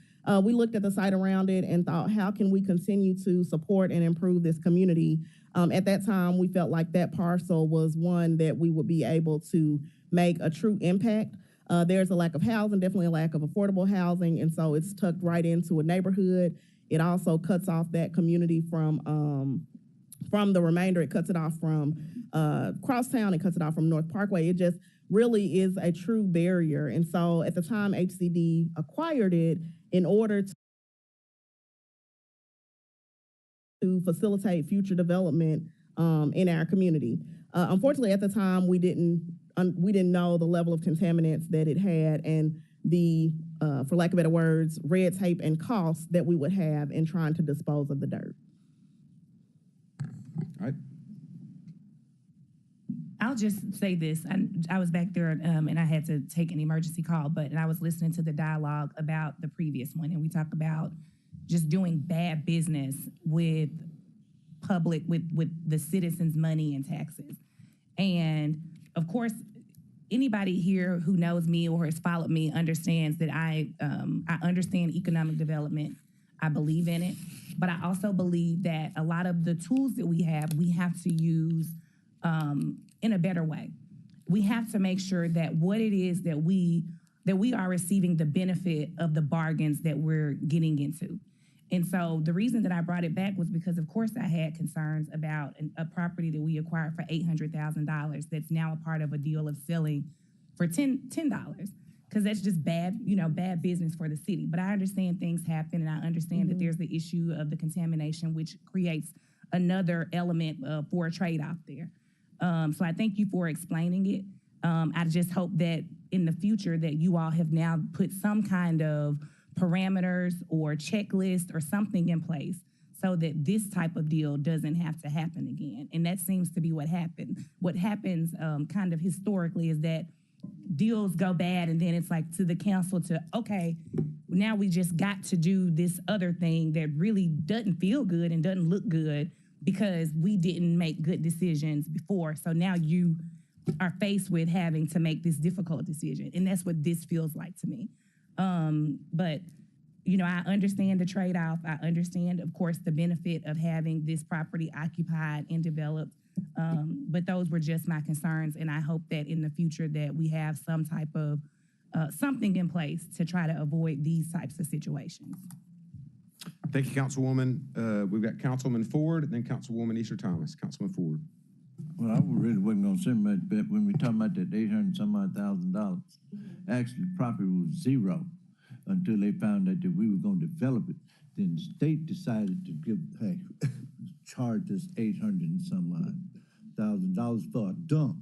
We looked at the site around it and thought, how can we continue to support and improve this community? At that time, we felt like that parcel was one that we would be able to make a true impact. There's a lack of housing, definitely a lack of affordable housing, and so it's tucked right into a neighborhood. It also cuts off that community from the remainder. It cuts it off from Crosstown. It cuts it off from North Parkway. really is a true barrier. And so at the time HCD acquired it, in order to facilitate future development in our community. Unfortunately, at the time, we didn't know the level of contaminants that it had and the, for lack of better words, red tape and costs that we would have in trying to dispose of the dirt. All right. I'll just say this. I was back there and I had to take an emergency call, and I was listening to the dialogue about the previous one, and we talked about just doing bad business with the citizens' money and taxes. And of course, anybody here who knows me or has followed me understands that I understand economic development. I believe in it, but I also believe that a lot of the tools that we have to use in a better way. We have to make sure that what it is that we are receiving the benefit of the bargains that we're getting into. And so the reason that I brought it back was because, of course, I had concerns about a property that we acquired for $800,000 that's now a part of a deal of selling for $10, because that's just bad business for the city. But I understand things happen, and I understand that there's the issue of the contamination, which creates another element for a trade-off there. So I thank you for explaining it. I just hope that in the future that you all have now put some kind of parameters or checklist or something in place so that this type of deal doesn't have to happen again. And that seems to be what happened. What happens kind of historically is that deals go bad, and then it's like to the council to, okay, now we just got to do this other thing that really doesn't feel good and doesn't look good because we didn't make good decisions before. So now you are faced with having to make this difficult decision. And that's what this feels like to me. But, I understand the trade-off. I understand, of course, the benefit of having this property occupied and developed. But those were just my concerns. And I hope that in the future that we have some type of something in place to try to avoid these types of situations. Thank you, Councilwoman. We've got Councilman Ford and then Councilwoman Easter Thomas. Councilman Ford. Well, I really wasn't going to say much, but when we talking about that $800,000, actually the property was zero until they found out that we were going to develop it. Then the state decided to charge us $800,000 for a dump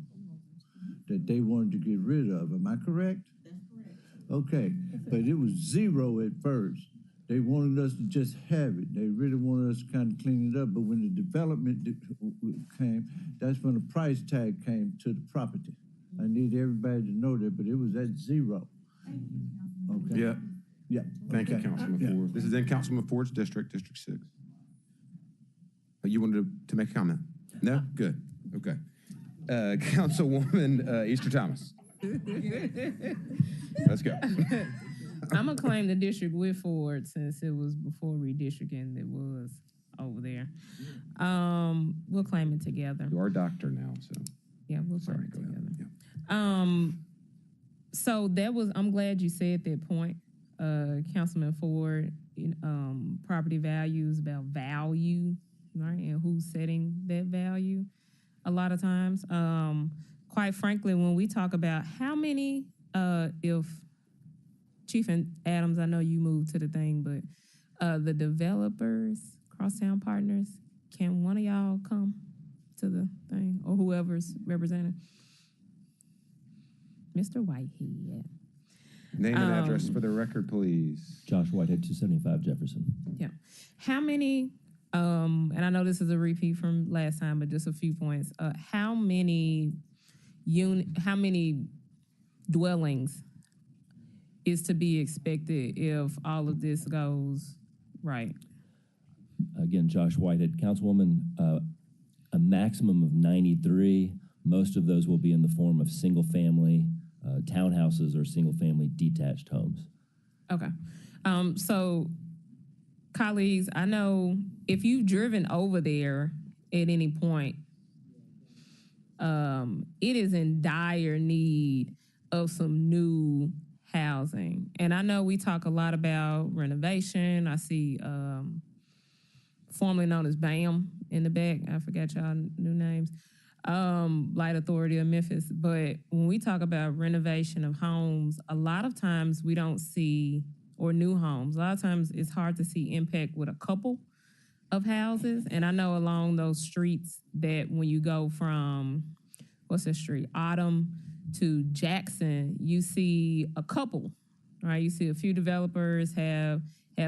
that they wanted to get rid of. Am I correct? That's correct. Okay, but it was zero at first. They wanted us to just have it. They really wanted us to kind of clean it up. But when the development came, that's when the price tag came to the property. I need everybody to know that, but it was at zero. Okay. Yeah. Yeah. Thank you, Councilman Ford. This is in Councilman Ford's district, District 6. But you wanted to make a comment? No? Good. Okay. Councilwoman Easter Thomas. Let's go. I'm going to claim the district with Ford since it was before redistricting that was over there. We'll claim it together. You are a doctor now, so. Yeah, we'll claim it together. Yeah. So that was, I'm glad you said that point, Councilman Ford, property values about value, right? And who's setting that value a lot of times. Quite frankly, when we talk about how many, if Chief Adams, I know you moved to the thing, but the developers, Crosstown Partners, can one of y'all come to the thing or whoever's represented? Mr. Whitehead. Name and address for the record, please. Josh Whitehead, 275 Jefferson. Yeah. How many, and I know this is a repeat from last time, but just a few points. How many dwellings is to be expected if all of this goes right? Again, Josh Whitehead, Councilwoman, a maximum of 93. Most of those will be in the form of single-family townhouses or single-family detached homes. Okay. So, colleagues, I know if you've driven over there at any point, it is in dire need of some new housing. And I know we talk a lot about renovation. I see formerly known as BAM in the back. I forgot y'all new names. Light Authority of Memphis. But when we talk about renovation of homes, a lot of times we don't see, or new homes, a lot of times it's hard to see impact with a couple of houses. And I know along those streets that when you go from, what's the street, Autumn to Jackson, you see a couple, right? You see a few developers have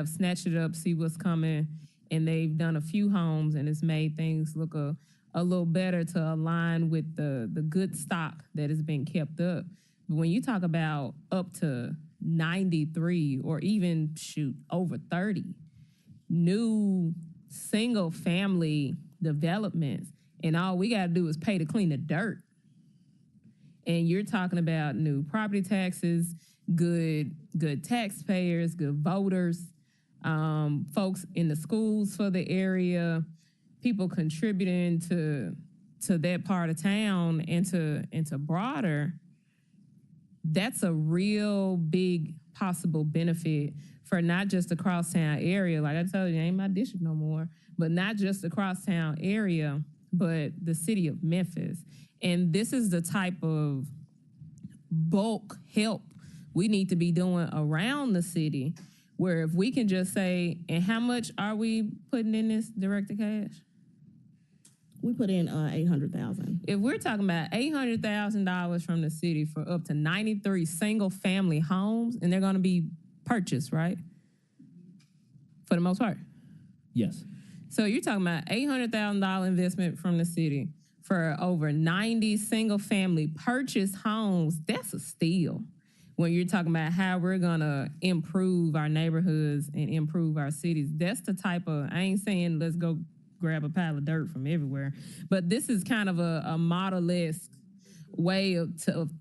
snatched it up, see what's coming, and they've done a few homes, and it's made things look a little better to align with the good stock that has been kept up. But when you talk about up to 93 or even, over 30 new single-family developments, and all we got to do is pay to clean the dirt. And you're talking about new property taxes, good taxpayers, good voters, folks in the schools for the area, people contributing to that part of town and to broader. That's a real big possible benefit for not just the crosstown area. Like I told you, it ain't my district no more, but not just the crosstown area, but the city of Memphis. And this is the type of bulk help we need to be doing around the city, where if we can just say, and how much are we putting in this direct to cash? We put in $800,000. If we're talking about $800,000 from the city for up to 93 single-family homes, and they're going to be purchased, right? For the most part. Yes. So you're talking about $800,000 investment from the city for over 90 single-family purchased homes. That's a steal. When you're talking about how we're going to improve our neighborhoods and improve our cities, that's the type of, I ain't saying let's go grab a pile of dirt from everywhere, but this is kind of a model-esque way of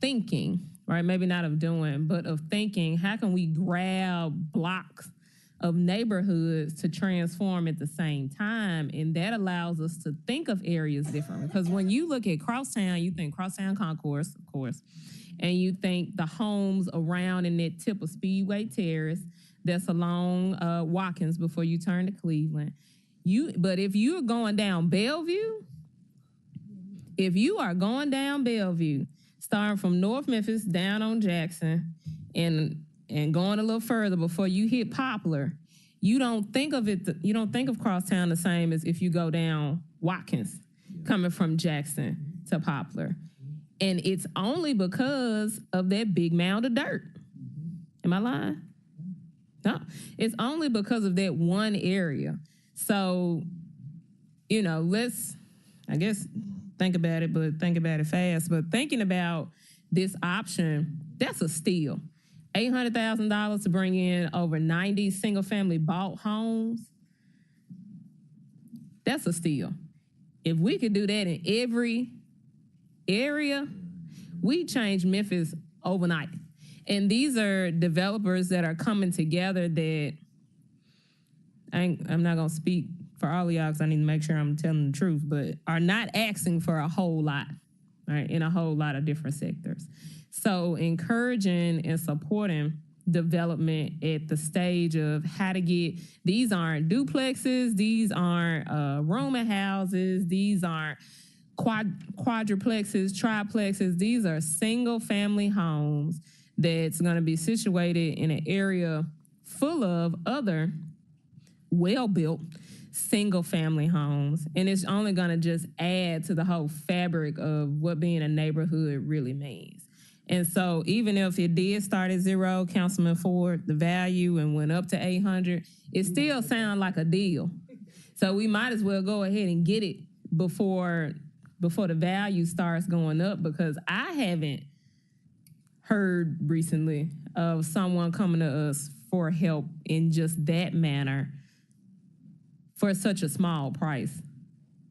thinking, right? Maybe not of doing, but of thinking, how can we grab blocks of neighborhoods to transform at the same time? And that allows us to think of areas differently. Because when you look at Crosstown, you think Crosstown Concourse, of course, and you think the homes around in that tip of Speedway Terrace that's along Watkins before you turn to Cleveland. But if you're going down Bellevue, starting from North Memphis down on Jackson and going a little further before you hit Poplar, you don't think of Crosstown the same as if you go down Watkins, coming from Jackson to Poplar. And it's only because of that big mound of dirt. Am I lying? No, it's only because of that one area. So, let's, I guess, think about it, but think about it fast. But thinking about this option, that's a steal. $800,000 to bring in over 90 single-family bought homes, that's a steal. If we could do that in every area, we change Memphis overnight. And these are developers that are coming together that, I'm not going to speak for all of y'all because I need to make sure I'm telling the truth, but are not asking for a whole lot, right, in a whole lot of different sectors. So encouraging and supporting development at the stage of how to get, these aren't duplexes, these aren't rooming houses, these aren't quadruplexes, triplexes, these are single family homes that's going to be situated in an area full of other well-built single-family homes, and it's only going to just add to the whole fabric of what being a neighborhood really means. And so even if it did start at zero, Councilman Ford, the value, and went up to 800, it still sounds like a deal. So we might as well go ahead and get it before the value starts going up, because I haven't heard recently of someone coming to us for help in just that manner for such a small price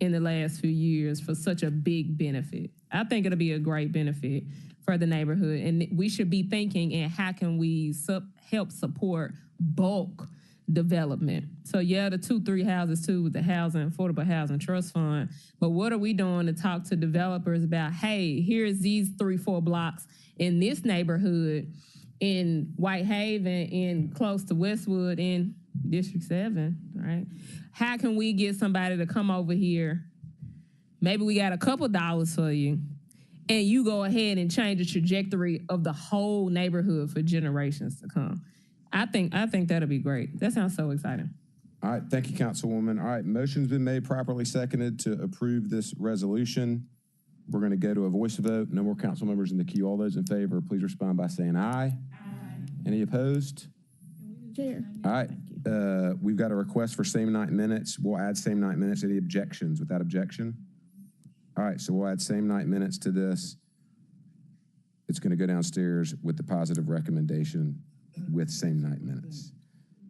in the last few years for such a big benefit. I think it'll be a great benefit for the neighborhood, and we should be thinking, and how can we help support bulk development? So yeah, the 2-3 houses too with the Affordable Housing Trust Fund, but what are we doing to talk to developers about, hey, here's these 3-4 blocks in this neighborhood in Whitehaven, in close to Westwood, in District 7, right? How can we get somebody to come over here maybe we got a couple dollars for you, and you go ahead and change the trajectory of the whole neighborhood for generations to come. I think that'll be great. That sounds so exciting. All right, thank you, Councilwoman. All right, motion's been made, properly seconded to approve this resolution. We're going to go to a voice vote. No more council members in the queue. All those in favor, please respond by saying aye. Aye. Any opposed? Chair. All right, we've got a request for same night minutes. We'll add same night minutes. Any objections? Without objection? All right, so we'll add same night minutes to this. It's going to go downstairs with the positive recommendation with same night minutes.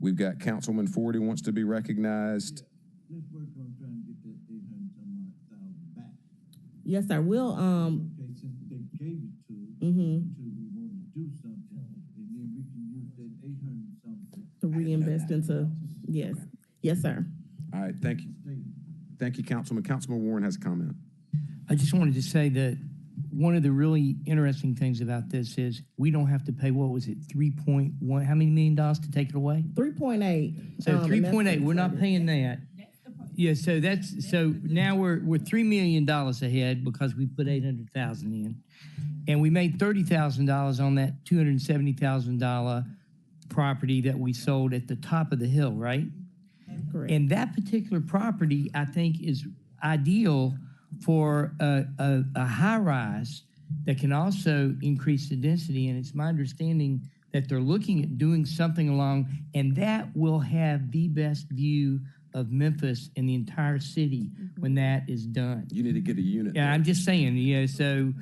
We've got Councilman Ford who wants to be recognized. Let's work on trying to get that 800-some-odd thousand back. Yes, sir. We'll Okay, since they gave it to us, until we want to do something, and then we can use that 800-something. to reinvest into, yes. Yes, sir. All right, thank you. Thank you, Councilman. Councilman Warren has a comment. I just wanted to say that one of the really interesting things about this is we don't have to pay, what was it, 3.1, how many $1 million to take it away? 3.8. So 3.8, we're not paying that. Yeah, so now we're $3 million ahead because we put 800,000 in. And we made $30,000 on that $270,000 property that we sold at the top of the hill, right? Correct. And that particular property, I think, is ideal for a high rise that can also increase the density. And it's my understanding that they're looking at doing something along, and that will have the best view of Memphis in the entire city when that is done. You need to get a unit. Yeah, there. I'm just saying, so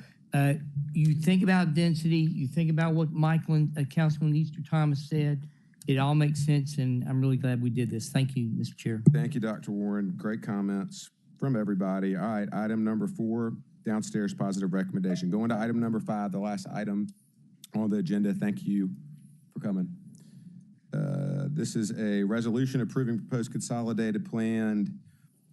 you think about density, you think about what Michael and Councilman Easter Thomas said, it all makes sense, and I'm really glad we did this. Thank you, Mr. Chair. Thank you, Dr. Warren. Great comments from everybody. All right, item number 4, downstairs positive recommendation. Going to item number 5, the last item on the agenda. Thank you for coming. This is a resolution approving proposed consolidated planned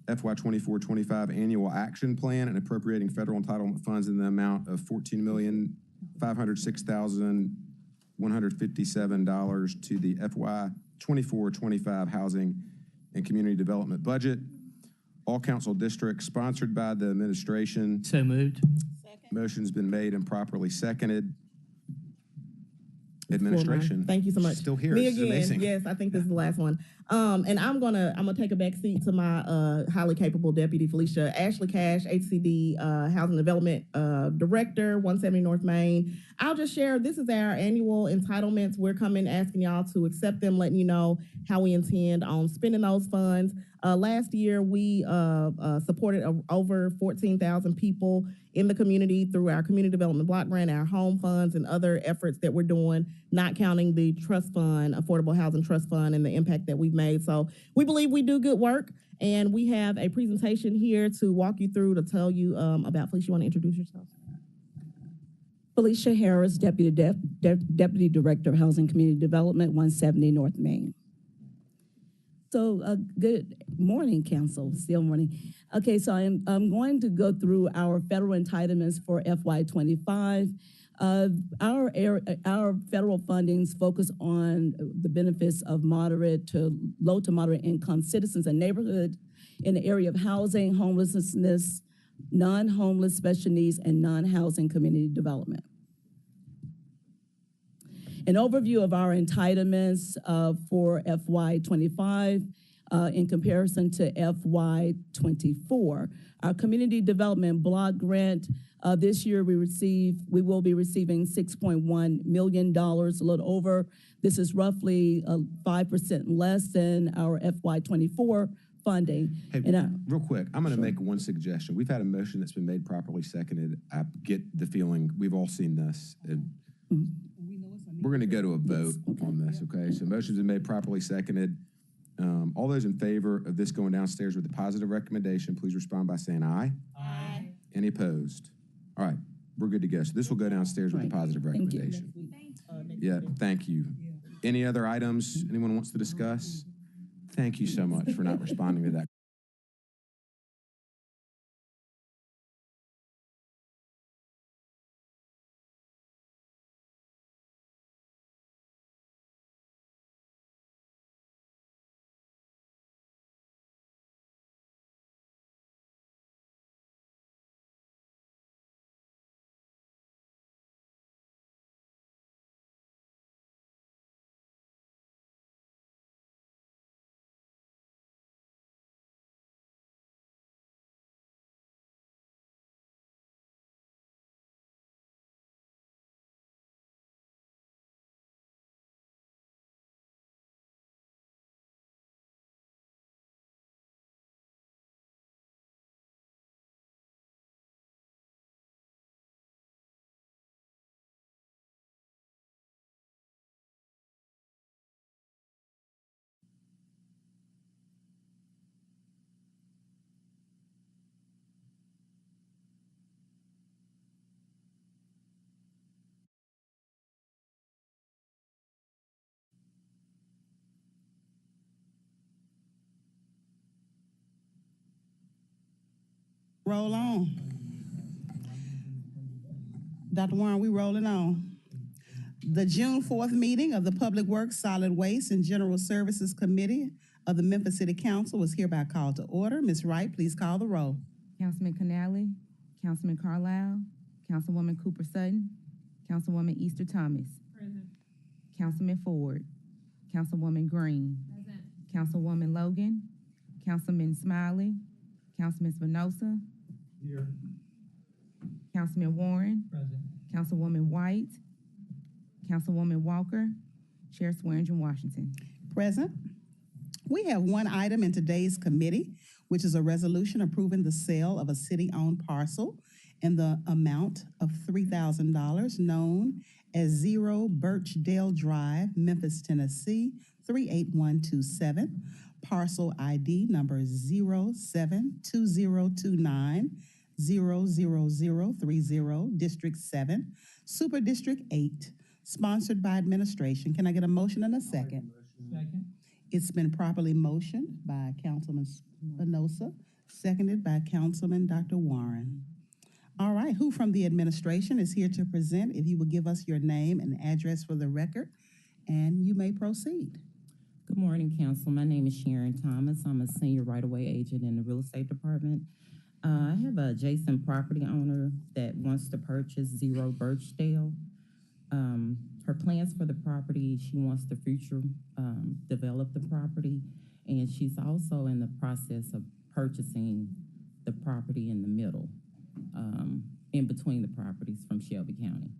FY 24-25 annual action plan and appropriating federal entitlement funds in the amount of $14,506,157 to the FY 24-25 housing and community development budget. All council districts sponsored by the administration. So moved. Motion's been made and properly seconded. Administration. Thank you so much. Still here. Me This is again. amazing. Yes, I think this is the last one. And I'm gonna take a back seat to my highly capable deputy Felicia Ashley Cash, HCD Housing Development Director, 170 North Main. I'll just share, this is our annual entitlements. We're coming asking y'all to accept them, letting you know how we intend on spending those funds. Last year, we supported over 14,000 people in the community through our community development block grant, our home funds, and other efforts that we're doing, not counting the trust fund, Affordable Housing Trust Fund, and the impact that we've made. So we believe we do good work, and we have a presentation here to walk you through, to tell you about. Felicia, you want to introduce yourself? Felicia Harris, Deputy Director of Housing Community Development, 170 North Main. So good morning, Council, still morning. Okay, so I'm going to go through our federal entitlements for FY25. Our federal fundings focus on the benefits of moderate to low to moderate income citizens and neighborhood in the area of housing, homelessness, non-homeless special needs, and non-housing community development. An overview of our entitlements for FY25 in comparison to FY24. Our community development block grant, this year we will be receiving $6.1 million, a little over. This is roughly 5% less than our FY24 funding. Hey, real quick, I'm going to make one suggestion. We've had a motion that's been made properly seconded. I get the feeling we've all seen this. We're going to go to a vote on this, okay? So motion's been made properly seconded. All those in favor of this going downstairs with a positive recommendation, please respond by saying aye. Aye. Any opposed? All right, we're good to go. So this will go downstairs with a positive recommendation. Yeah, thank you. Any other items anyone wants to discuss? Thank you so much for not responding to that. Roll on. Dr. Warren, we rolling on. The June 4th meeting of the Public Works, Solid Waste, and General Services Committee of the Memphis City Council was hereby called to order. Ms. Wright, please call the roll. Councilman Canale, Councilman Carlisle, Councilwoman Cooper Sutton, Councilwoman Easter Thomas. Present. Councilman Ford, Councilwoman Green. Present. Councilwoman Logan, Councilman Smiley, Councilman Spinoza. Here. Councilman Warren. Present. Councilwoman White, Councilwoman Walker, Chair Swearingen Washington. Present. We have one item in today's committee, which is a resolution approving the sale of a city-owned parcel in the amount of $3,000 known as 0 Birchdale Drive, Memphis, Tennessee, 38127, parcel ID number 072029 00030, District 7, Super District 8, sponsored by administration. Can I get a motion and a second? Second. It's been properly motioned by Councilman Spinoza, seconded by Councilman Dr. Warren. All right, who from the administration is here to present? If you will give us your name and address for the record, and you may proceed. Good morning, Council. My name is Sharon Thomas. I'm a senior right-of-way agent in the real estate department. I have an adjacent property owner that wants to purchase 0 Birchdale. Her plans for the property, she wants to future develop the property, and she's also in the process of purchasing the property in the middle, in between the properties from Shelby County.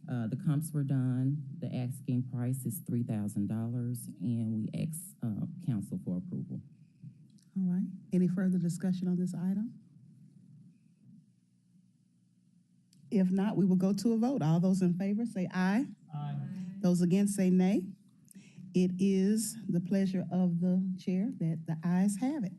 The comps were done. The asking price is $3,000, and we ask council for approval. All right. Any further discussion on this item? If not, we will go to a vote. All those in favor say aye. Aye. Those against say nay. It is the pleasure of the chair that the ayes have it.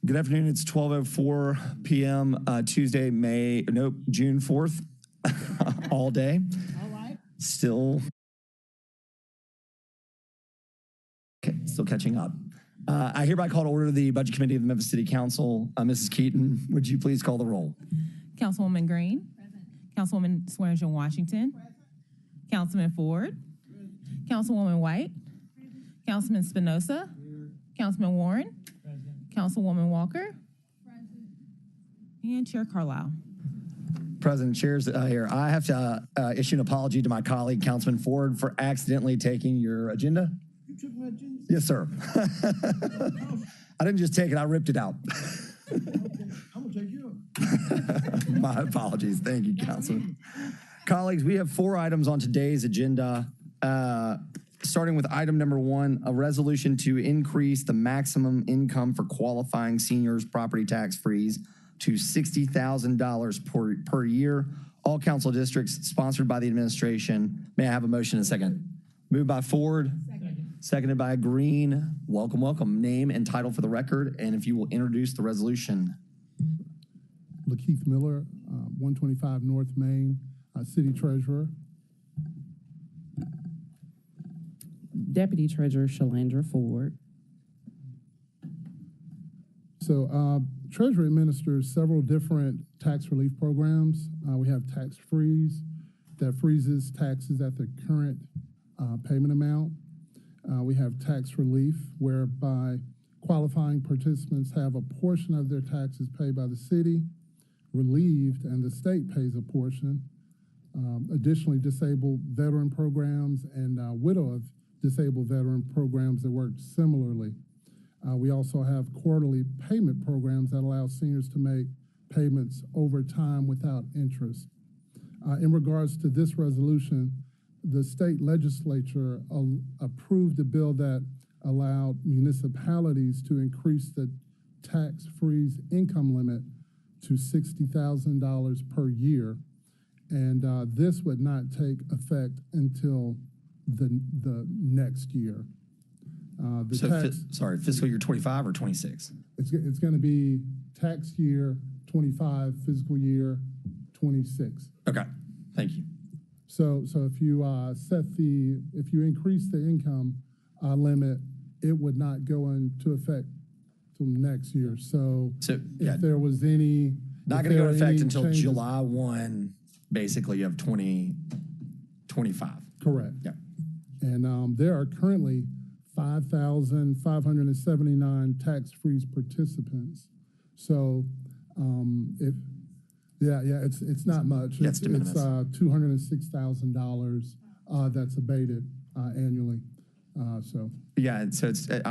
Good afternoon. It's 12:04 p.m. Tuesday, June 4th, all day. All right. Still catching up. I hereby call to order the Budget Committee of the Memphis City Council. Mrs. Keaton, would you please call the roll? Councilwoman Green. Present. Councilwoman Swearingen Washington. Present. Councilman Ford. Present. Councilwoman White. Present. Councilman Spinoza. Here. Councilman Warren. Present. Councilwoman Walker. Present. And Chair Carlisle. President, Chair's here. I have to issue an apology to my colleague, Councilman Ford, for accidentally taking your agenda. You took my agenda? Yes, sir. I didn't just take it, I ripped it out. Okay, I'm gonna take you up. My apologies. Thank you, Councilman. Colleagues, we have 4 items on today's agenda. starting with item number 1, a resolution to increase the maximum income for qualifying seniors property tax freeze to $60,000 per year. All council districts, sponsored by the administration. May I have a motion and a second? Moved by Ford. Seconded by Green. Welcome, welcome. Name and title for the record, and if you will introduce the resolution. Lakeith Miller, 125 North Main, City Treasurer. Deputy Treasurer Shalandra Ford. So Treasury administers several different tax relief programs. We have tax freeze that freezes taxes at the current payment amount. We have tax relief whereby qualifying participants have a portion of their taxes paid by the city relieved and the state pays a portion. Additionally, disabled veteran programs and widow of disabled veteran programs that work similarly. We also have quarterly payment programs that allow seniors to make payments over time without interest. In regards to this resolution, the state legislature approved a bill that allowed municipalities to increase the tax freeze income limit to $60,000 per year. And this would not take effect until the next year. Fiscal year 25 or 26? It's going to be tax year 25, fiscal year 26. Okay, thank you. So if you if you increase the income limit, it would not go into effect till next year. So if there was any, not going to go into effect until changes, July 1, basically, of 2025. Correct. Yeah. And there are currently 5,579 tax freeze participants. So it's not much. It's $206,000 that's abated annually. So I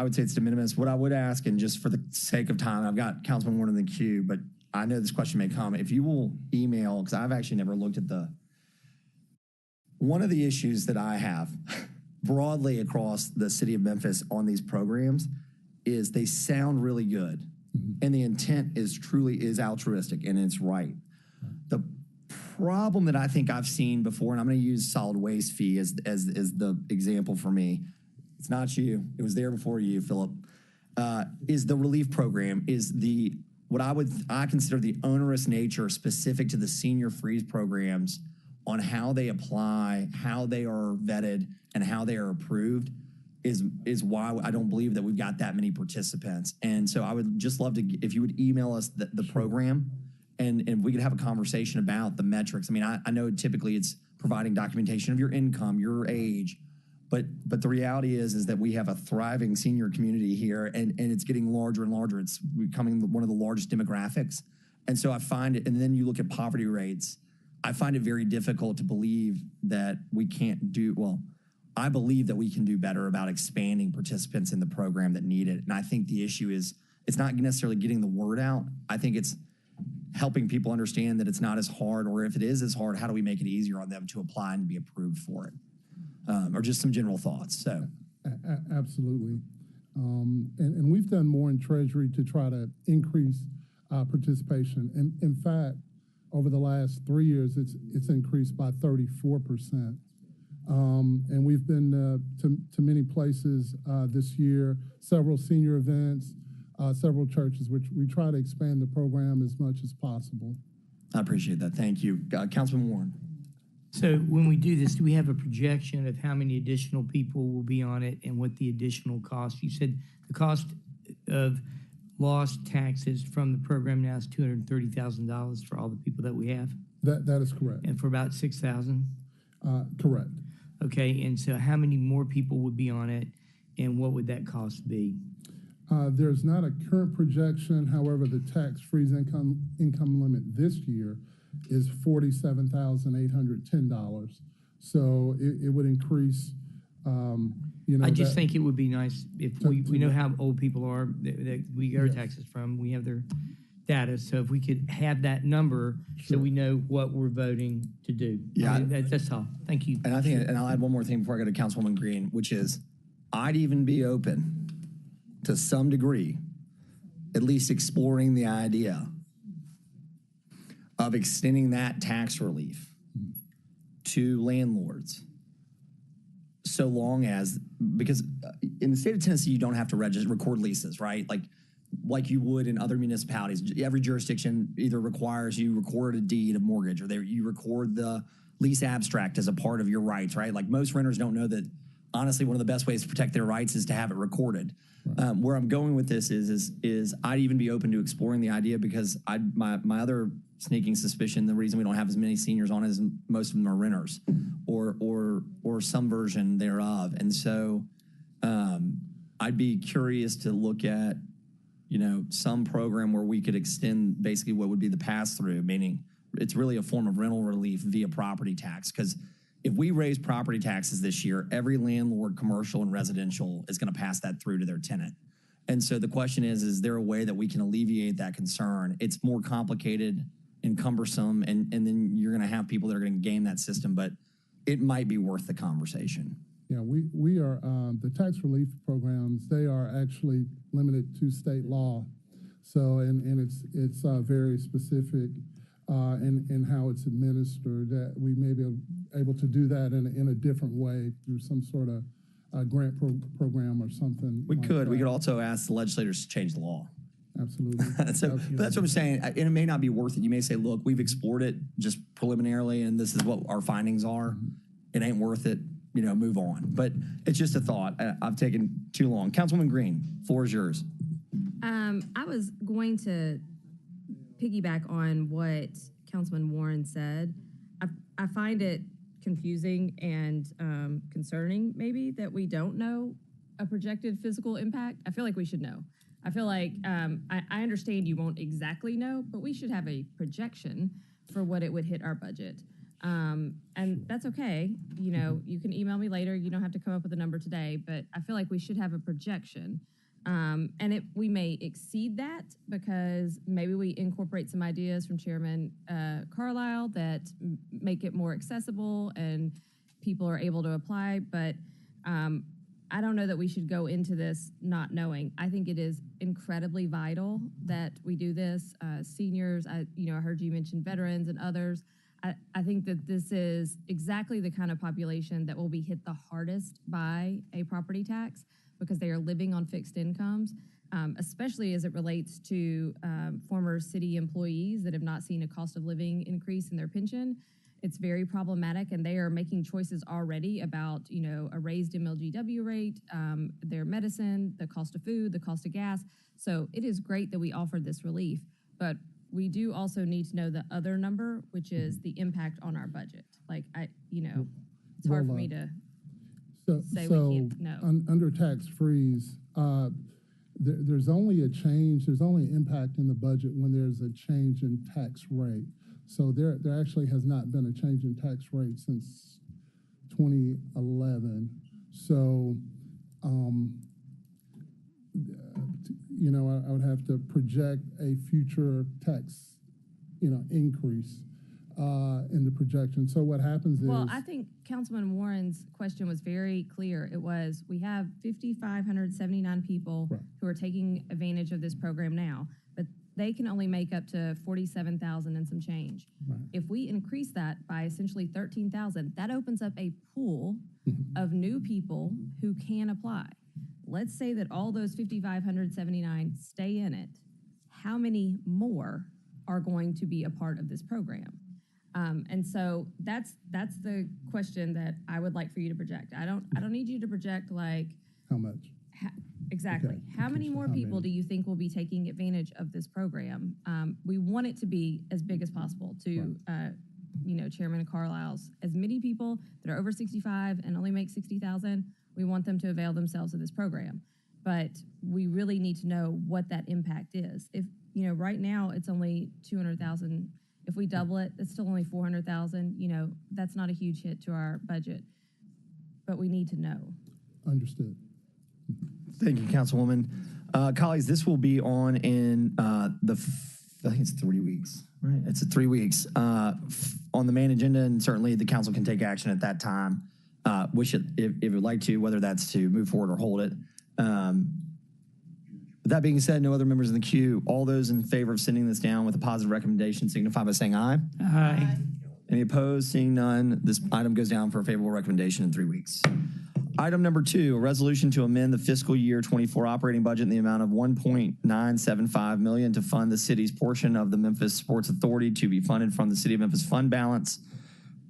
would say it's de minimis. What I would ask, and just for the sake of time, I've got Councilman Warren in the queue, but I know this question may come. If you will email, because I've actually never looked at one of the issues that I have broadly across the city of Memphis on these programs is they sound really good, and the intent is altruistic and it's right. The problem that I think I've seen before, and I'm going to use solid waste fee as the example for me. It's not you. It was there before you, Philip. Is the relief program, is what I consider the onerous nature specific to the senior freeze programs on how they apply, how they are vetted, and how they are approved is why I don't believe that we've got that many participants. And so I would just love to, if you would email us the program and we could have a conversation about the metrics. I mean, I know typically it's providing documentation of your income, your age, but the reality is that we have a thriving senior community here and it's getting larger and larger. It's becoming one of the largest demographics. And so I find it, and then you look at poverty rates, I find it very difficult to believe that we can't do, well, I believe that we can do better about expanding participants in the program that need it. And I think the issue is, it's not necessarily getting the word out. I think it's helping people understand that it's not as hard, or if it is as hard, how do we make it easier on them to apply and be approved for it? Or just some general thoughts, so. Absolutely. And we've done more in Treasury to try to increase participation. And in fact, over the last 3 years, it's increased by 34%. And we've been to many places this year, several senior events, several churches, which we try to expand the program as much as possible. I appreciate that. Thank you. Councilman Warren. So when we do this, do we have a projection of how many additional people will be on it and what the additional cost? You said the cost of lost taxes from the program now is $230,000 for all the people that we have? That is correct. And for about 6,000? Correct. Okay, and so how many more people would be on it, and what would that cost be? There's not a current projection. However, the tax freeze income limit this year is $47,810. So it would increase. I just think it would be nice if we know how old people are that we get our taxes from. We have their data. So if we could have that number so we know what we're voting to do. Yeah. I mean, that's all. Thank you. And I think, and I'll add one more thing before I go to Councilwoman Green, which is I'd even be open to some degree, at least exploring the idea of extending that tax relief to landlords. So long as, because in the state of Tennessee, you don't have to record leases, right? Like you would in other municipalities. Every jurisdiction either requires you record a deed of mortgage or you record the lease abstract as a part of your rights, right? Like most renters don't know that, honestly, one of the best ways to protect their rights is to have it recorded. Right. Where I'm going with this is I'd even be open to exploring the idea because my other sneaking suspicion, the reason we don't have as many seniors on is most of them are renters or some version thereof. And so I'd be curious to look at, some program where we could extend basically what would be the pass-through, meaning it's really a form of rental relief via property tax. Because if we raise property taxes this year, every landlord, commercial and residential, is going to pass that through to their tenant. And so the question is there a way that we can alleviate that concern? It's more complicated and cumbersome, and then you're going to have people that are going to game that system, but it might be worth the conversation. Yeah, we are, the tax relief programs, they are actually limited to state law. So, and it's very specific in how it's administered, that we may be able to do that in a different way through some sort of grant program or something. We could also ask the legislators to change the law. Absolutely. But that's what I'm saying. And it may not be worth it. You may say, look, we've explored it just preliminarily, and this is what our findings are. It ain't worth it. Move on. But it's just a thought. I've taken too long. Councilwoman Green, floor is yours. I was going to piggyback on what Councilman Warren said. I find it confusing and concerning, maybe, that we don't know a projected physical impact. I feel like we should know. I feel like I understand you won't exactly know, but we should have a projection for what it would hit our budget. And that's okay. You can email me later. You don't have to come up with a number today, but I feel like we should have a projection. And we may exceed that because maybe we incorporate some ideas from Chairman Carlisle that make it more accessible and people are able to apply. But I don't know that we should go into this not knowing. I think it is incredibly vital that we do this. Seniors, I heard you mention veterans and others. I think that this is exactly the kind of population that will be hit the hardest by a property tax because they are living on fixed incomes, especially as it relates to former city employees that have not seen a cost of living increase in their pension. It's very problematic, and they are making choices already about, a raised MLGW rate, their medicine, the cost of food, the cost of gas. So it is great that we offer this relief, but we do also need to know the other number, which is the impact on our budget. It's hard for me to say we can't know. Under tax freeze, there's only a change, there's only impact in the budget when there's a change in tax rate. So there actually has not been a change in tax rate since 2011. So, I would have to project a future tax, increase in the projection. So what happens is... Well, I think Councilman Warren's question was very clear. It was, we have 5,579 people who are taking advantage of this program now, but they can only make up to 47,000 and some change. Right. If we increase that by essentially 13,000, that opens up a pool of new people who can apply. Let's say that all those 5,579 stay in it. How many more are going to be a part of this program? And so that's the question that I would like for you to project. I don't need you to project like how much. Exactly. Okay. How many more people do you think will be taking advantage of this program? We want it to be as big as possible to, Chairman Carlisle's, as many people that are over 65 and only make 60,000, we want them to avail themselves of this program. But we really need to know what that impact is. If, right now it's only 200,000. If we double it, it's still only 400,000. That's not a huge hit to our budget, but we need to know. Understood. Thank you, Councilwoman. Colleagues, this will be on in the I think it's 3 weeks, right? It's 3 weeks on the main agenda, and certainly the council can take action at that time, if it would like to, whether that's to move forward or hold it. With that being said, no other members in the queue. All those in favor of sending this down with a positive recommendation signify by saying aye. Aye. Any opposed? Seeing none, this item goes down for a favorable recommendation in 3 weeks. Item number 2, a resolution to amend the fiscal year 24 operating budget in the amount of $1.975 million to fund the city's portion of the Memphis Sports Authority to be funded from the City of Memphis fund balance.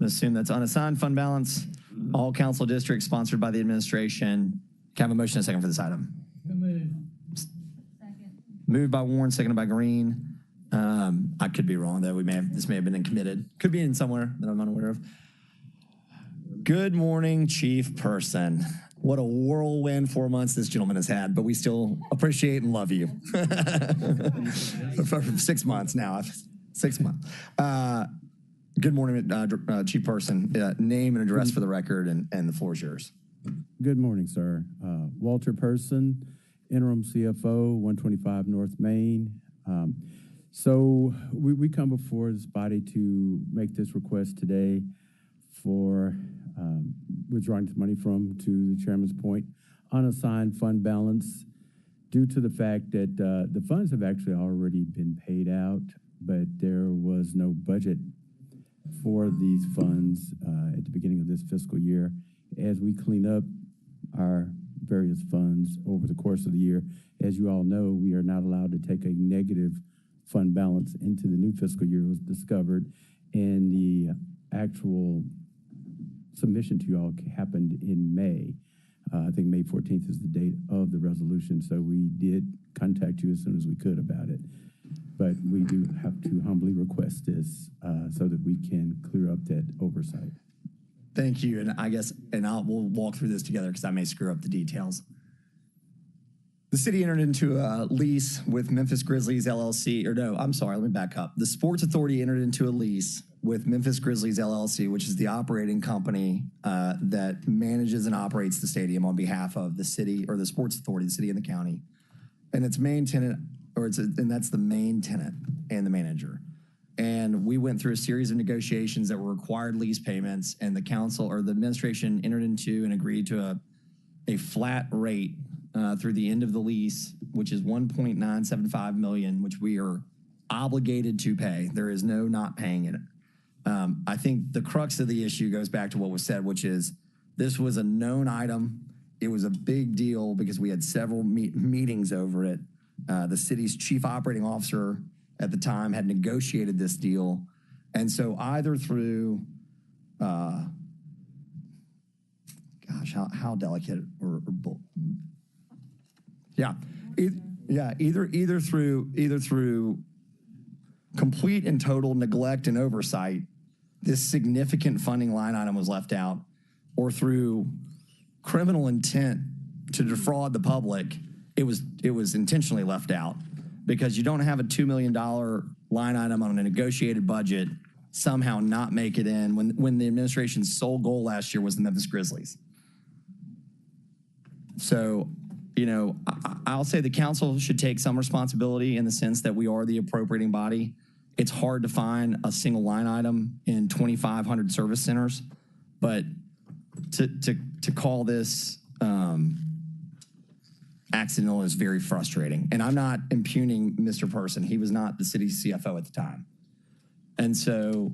I assume that's unassigned fund balance. All council districts sponsored by the administration. Can I have a motion and a second for this item? Moved by Warren, seconded by Green. I could be wrong, though. This may have been in committed. Could be in somewhere that I'm unaware of. Good morning, Chief Person. What a whirlwind 4 months this gentleman has had, but we still appreciate and love you. For 6 months now. 6 months. Good morning, Chief Person. Name and address for the record, and the floor is yours. Good morning, sir. Walter Person, Interim CFO, 125 North Main. So we come before this body to make this request today for withdrawing this money from, to the chairman's point, unassigned fund balance due to the fact that the funds have actually already been paid out, but there was no budget for these funds at the beginning of this fiscal year. As we clean up our various funds over the course of the year, as you all know, we are not allowed to take a negative fund balance into the new fiscal year. It was discovered, and the actual submission to you all happened in May. I think May 14th is the date of the resolution, so we did contact you as soon as we could about it. But we do have to humbly request this so that we can clear up that oversight. Thank you, and we'll walk through this together because I may screw up the details. The city entered into a lease with Memphis Grizzlies LLC, let me back up. The Sports Authority entered into a lease with Memphis Grizzlies LLC, which is the operating company that manages and operates the stadium on behalf of the city, or the Sports Authority, the city and the county. And its main tenant, and that's the main tenant and the manager. And we went through a series of negotiations that were required lease payments, and the council or the administration entered into and agreed to a flat rate through the end of the lease, which is $1.975 million, which we are obligated to pay. There is no not paying it. I think the crux of the issue goes back to what was said, which is this was a known item. It was a big deal because we had several meetings over it. The city's chief operating officer at the time had negotiated this deal. And so either through, how delicate either through complete and total neglect and oversight, this significant funding line item was left out, or through criminal intent to defraud the public, it was intentionally left out, because you don't have a $2 million line item on a negotiated budget somehow not make it in when the administration's sole goal last year was the Memphis Grizzlies. So, I'll say the council should take some responsibility in the sense that we are the appropriating body. It's hard to find a single line item in 2,500 service centers, but to call this accidental is very frustrating. And I'm not impugning Mr. Person. He was not the city's CFO at the time. And so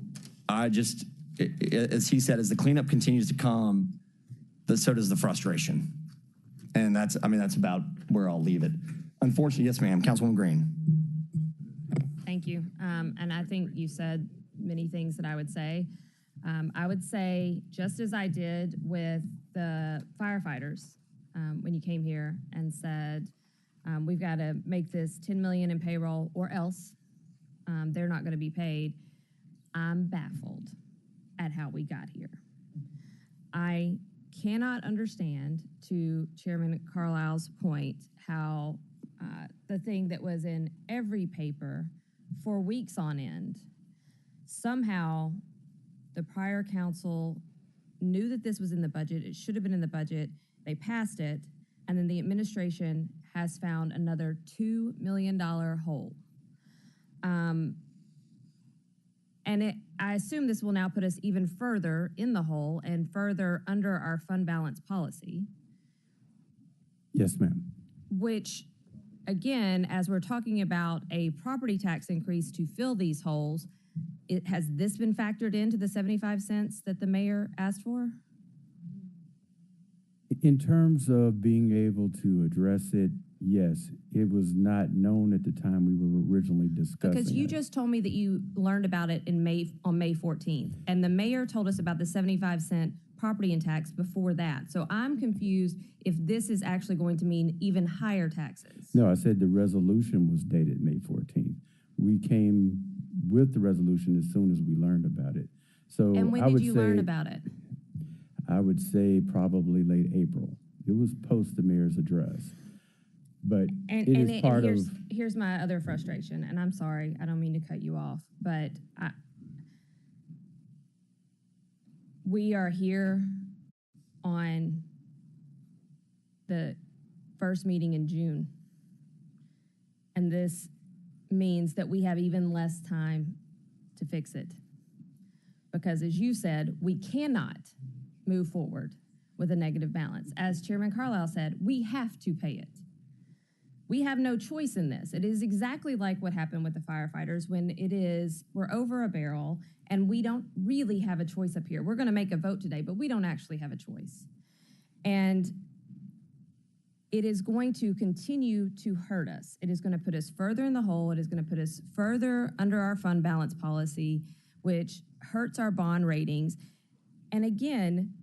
as he said, as the cleanup continues to come, so does the frustration. And that's about where I'll leave it. Unfortunately, yes, ma'am. Councilwoman Green. Thank you. And I think you said many things that I would say. I would say, just as I did with the firefighters when you came here and said, we've got to make this $10 million in payroll or else they're not going to be paid. I'm baffled at how we got here. I cannot understand, to Chairman Carlisle's point, how the thing that was in every paper for weeks on end, somehow the prior council knew that this was in the budget. It should have been in the budget. They passed it, and then the administration has found another $2 million hole. I assume this will now put us even further in the hole and further under our fund balance policy, Yes, ma'am. which, again, as we're talking about a property tax increase to fill these holes, has this been factored into the 75 cents that the mayor asked for? In terms of being able to address it, yes, it was not known at the time we were originally discussing Because you it. just told me that you learned about it on May 14th, and the mayor told us about the 75-cent property and tax before that. So I'm confused if this is actually going to mean even higher taxes. No, I said the resolution was dated May 14th. We came with the resolution as soon as we learned about it. So And when I would did you say, learn about it? I would say probably late April. It was post the mayor's address. But it is part of... Here's my other frustration, and I'm sorry, I don't mean to cut you off, but we are here on the first meeting in June, and this means that we have even less time to fix it. Because as you said, we cannot move forward with a negative balance. As Chairman Carlisle said, we have to pay it. We have no choice in this. It is exactly like what happened with the firefighters when we're over a barrel and we don't really have a choice up here. We're gonna make a vote today, but we don't actually have a choice. And it is going to continue to hurt us. It is gonna put us further in the hole. It is gonna put us further under our fund balance policy, which hurts our bond ratings. And again,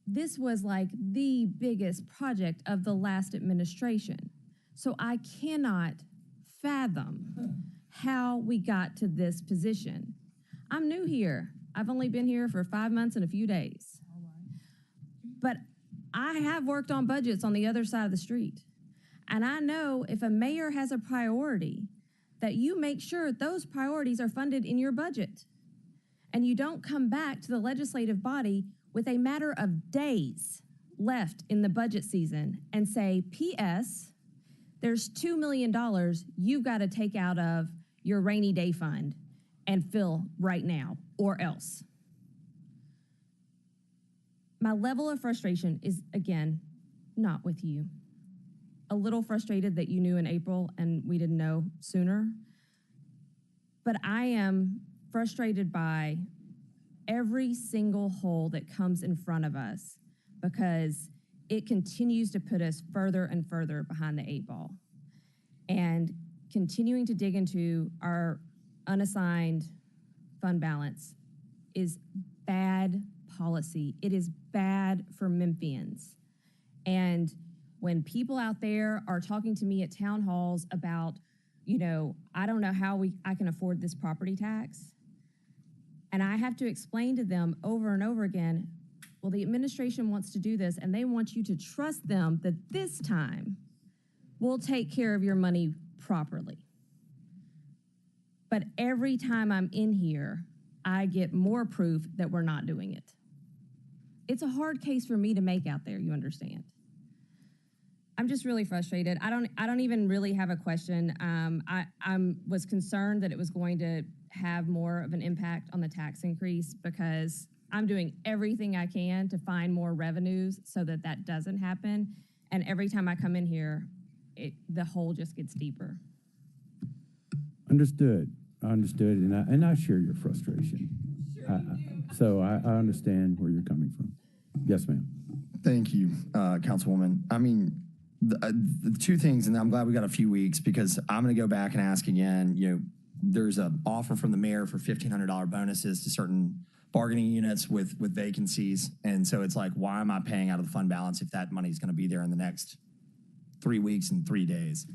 this was like the biggest project of the last administration. So I cannot fathom how we got to this position. I'm new here. I've only been here for 5 months and a few days. But I have worked on budgets on the other side of the street. And I know if a mayor has a priority, that you make sure those priorities are funded in your budget. And you don't come back to the legislative body with a matter of days left in the budget season and say, P.S., there's $2 million you've got to take out of your rainy day fund and fill right now, or else. My level of frustration is, again, not with you. A little frustrated that you knew in April and we didn't know sooner. But I am frustrated by every single hole that comes in front of us because it continues to put us further and further behind the 8 ball. And continuing to dig into our unassigned fund balance is bad policy. It is bad for Memphians. And when people out there are talking to me at town halls about, I don't know how I can afford this property tax, and I have to explain to them over and over again, well, the administration wants to do this, and they want you to trust them that this time we'll take care of your money properly. But every time I'm in here, I get more proof that we're not doing it. It's a hard case for me to make out there, you understand. I'm just really frustrated. I don't even really have a question. I was concerned that it was going to have more of an impact on the tax increase because I'm doing everything I can to find more revenues so that that doesn't happen. And every time I come in here, the hole just gets deeper. Understood. I understood, and I share your frustration. So I understand where you're coming from. Yes, ma'am. Thank you, Councilwoman. I mean, the two things, and I'm glad we got a few weeks because I'm going to go back and ask again. There's an offer from the mayor for $1,500 bonuses to certain bargaining units with vacancies, and so it's like, why am I paying out of the fund balance if that money is going to be there in the next 3 weeks and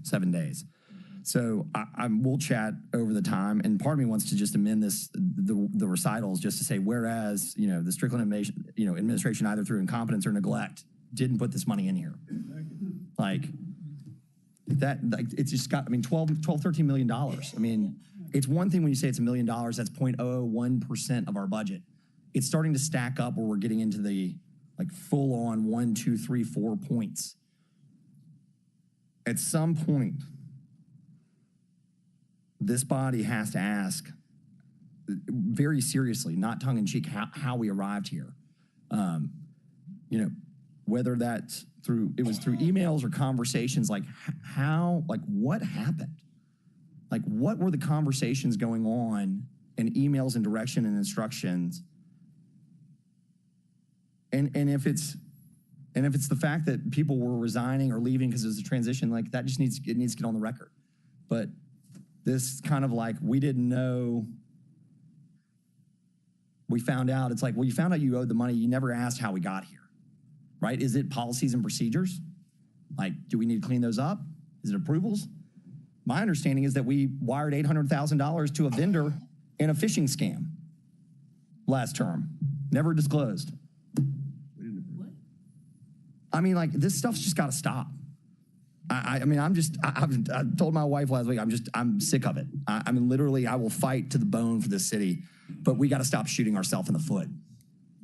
7 days? So we'll chat over the time, and part of me wants to just amend the recitals just to say, whereas the Strickland administration either through incompetence or neglect didn't put this money in here. Like it's just got, $13 million. It's one thing when you say it's $1 million, that's 0.001% of our budget. It's starting to stack up where we're getting into the full on 1, 2, 3, 4 points. At some point, this body has to ask very seriously, not tongue in cheek, how we arrived here. You know, whether that's through emails or conversations, like what happened? Like, what were the conversations going on in emails and direction and instructions? And if it's the fact that people were resigning or leaving because it was a transition, like that just needs to get on the record. But this kind of like, we didn't know, we found out, it's like, well, you found out you owed the money, you never asked how we got here, right? Is it policies and procedures? Like, do we need to clean those up? Is it approvals? My understanding is that we wired $800,000 to a vendor in a phishing scam last term, never disclosed. I mean, like, this stuff's just got to stop. I mean, I told my wife last week, I'm sick of it. I mean, literally, I will fight to the bone for this city, but we got to stop shooting ourselves in the foot,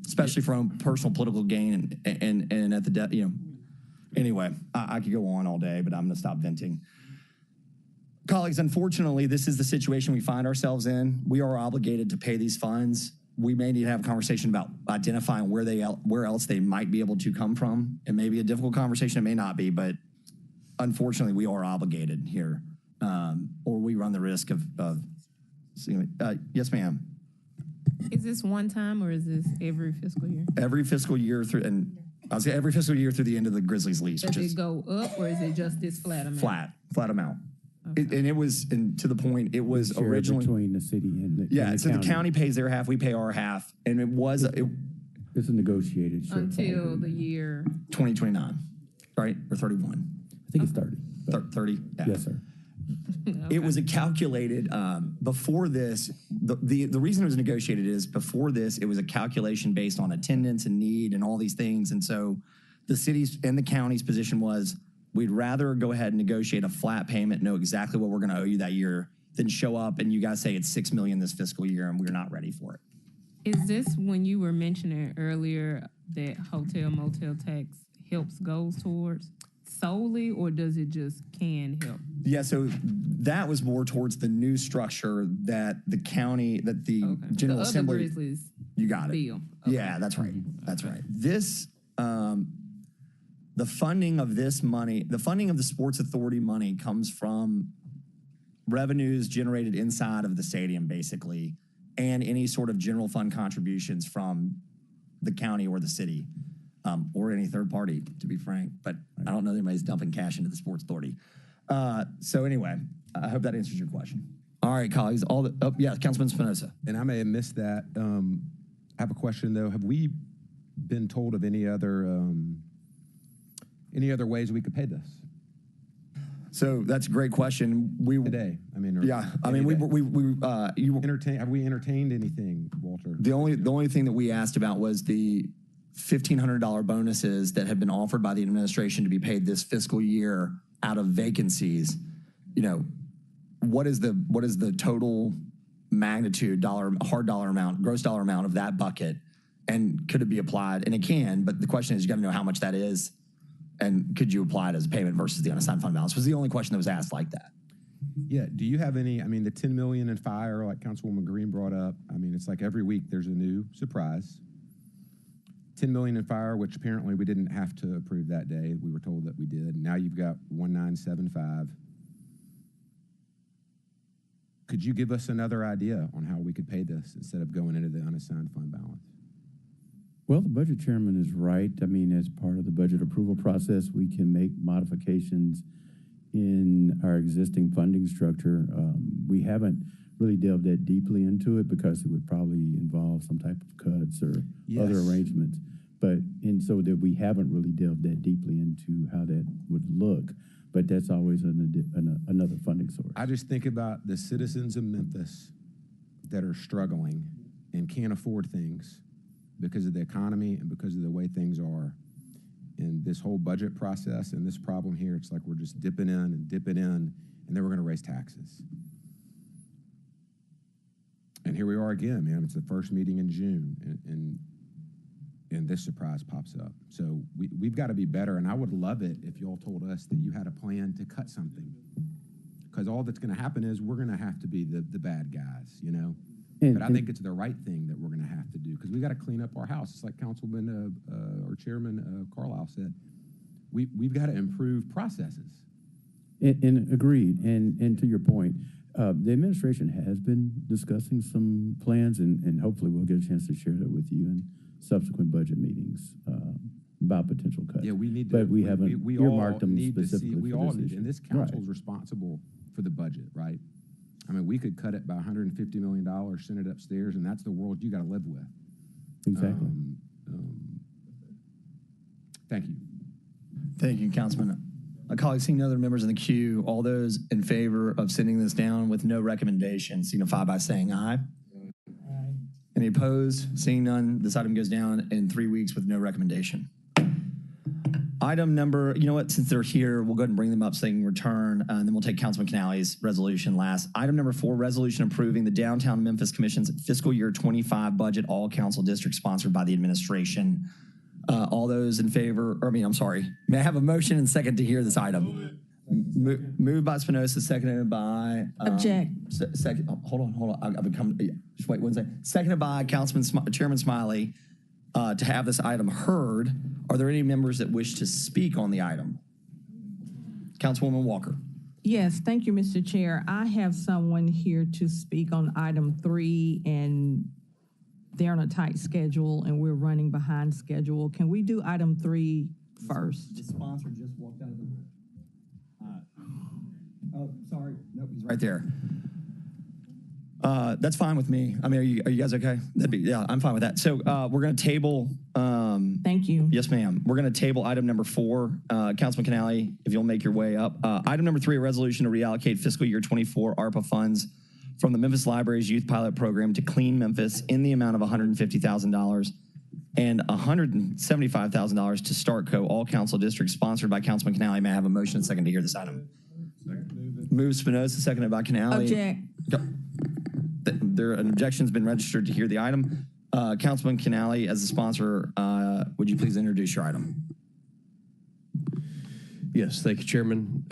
especially from personal political gain and at the, you know. Anyway, I could go on all day, but I'm going to stop venting. Colleagues, unfortunately, this is the situation we find ourselves in. We are obligated to pay these funds. We may need to have a conversation about identifying where else they might be able to come from. It may be a difficult conversation, it may not be, but unfortunately, we are obligated here, or we run the risk of yes, ma'am. Is this one time or is this every fiscal year? Every fiscal year through, and I'll say every fiscal year through the end of the Grizzlies lease. Does it go up or is it just this flat amount? Flat amount. Okay. And to the point, it was Share originally between the city and the so county. the county pays their half, we pay our half, and it's a negotiated shortfall. Until the year 2029, right, or 31. I think it's 30. 30. Yeah. Yes, sir. It was a calculated before this. The reason it was negotiated is before this, it was a calculation based on attendance and need and all these things. And so the city's and the county's position was, we'd rather go ahead and negotiate a flat payment, know exactly what we're going to owe you that year, than show up and you guys say it's $6 million this fiscal year and we're not ready for it. Is this when you were mentioning earlier that hotel motel tax helps goes towards solely, or does it just can help? Yeah, so that was more towards the new structure that the county, that the General the Assembly. Other Grizzlies you got it. Bill. Okay. Yeah, that's right. That's right. This, the funding of this money, the funding of the Sports Authority money comes from revenues generated inside of the stadium, basically, and any sort of general fund contributions from the county or the city, or any third party, to be frank. But I don't know that anybody's dumping cash into the Sports Authority. So anyway, I hope that answers your question. All right, colleagues. Councilman Spinoza. And I may have missed that. I have a question though. Have we been told of any other ways we could pay this? So that's a great question. Today, I mean, have we entertained anything, Walter? The only thing that we asked about was the $1,500 bonuses that have been offered by the administration to be paid this fiscal year out of vacancies. You know, what is the total magnitude gross dollar amount of that bucket, and could it be applied? And it can, but the question is, you got to know how much that is. And could you apply it as a payment versus the unassigned fund balance? Was the only question that was asked like that. Yeah. Do you have any? I mean, the $10 million in fire, like Councilwoman Green brought up. I mean, it's like every week there's a new surprise. $10 million in fire, which apparently we didn't have to approve that day. We were told that we did. Now you've got 1975. Could you give us another idea on how we could pay this instead of going into the unassigned fund balance? Well, the budget chairman is right. I mean, as part of the budget approval process, we can make modifications in our existing funding structure. We haven't really delved that deeply into it because it would probably involve some type of cuts or other arrangements. And so that we haven't really delved that deeply into how that would look. But that's always another funding source. I just think about the citizens of Memphis that are struggling and can't afford things because of the economy and because of the way things are. In this whole budget process and this problem here, it's like we're just dipping in, and then we're going to raise taxes. And here we are again, man. It's the first meeting in June, and this surprise pops up. So we've got to be better, and I would love it if y'all told us that you had a plan to cut something. Because all that's going to happen is we're going to have to be the bad guys, you know? And- But I think it's the right thing that we're going to have to do because we got to clean up our house. It's like Councilman or Chairman Carlisle said. We've got to improve processes. And agreed. And to your point, the administration has been discussing some plans, and hopefully we'll get a chance to share that with you in subsequent budget meetings about potential cuts. Yeah, we need to. But we haven't we earmarked all them need to see. specifically We for all this need, issue. and this council is responsible for the budget, right? I mean, we could cut it by $150 million, send it upstairs, and that's the world you got to live with. Exactly. Thank you. Thank you, Councilman. Colleagues, seeing no other members in the queue, all those in favor of sending this down with no recommendation signify by saying aye. Aye. Any opposed? Seeing none, this item goes down in 3 weeks with no recommendation. Item number, you know what, since they're here, we'll go ahead and bring them up so they can return, and then we'll take Councilman Canale's resolution last. Item number 4, resolution approving the Downtown Memphis Commission's fiscal year 25 budget, all council districts sponsored by the administration. All those in favor, may I have a motion and second to hear this item? Moved by Spinoza, seconded by. Object. Second, hold on. I've become, just wait 1 second. Seconded by Chairman Smiley to have this item heard. Are there any members that wish to speak on the item? Councilwoman Walker. Yes, thank you, Mr. Chair. I have someone here to speak on item 3, and they're on a tight schedule, and we're running behind schedule. Can we do item 3 first? The sponsor just walked out of the room. Oh, sorry. Nope, he's right there. That's fine with me. I mean, are you guys okay? Yeah, I'm fine with that. So we're going to table. Thank you. Yes, ma'am. We're going to table item number 4. Councilman Canale, if you'll make your way up. Item number 3, a resolution to reallocate fiscal year 24 ARPA funds from the Memphis Library's Youth Pilot Program to Clean Memphis in the amount of $150,000 and $175,000 to StartCo, all council districts sponsored by Councilman Canale. May I have a motion and second to hear this item? Move Spinoza, seconded by Canale. Object. An objection's been registered to hear the item. Councilman Canale, as the sponsor, would you please introduce your item? Yes, thank you, Chairman.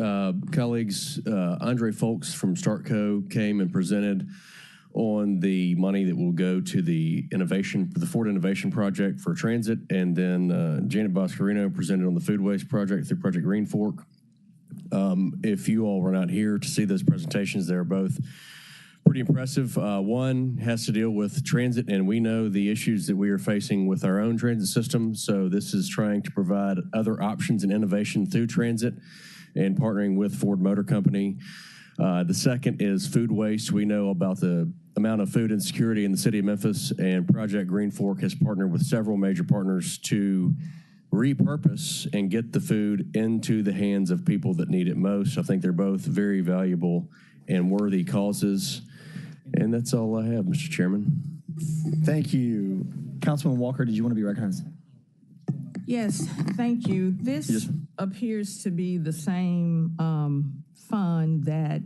Colleagues, Andre Folks from StartCo came and presented on the money that will go to the Ford Innovation Project for transit, and then Janet Boscarino presented on the food waste project through Project Green Fork. If you all were not here to see those presentations, they're both pretty impressive. One has to deal with transit, and we know the issues that we are facing with our own transit system. So this is trying to provide other options and innovation through transit and partnering with Ford Motor Company. The second is food waste. We know about the amount of food insecurity in the city of Memphis, and Project Green Fork has partnered with several major partners to repurpose and get the food into the hands of people that need it most. I think they're both very valuable and worthy causes. And that's all I have, Mr. Chairman. Thank you. Councilman Walker, did you want to be recognized? Yes, thank you. This appears to be the same fund that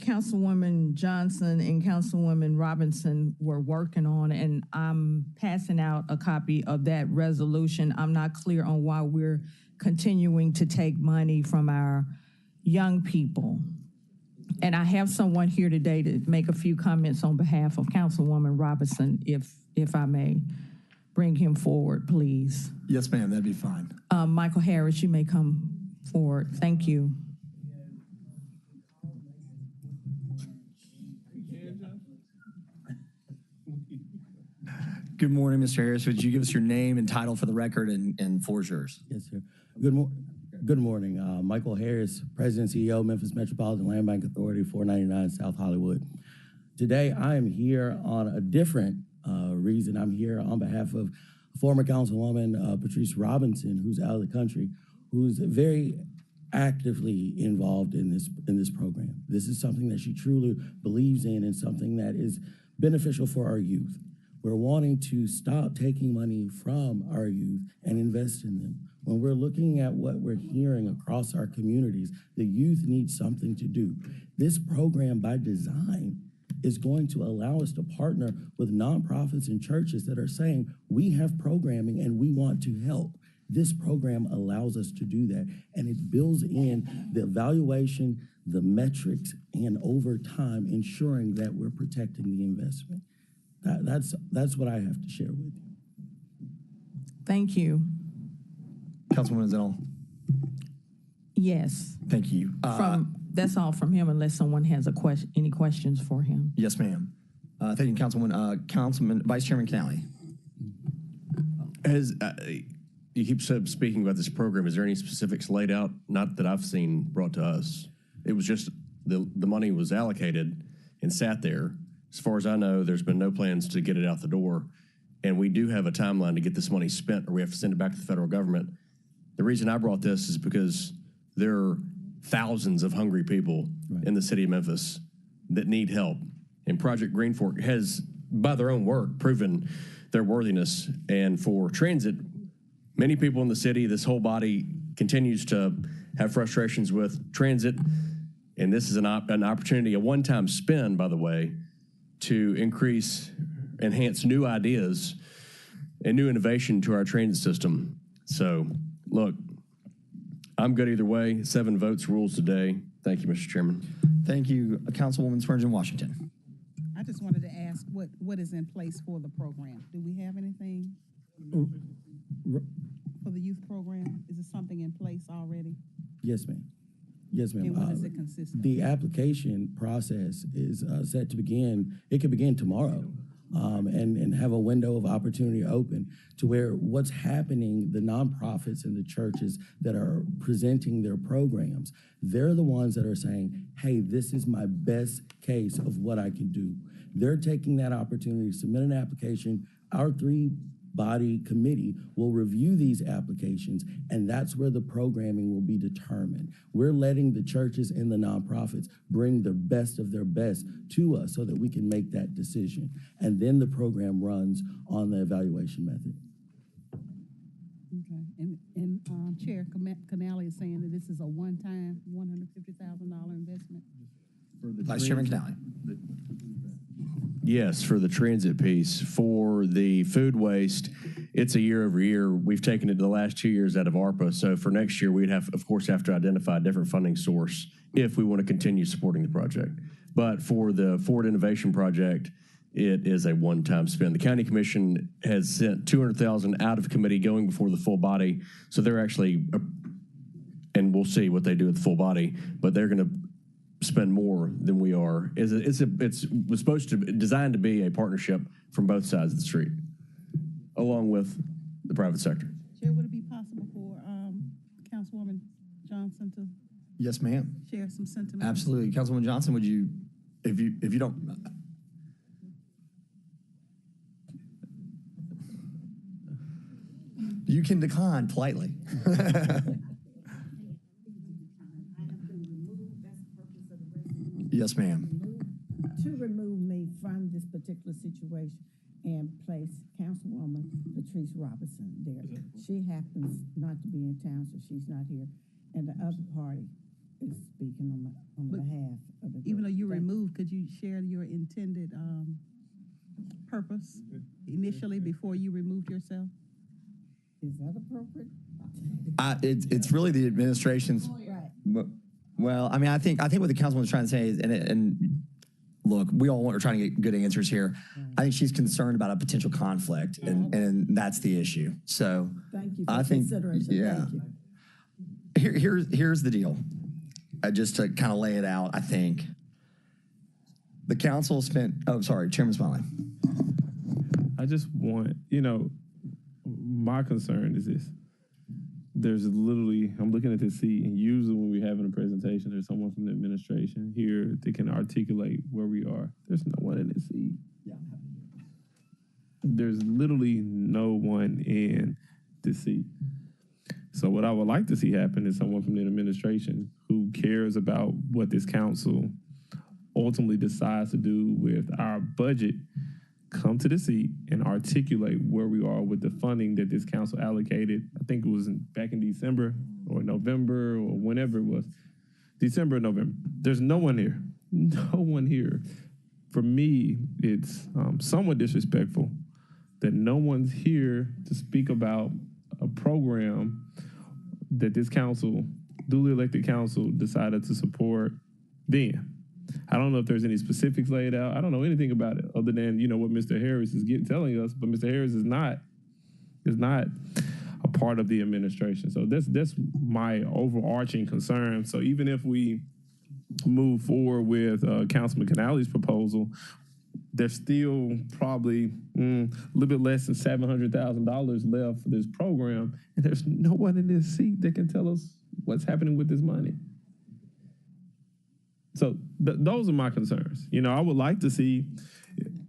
Councilwoman Johnson and Councilwoman Robinson were working on, and I'm passing out a copy of that resolution. I'm not clear on why we're continuing to take money from our young people. And I have someone here today to make a few comments on behalf of Councilwoman Robinson, if I may bring him forward, please. Yes, ma'am, that'd be fine. Michael Harris, you may come forward. Thank you. Good morning, Mr. Harris. Would you give us your name and title for the record, and floor is yours? Yes, sir. Good morning. Michael Harris, President and CEO, Memphis Metropolitan Land Bank Authority, 499 South Hollywood. Today, I am here on a different reason. I'm here on behalf of former Councilwoman Patrice Robinson, who's out of the country, who's very actively involved in this program. This is something that she truly believes in and something that is beneficial for our youth. We're wanting to stop taking money from our youth and invest in them. When we're looking at what we're hearing across our communities, the youth need something to do. This program, by design, is going to allow us to partner with nonprofits and churches that are saying, we have programming and we want to help. This program allows us to do that, and it builds in the evaluation, the metrics, and over time ensuring that we're protecting the investment. That's what I have to share with you. Thank you. Councilwoman Zenel. Yes. Thank you. That's all from him, unless someone has any questions for him. Yes, ma'am. Thank you, Councilwoman. Councilman Vice Chairman Canale. You keep speaking about this program. Is there any specifics laid out? Not that I've seen brought to us. It was just the money was allocated and sat there. As far as I know, there's been no plans to get it out the door. And we do have a timeline to get this money spent, or we have to send it back to the federal government. The reason I brought this is because there are thousands of hungry people in the city of Memphis that need help. And Project Green Fork has, by their own work, proven their worthiness. And for transit, many people in the city, this whole body continues to have frustrations with transit. And this is an opportunity, a one-time spend, by the way, to enhance new ideas and new innovation to our transit system. So, look, I'm good either way. 7 votes rules today. Thank you, Mr. Chairman. Thank you, Councilwoman Spurgeon Washington. I just wanted to ask what is in place for the program? Do we have anything for the youth program? Is there something in place already? Yes, ma'am. Yes, ma'am. And what does it consist of? The application process is set to begin. It could begin tomorrow, and have a window of opportunity open to where what's happening, the nonprofits and the churches that are presenting their programs, they're the ones that are saying, hey, this is my best case of what I can do. They're taking that opportunity to submit an application. Our 3-body committee will review these applications, and that's where the programming will be determined. We're letting the churches and the nonprofits bring the best of their best to us so that we can make that decision. And then the program runs on the evaluation method. Okay, and Chair Canale is saying that this is a one-time $150,000 investment. Vice Chairman Canale. Yes, for the transit piece. For the food waste, it's a year over year. We've taken it the last 2 years out of ARPA. So for next year, we'd have to identify a different funding source if we want to continue supporting the project. But for the Forward Innovation Project, it is a one-time spend. The County Commission has sent $200,000 out of committee going before the full body. So they're actually, and we'll see what they do with the full body, but they're going to spend more than we are. It was designed to be a partnership from both sides of the street, along with the private sector. Chair, would it be possible for Councilwoman Johnson to Yes, ma'am. share some sentiments? Absolutely. Councilwoman Johnson, would you, if you don't, you can decline politely. Yes, ma'am. To remove me from this particular situation and place Councilwoman Patrice Robinson there. She happens not to be in town, so she's not here. And the other party is speaking on behalf of the group. Even though you removed, could you share your intended purpose initially before you removed yourself? Is that appropriate? It's really the administration's. Right. Well, I mean, I think what the councilwoman's trying to say is, and look, we all are trying to get good answers here. I think she's concerned about a potential conflict, and that's the issue. So thank you for I think, consideration. yeah. Thank you. Here's the deal. Just to kind of lay it out, I think the council spent. Oh, sorry, Chairman Smiley. I just want, my concern is this. There's literally, I'm looking at this seat, and usually when we're having a presentation, there's someone from the administration here that can articulate where we are. There's no one in this seat. Yeah. There's literally no one in this seat. So what I would like to see happen is someone from the administration who cares about what this council ultimately decides to do with our budget come to the seat and articulate where we are with the funding that this council allocated. I think it was back in December or November or whenever it was. December or November. There's no one here. No one here. For me, it's somewhat disrespectful that no one's here to speak about a program that this council, duly elected council, decided to support then. I don't know if there's any specifics laid out. I don't know anything about it other than, what Mr. Harris is telling us, but Mr. Harris is not a part of the administration. So that's my overarching concern. So even if we move forward with Councilman Canale's proposal, there's still probably a little bit less than $700,000 left for this program, and there's no one in this seat that can tell us what's happening with this money. So those are my concerns. I would like to see,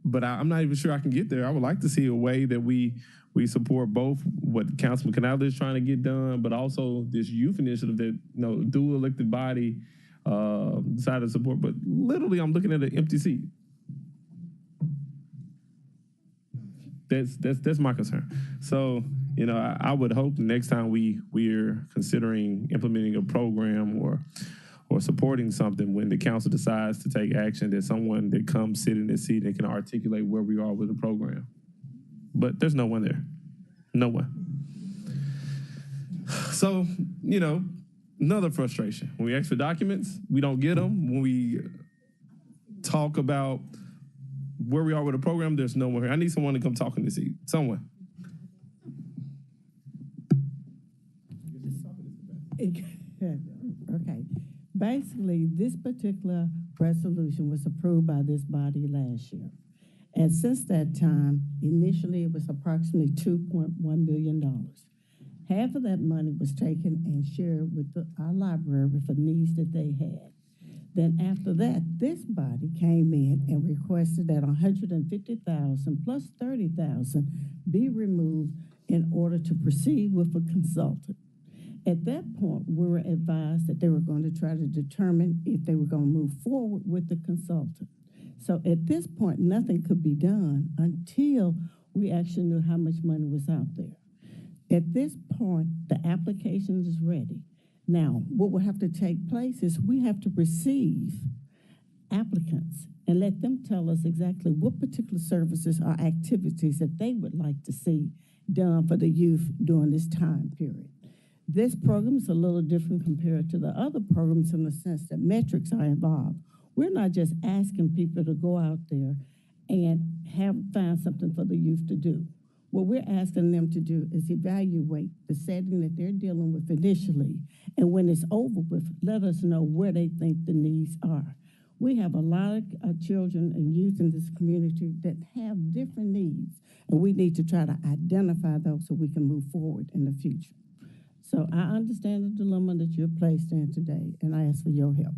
but I'm not even sure I can get there. I would like to see a way that we support both what Councilman Canale is trying to get done, but also this youth initiative that dual elected body decided to support. But literally, I'm looking at an empty seat. That's my concern. So, I would hope the next time we're considering implementing a program or supporting something, when the council decides to take action, there's someone that comes sit in this seat and can articulate where we are with the program. But there's no one there. No one. So, another frustration. When we ask for documents, we don't get them. When we talk about where we are with the program, there's no one here. I need someone to come talk in this seat. Someone. Okay. Basically, this particular resolution was approved by this body last year. And since that time, initially it was approximately $2.1 billion. Half of that money was taken and shared with our library for needs that they had. Then after that, this body came in and requested that $150,000 plus $30,000 be removed in order to proceed with a consultant. At that point, we were advised that they were going to try to determine if they were going to move forward with the consultant. So at this point, nothing could be done until we actually knew how much money was out there. At this point, the application is ready. Now, what will have to take place is we have to receive applicants and let them tell us exactly what particular services or activities that they would like to see done for the youth during this time period. This program is a little different compared to the other programs in the sense that metrics are involved. We're not just asking people to go out there and find something for the youth to do. What we're asking them to do is evaluate the setting that they're dealing with initially, and when it's over with, let us know where they think the needs are. We have a lot of children and youth in this community that have different needs, and we need to try to identify those so we can move forward in the future. So I understand the dilemma that you're placed in today, and I ask for your help.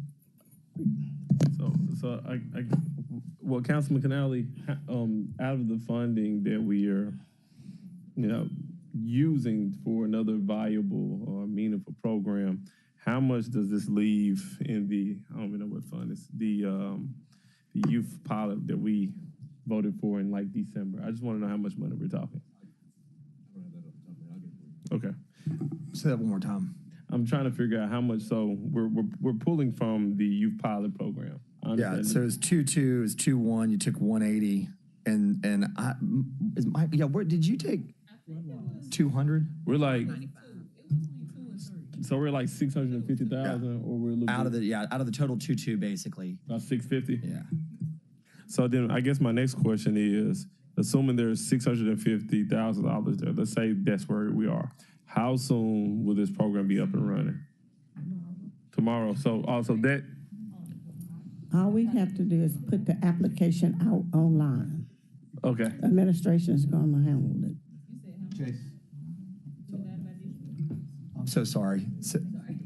Well, Councilman Canale, out of the funding that we are, using for another viable or meaningful program, how much does this leave in I don't even know what fund it's the youth pilot that we voted for in December? I just want to know how much money we're talking. Okay. Say that one more time. I'm trying to figure out how much. So we're pulling from the youth pilot program. Yeah. So it's 2.2, it's 2.1. You took 180, where did you take 200? We're like. So we're like 650,000, or we're looking out of the total 2.2 basically. About 650. Yeah. So then I guess my next question is, assuming there's $650,000 there, let's say that's where we are. How soon will this program be up and running? Tomorrow. So also that. All we have to do is put the application out online. Okay. Administration is going to handle it. Chase. I'm so sorry.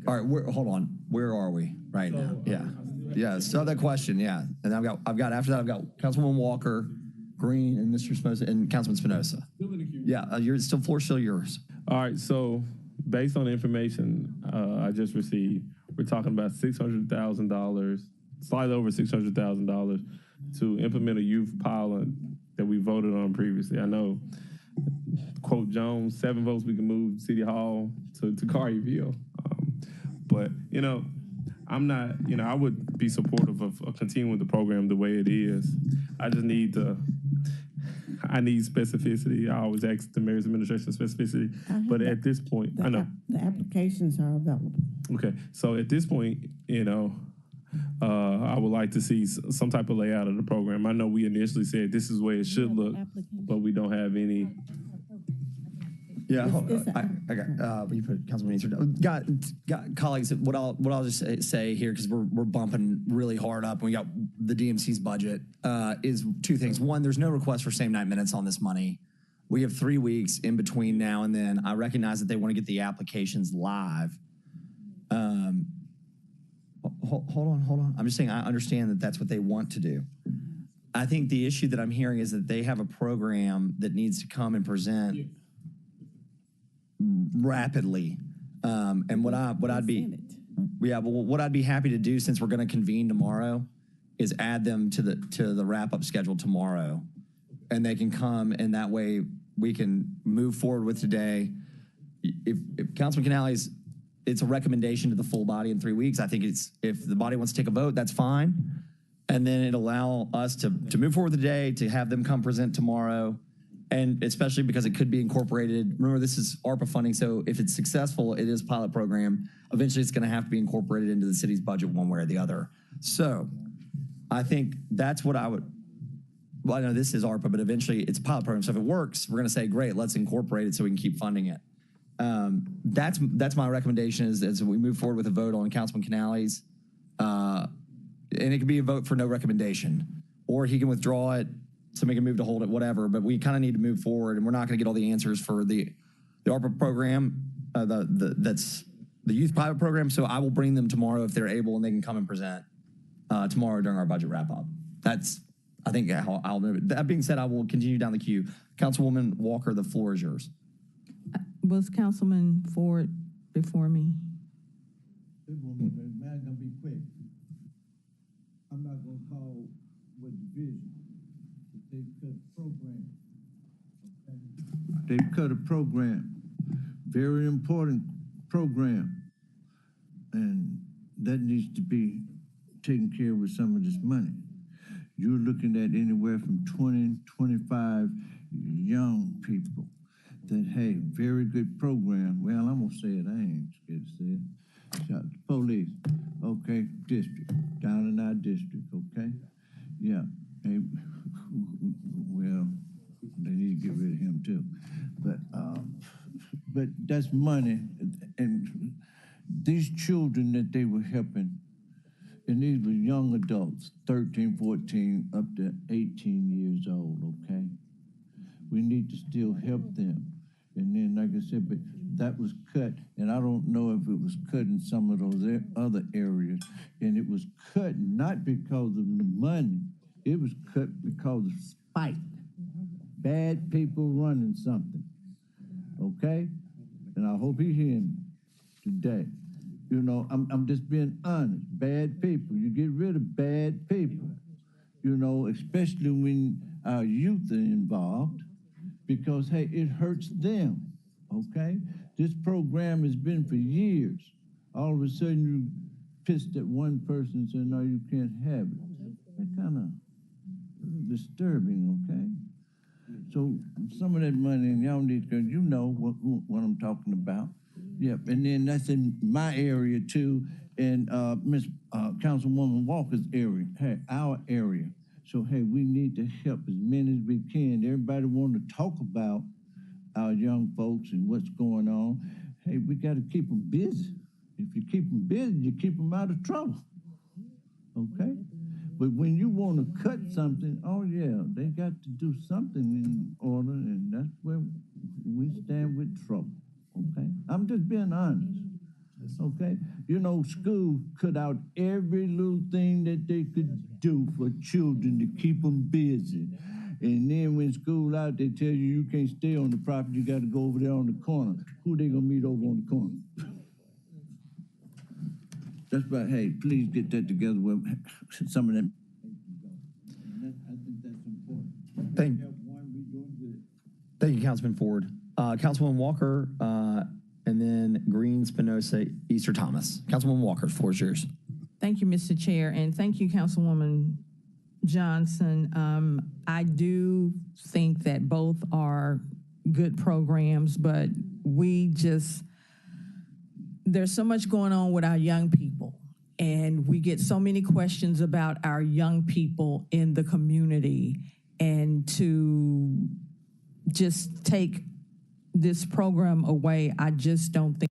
All right, hold on. Where are we right now? Yeah. So that question. Yeah, and I've got after that I've got Councilwoman Walker, Green, and Mr. Spinoza, and Councilman Spinoza. Yeah, you're still floor still yours. All right. So based on the information I just received, we're talking about $600,000, slightly over $600,000, to implement a youth pilot that we voted on previously. I know, quote Jones, 7 votes we can move City Hall to Collierville. But I'm not. I would be supportive of continuing the program the way it is. I just need to. I need specificity. I always ask the mayor's administration specificity. But at this point, I know. The applications are available. Okay, so at this point, I would like to see some type of layout of the program. I know we initially said this is where it should look, but we don't have any. Yeah, I got. You put Councilman Easter. Got colleagues. What I'll just say here, because we're bumping really hard up, and we got the DMC's budget. Is two things. One, there's no request for same night minutes on this money. We have 3 weeks in between now and then. I recognize that they want to get the applications live. Hold on. I'm just saying I understand that that's what they want to do. I think the issue that I'm hearing is that they have a program that needs to come and present rapidly. And what I'd be happy to do, since we're going to convene tomorrow, is add them to the wrap up schedule tomorrow, and they can come, and that way we can move forward with today. If Councilman Canale's, it's a recommendation to the full body in 3 weeks. I think if the body wants to take a vote, that's fine. And then it'll allow us to move forward today, to have them come present tomorrow. And especially because it could be incorporated. Remember, this is ARPA funding, so if it's successful, it is a pilot program. Eventually, it's going to have to be incorporated into the city's budget one way or the other. So I think that's what I would, well, I know this is ARPA, but eventually it's a pilot program. So if it works, we're going to say, great, let's incorporate it so we can keep funding it. That's my recommendation as we move forward with a vote on Councilman Canale's. And it could be a vote for no recommendation, or he can withdraw it, somebody can move to hold it, whatever, but we kind of need to move forward, and we're not going to get all the answers for the ARPA program, that's the youth pilot program, so I will bring them tomorrow if they're able, and they can come and present tomorrow during our budget wrap-up. That's, I think, how I'll move it. That being said, I will continue down the queue. Councilwoman Walker, the floor is yours. Was Councilman Ford before me? Man, gonna be quick. I'm not gonna call with division. They've cut a program. Okay? They've cut a program, very important program, and that needs to be taken care of with some of this money. You're looking at anywhere from 20, 25 young people that, hey, very good program. Well, I'm gonna say it, I ain't scared to say it. Shout to police, okay, district, down in our district, okay? Yeah, hey, well, they need to get rid of him too. But that's money, and these children that they were helping, and these were young adults, 13, 14, up to 18 years old, okay? We need to still help them. And then, like I said, but that was cut, and I don't know if it was cut in some of those other areas. And it was cut not because of the money, it was cut because of spite. Bad people running something, okay? And I hope you hear me today. You know, I'm just being honest. Bad people, you get rid of bad people, you know, especially when our youth are involved, because, hey, it hurts them, okay? This program has been for years. All of a sudden, you pissed at one person and said, no, you can't have it. That kind of disturbing, okay? So some of that money, and y'all need to, you know what I'm talking about. Yep, and then that's in my area too, and Miss Councilwoman Walker's area, hey, our area. So, hey, we need to help as many as we can. Everybody want to talk about our young folks and what's going on. Hey, we got to keep them busy. If you keep them busy, you keep them out of trouble, okay? But when you want to cut something, oh, yeah, they got to do something in order, and that's where we stand with trouble, okay? I'm just being honest. Okay, you know, school cut out every little thing that they could do for children to keep them busy. And then when school out, they tell you can't stay on the property, you got to go over there on the corner. Who they gonna meet over on the corner? That's right. Hey, please get that together with some of them. I think that's important. Thank you, Councilman Ford. Councilwoman Walker, and then Green, Spinoza, Easter Thomas. Councilwoman Walker, the floor is yours. Thank you, Mr. Chair, and thank you, Councilwoman Johnson. I do think that both are good programs, but there's so much going on with our young people. And we get so many questions about our young people in the community. And to just take this program away, I just don't think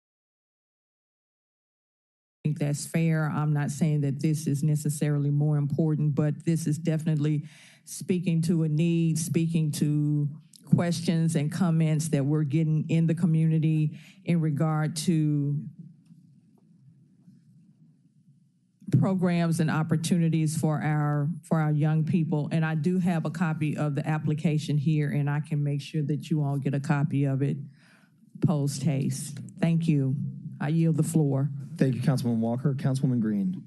that's fair. I'm not saying that this is necessarily more important, but this is definitely speaking to a need, speaking to questions and comments that we're getting in the community in regard to programs and opportunities for our young people. And I do have a copy of the application here, and I can make sure that you all get a copy of it post haste. Thank you. I yield the floor. Thank you, Councilwoman Walker. Councilwoman Green.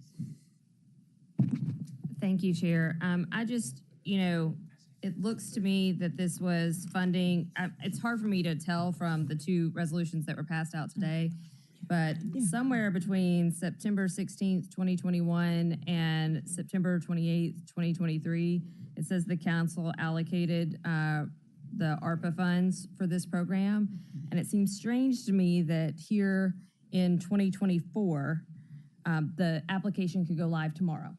Thank you, Chair. I just, it looks to me that this was funding. It's hard for me to tell from the two resolutions that were passed out today, but somewhere between September 16th, 2021 and September 28th, 2023, it says the council allocated the ARPA funds for this program. And it seems strange to me that here in 2024, the application could go live tomorrow.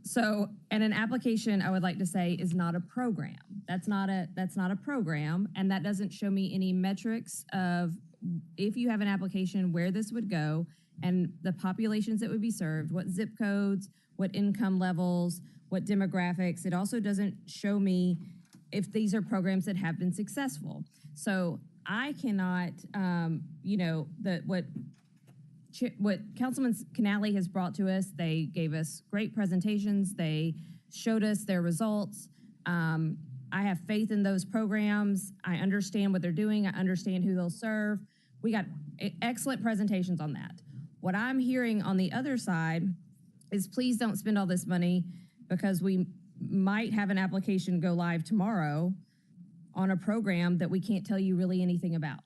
So, and an application, I would like to say, is not a program. That's not a program, and that doesn't show me any metrics of if you have an application, where this would go, and the populations that would be served, what zip codes, what income levels, what demographics. It also doesn't show me if these are programs that have been successful. So I cannot, what Councilman Canale has brought to us, they gave us great presentations. They showed us their results. I have faith in those programs. I understand what they're doing. I understand who they'll serve. We got excellent presentations on that. What I'm hearing on the other side is please don't spend all this money because we might have an application go live tomorrow on a program that we can't tell you really anything about.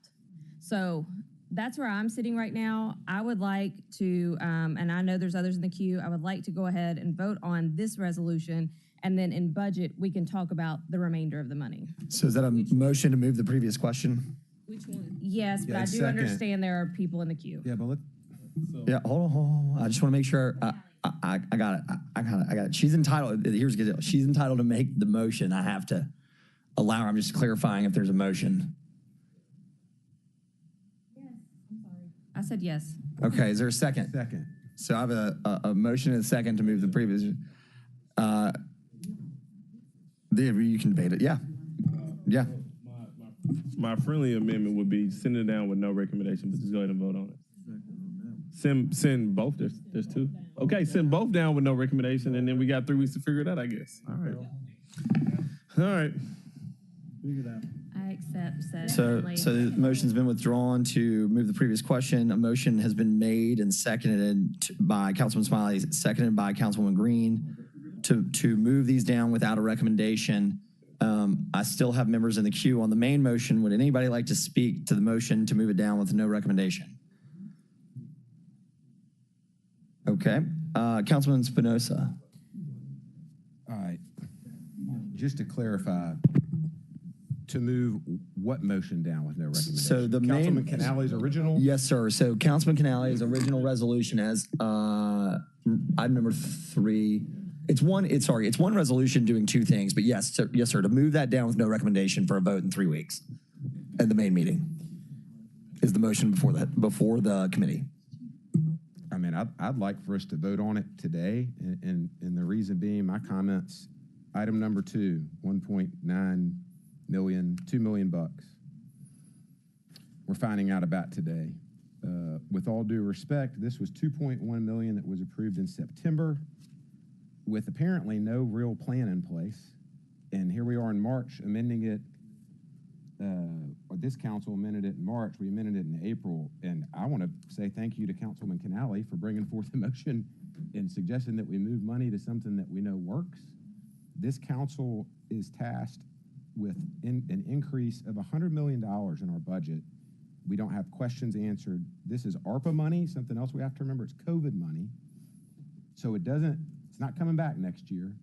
So that's where I'm sitting right now. I would like to, and I know there's others in the queue, I would like to go ahead and vote on this resolution, and then in budget, we can talk about the remainder of the money. So is that a motion to move the previous question? Which one? Yes, but Yeah, I do second. understand there are people in the queue. Yeah, but Yeah, hold on. I just want to make sure. I got it. I got it. She's entitled. Here's the deal. She's entitled to make the motion. I have to allow her. I'm just clarifying if there's a motion. I said yes. Okay. Is there a second? Second. So I have a motion and a second to move the previous. You can debate it. Yeah. Yeah. My friendly amendment would be send it down with no recommendation, but just go ahead and vote on it. Send both. There's two. Okay, send both down with no recommendation, and then we got 3 weeks to figure it out, I guess. All right. Figure it out. I accept said. So the motion's been withdrawn to move the previous question. A motion has been made and seconded by Councilman Smiley, seconded by Councilwoman Green to move these down without a recommendation. I still have members in the queue on the main motion. Would anybody like to speak to the motion to move it down with no recommendation? Okay. Councilman Spinoza. All right. Just to clarify, to move what motion down with no recommendation? So the Councilman Canale's original? Yes, sir. So Councilman Canale's original resolution as item number 3. It's one resolution doing two things, but yes, sir, to move that down with no recommendation for a vote in 3 weeks at the main meeting is the motion before the committee. I mean, I'd like for us to vote on it today, and the reason being my comments, item number 2, 1.9 million, $2 million bucks. We're finding out about today. With all due respect, this was 2.1 million that was approved in September with apparently no real plan in place. And here we are in March amending it, or this council amended it in March, we amended it in April. And I want to say thank you to Councilman Canale for bringing forth the motion and suggesting that we move money to something that we know works. This council is tasked with an increase of $100 million in our budget. We don't have questions answered. This is ARPA money. Something else we have to remember, it's COVID money. So it's not coming back next year.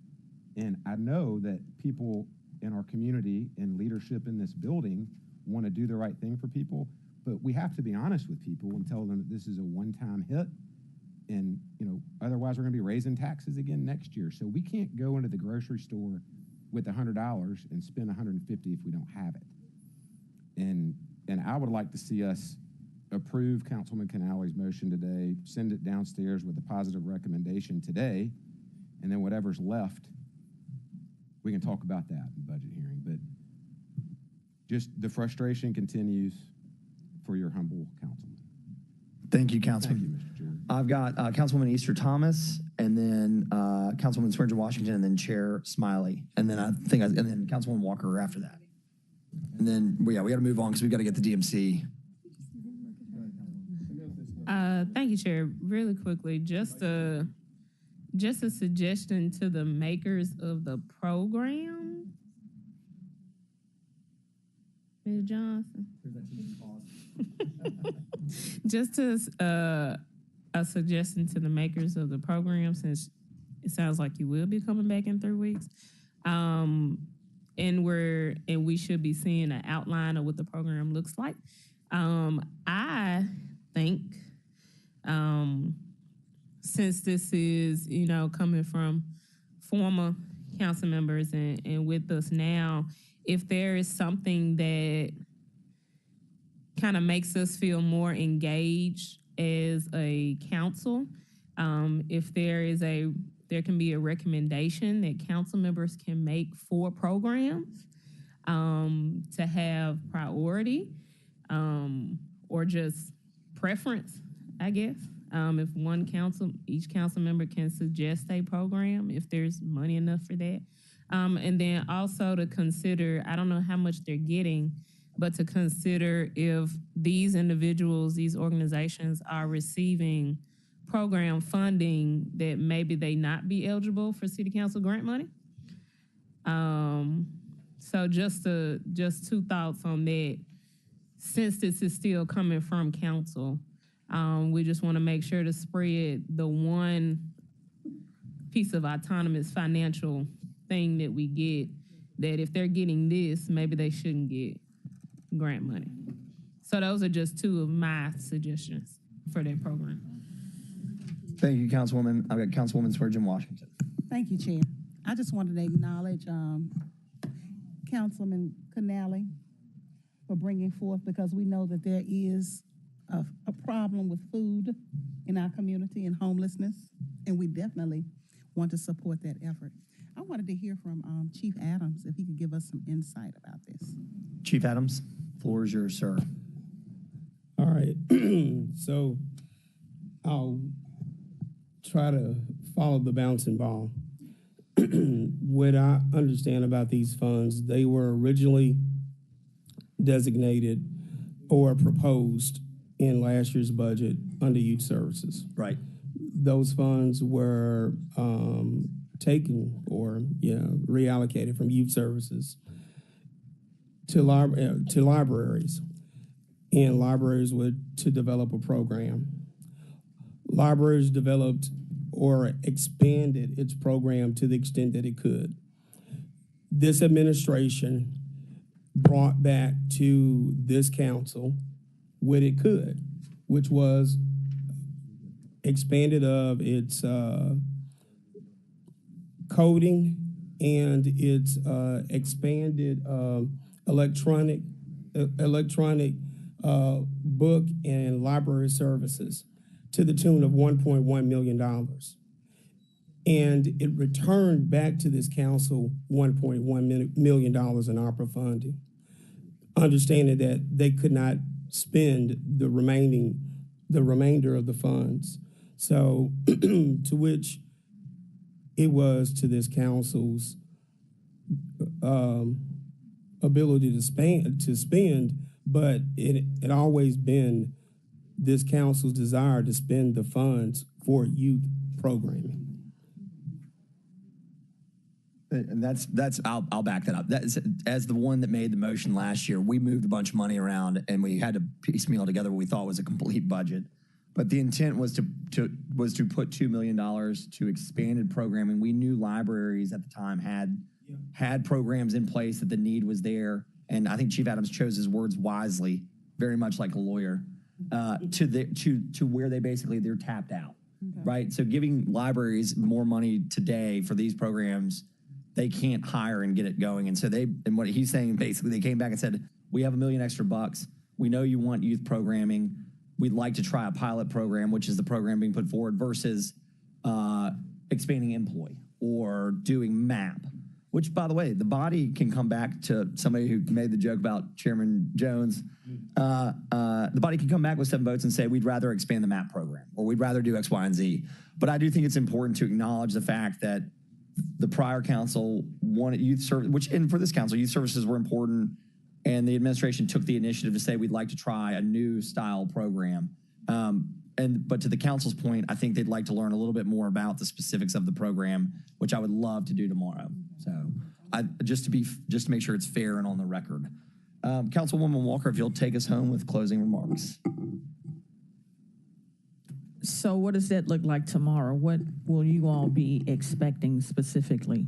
And I know that people in our community and leadership in this building want to do the right thing for people, but we have to be honest with people and tell them that this is a one-time hit. And, otherwise we're going to be raising taxes again next year. So we can't go into the grocery store with $100 and spend $150 if we don't have it. And I would like to see us approve Councilman Canale's motion today, send it downstairs with a positive recommendation today, and then whatever's left, we can talk about that in the budget hearing. But just the frustration continues for your humble councilman. Thank you, Councilman. Thank you, Mr. Chair. I've got Councilwoman Easter Thomas, and then Councilwoman Swearingen Washington, and then Chair Smiley, and then and then Councilwoman Walker after that. And then we got to move on because we've got to get the DMC. Thank you, Chair. Really quickly, just a suggestion to the makers of the program. Ms. Johnson. Just a suggestion to the makers of the program, since it sounds like you will be coming back in 3 weeks. And we should be seeing an outline of what the program looks like. I think since this is, coming from former council members and with us now, if there is something that kind of makes us feel more engaged as a council, if there can be a recommendation that council members can make for programs to have priority or just preference, I guess. If each council member can suggest a program, if there's money enough for that. And then also to consider, I don't know how much they're getting, but to consider if these individuals, these organizations are receiving program funding that maybe they not be eligible for city council grant money. So just two thoughts on that. Since this is still coming from council, we just want to make sure to spread the one piece of autonomous financial thing that we get, that if they're getting this, maybe they shouldn't get grant money. So those are just two of my suggestions for that program. Thank you, Councilwoman. I've got Councilwoman Swearingen Washington. Thank you, Chair. I just wanted to acknowledge Councilman Canale for bringing forth, because we know that there is a problem with food in our community and homelessness, and we definitely want to support that effort. I wanted to hear from Chief Adams, if he could give us some insight about this. Chief Adams, floor is yours, sir. All right. So I'll try to follow the bouncing ball. What I understand about these funds, they were originally designated or proposed in last year's budget under youth services. Right. Those funds were taken or reallocated from youth services to libraries, and libraries were to develop a program. Libraries developed or expanded its program to the extent that it could. This administration brought back to this council what it could, which was expanded of its coding and its expanded electronic book and library services to the tune of $1.1 million. And it returned back to this council $1.1 million in ARPA funding, understanding that they could not spend the remainder of the funds. So to which it was to this council's ability to spend, but it had always been this council's desire to spend the funds for youth programming. And I'll back that up. As the one that made the motion last year, we moved a bunch of money around and we had to piecemeal together what we thought was a complete budget. But the intent was to put $2 million to expanded programming. We knew libraries at the time had programs in place, that the need was there. And I think Chief Adams chose his words wisely, very much like a lawyer, to where they're tapped out, right? So giving libraries more money today for these programs, they can't hire and get it going. And so and what he's saying, basically, they came back and said, we have $1 million extra bucks. We know you want youth programming. We'd like to try a pilot program, which is the program being put forward, versus expanding employ or doing MAP, which, by the way, the body can come back to somebody who made the joke about Chairman Jones. The body can come back with 7 votes and say, we'd rather expand the MAP program, or we'd rather do X, Y, and Z. But I do think it's important to acknowledge the fact that the prior council wanted youth service, and for this council, youth services were important. And the administration took the initiative to say, we'd like to try a new style program. But to the council's point, I think they'd like to learn a little bit more about the specifics of the program, which I would love to do tomorrow. So just to make sure it's fair and on the record. Councilwoman Walker, if you'll take us home with closing remarks. So what does that look like tomorrow? What will you all be expecting specifically?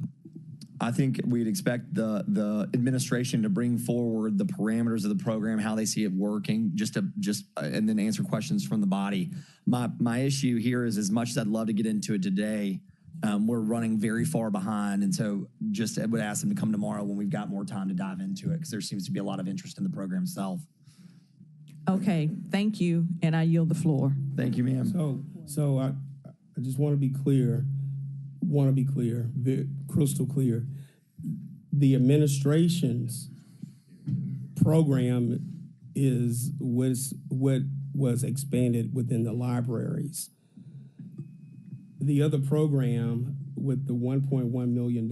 I think we'd expect the administration to bring forward the parameters of the program, how they see it working, and then answer questions from the body. My issue here is, as much as I'd love to get into it today, we're running very far behind. And so I would ask them to come tomorrow when we've got more time to dive into it, because there seems to be a lot of interest in the program itself. Okay, thank you, and I yield the floor. Thank you, ma'am. So I just want to be clear, very crystal clear. The administration's program was what was expanded within the libraries. The other program with the $1.1 million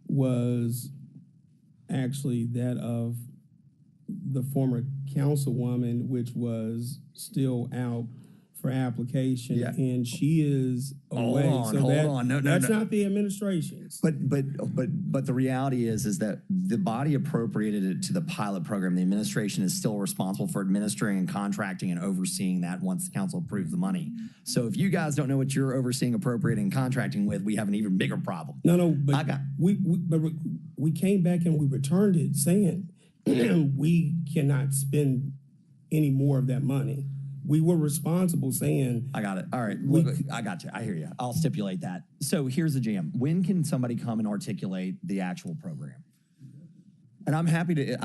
was actually that of the former councilwoman, which was still out for application, and she is away. Hold on. No, that's not the administration's. But the reality is that the body appropriated it to the pilot program. The administration is still responsible for administering and contracting and overseeing that once the council approves the money. So if you guys don't know what you're overseeing, appropriating, and contracting with, we have an even bigger problem. But we came back and we returned it saying we cannot spend any more of that money. We were responsible saying... I got it. All right. Look, I got you. I hear you. I'll stipulate that. So here's the jam. When can somebody come and articulate the actual program? And I'm happy to...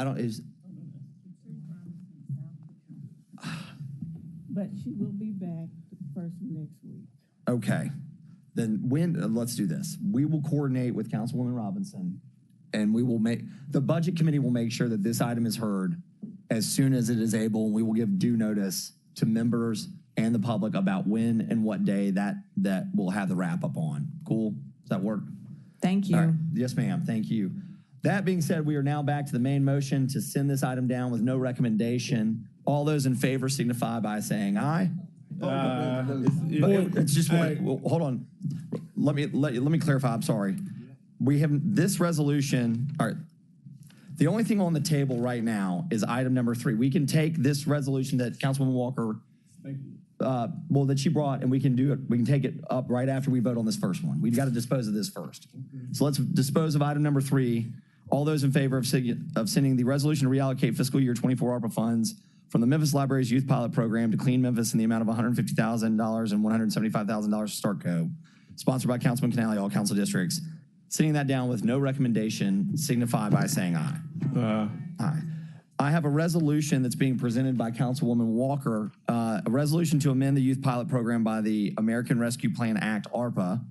But she will be back first next week. Okay. Then let's do this. We will coordinate with Councilwoman Robinson, and we will the budget committee will make sure that this item is heard as soon as it is able, and we will give due notice to members and the public about when and what day that we'll have the wrap up on. Cool? Does that work? Thank you. Right. Yes, ma'am. Thank you. That being said, we are now back to the main motion to send this item down with no recommendation. All those in favor signify by saying aye. It's just hold on. Let me clarify. I'm sorry. We have this resolution. All right. The only thing on the table right now is item number 3. We can take this resolution that Councilwoman Walker, that she brought, and we can do it. We can take it up right after we vote on this first one. We've got to dispose of this first. So let's dispose of item number 3. All those in favor of sending the resolution to reallocate fiscal year 24 ARPA funds from the Memphis Library's Youth Pilot Program to Clean Memphis in the amount of $150,000 and $175,000 to Start Co. Sponsored by Councilman Canale, all council districts. Sitting that down with no recommendation, signify by saying aye. Aye. I have a resolution that's being presented by Councilwoman Walker, a resolution to amend the youth pilot program by the American Rescue Plan Act, ARPA.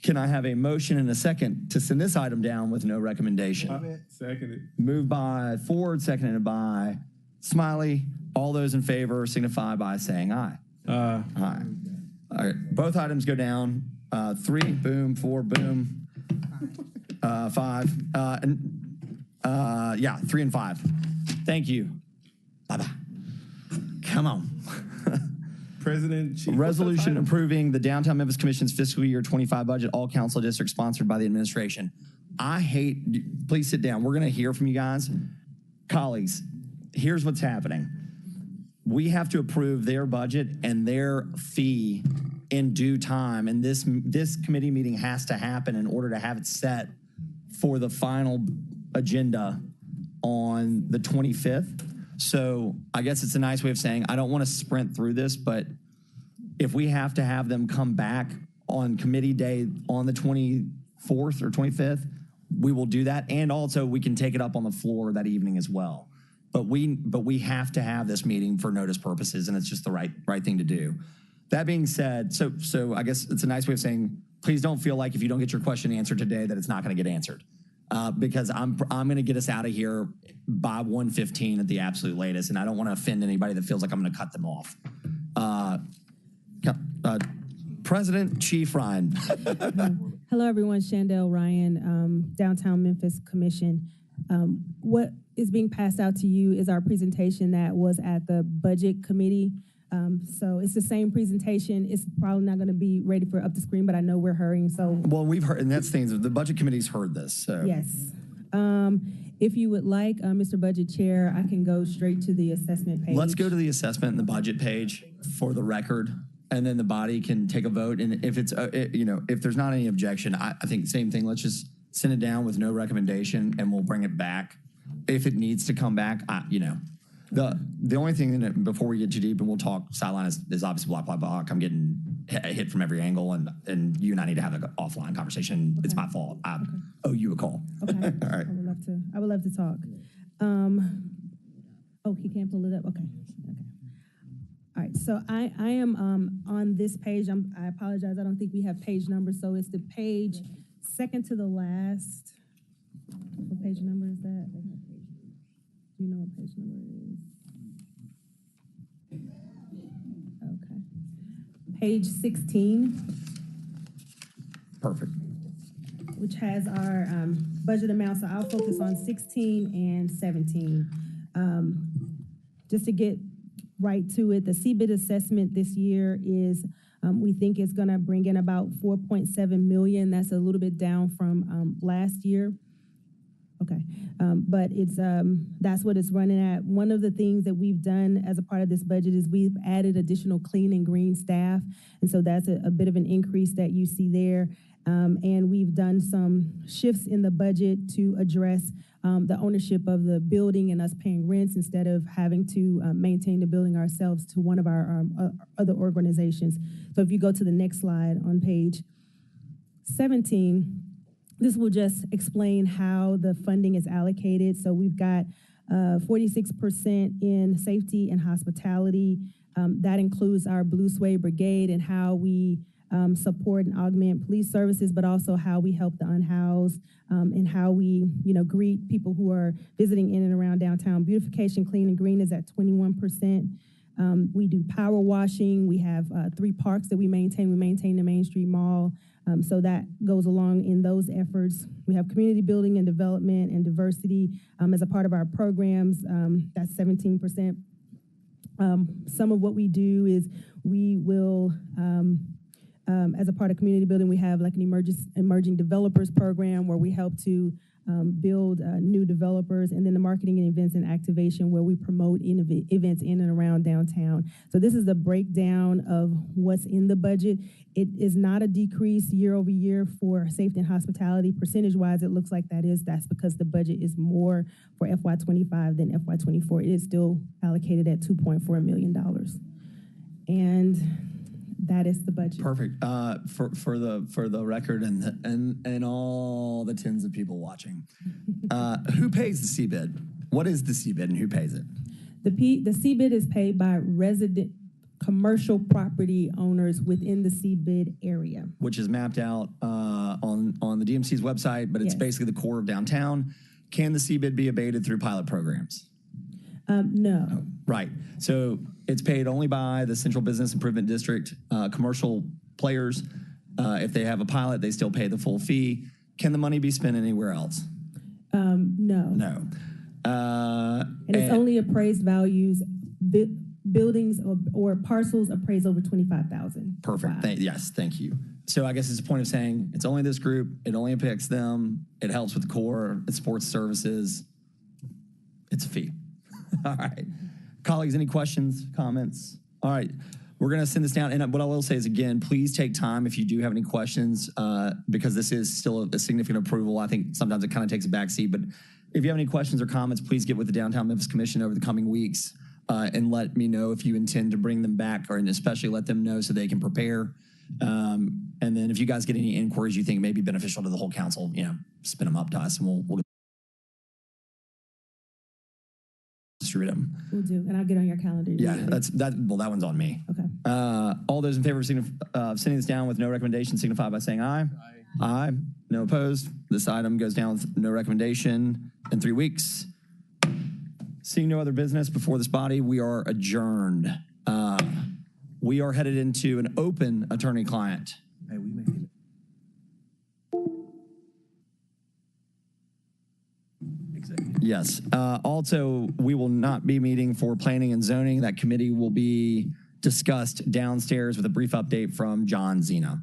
Can I have a motion and a second to send this item down with no recommendation? Seconded. Moved by Ford, seconded by Smiley. All those in favor signify by saying aye. Aye. All right, both items go down. 3, boom, 4, boom. 5, 3 and 5. Thank you. Bye-bye. Come on. Resolution approving the Downtown Memphis Commission's fiscal year 25 budget, all council districts sponsored by the administration. Please sit down. We're going to hear from you guys. Colleagues, here's what's happening. we have to approve their budget and their fee in due time. And this committee meeting has to happen in order to have it set for the final agenda on the 25th. So I guess it's a nice way of saying, I don't want to sprint through this, but if we have to have them come back on committee day on the 24th or 25th, we will do that. And also we can take it up on the floor that evening as well. But we have to have this meeting for notice purposes, and it's just the right thing to do. That being said, so I guess it's a nice way of saying, please don't feel like if you don't get your question answered today that it's not going to get answered, because I'm going to get us out of here by 1:15 at the absolute latest, and I don't want to offend anybody that feels like I'm going to cut them off. President Chief Ryan. Hello, everyone. Chandel Ryan, Downtown Memphis Commission. What is being passed out to you is our presentation that was at the Budget Committee. So it's the same presentation. It's probably not going to be ready for up the screen, but I know we're hurrying. So well, we've heard, and that's things. The Budget Committee's heard this. So yes. If you would like, Mr. Budget Chair, I can go straight to the assessment page. Let's go to the assessment and the budget page for the record, and then the body can take a vote. And if it's, if there's not any objection, I think same thing. Let's just send it down with no recommendation, and we'll bring it back if it needs to come back. The only thing that before we get too deep, and we'll talk sideline is obviously block by block. I'm getting hit from every angle, and you and I need to have an offline conversation. Okay. It's my fault. I owe you a call. Okay. All right. I would love to talk. He can't pull it up. Okay. All right. So I am on this page. I apologize. I don't think we have page numbers. So it's the page second to the last. What page number is that? Do you know what page number it is? Okay. Page 16. Perfect. Which has our budget amount. So I'll focus on 16 and 17. Just to get right to it, the CBID assessment this year is, we think it's gonna bring in about 4.7 million. That's a little bit down from last year. Okay, but it's that's what it's running at. One of the things that we've done as a part of this budget is we've added additional clean and green staff, and so that's a bit of an increase that you see there. And we've done some shifts in the budget to address the ownership of the building and us paying rents instead of having to maintain the building ourselves to one of our other organizations. So if you go to the next slide on page 17, this will just explain how the funding is allocated. So we've got 46% in safety and hospitality. That includes our Blue Suede Brigade and how we support and augment police services, but also how we help the unhoused and how we, greet people who are visiting in and around downtown. Beautification, clean and green is at 21%. We do power washing. We have 3 parks that we maintain. We maintain the Main Street Mall. So that goes along in those efforts. We have community building and development and diversity as a part of our programs. That's 17%. Some of what we do is we will, as a part of community building, we have like an emerging developers program where we help to build new developers, and then the marketing and events and activation where we promote events in and around downtown. So this is the breakdown of what's in the budget. It is not a decrease year over year for safety and hospitality. Percentage-wise, it looks like that's because the budget is more for FY25 than FY24. It is still allocated at $2.4 million. And that is the budget. Perfect. For the record and all the tens of people watching, who pays the CBID? What is the CBID and who pays it? The CBID is paid by resident commercial property owners within the CBID area, which is mapped out on the DMC's website, but it's basically the core of downtown. Can the CBID be abated through pilot programs? No. Oh, right. So it's paid only by the Central Business Improvement District, commercial players. If they have a pilot, they still pay the full fee. Can the money be spent anywhere else? No. No. And it's only appraised values, buildings or parcels appraised over $25,000. Perfect. Yes, thank you. So I guess it's a point of saying it's only this group. It only impacts them. It helps with the core. It supports services. It's a fee. All right. Colleagues, any questions, comments? All right. We're going to send this down. And what I will say is, again, please take time if you do have any questions, because this is still a significant approval. I think sometimes it kind of takes a backseat. But if you have any questions or comments, please get with the Downtown Memphis Commission over the coming weeks and let me know if you intend to bring them back, or and especially let them know so they can prepare. And then if you guys get any inquiries you think may be beneficial to the whole council, spin them up to us and we'll distribute them. We'll do, and I'll get on your calendar. Yeah, well, that one's on me. Okay. All those in favor of sending this down with no recommendation signify by saying aye. Aye. No opposed. This item goes down with no recommendation in 3 weeks. Seeing no other business before this body, we are adjourned. We are headed into an open attorney-client. Hey, we may Yes. Also, we will not be meeting for planning and zoning. That committee will be discussed downstairs with a brief update from John Zena.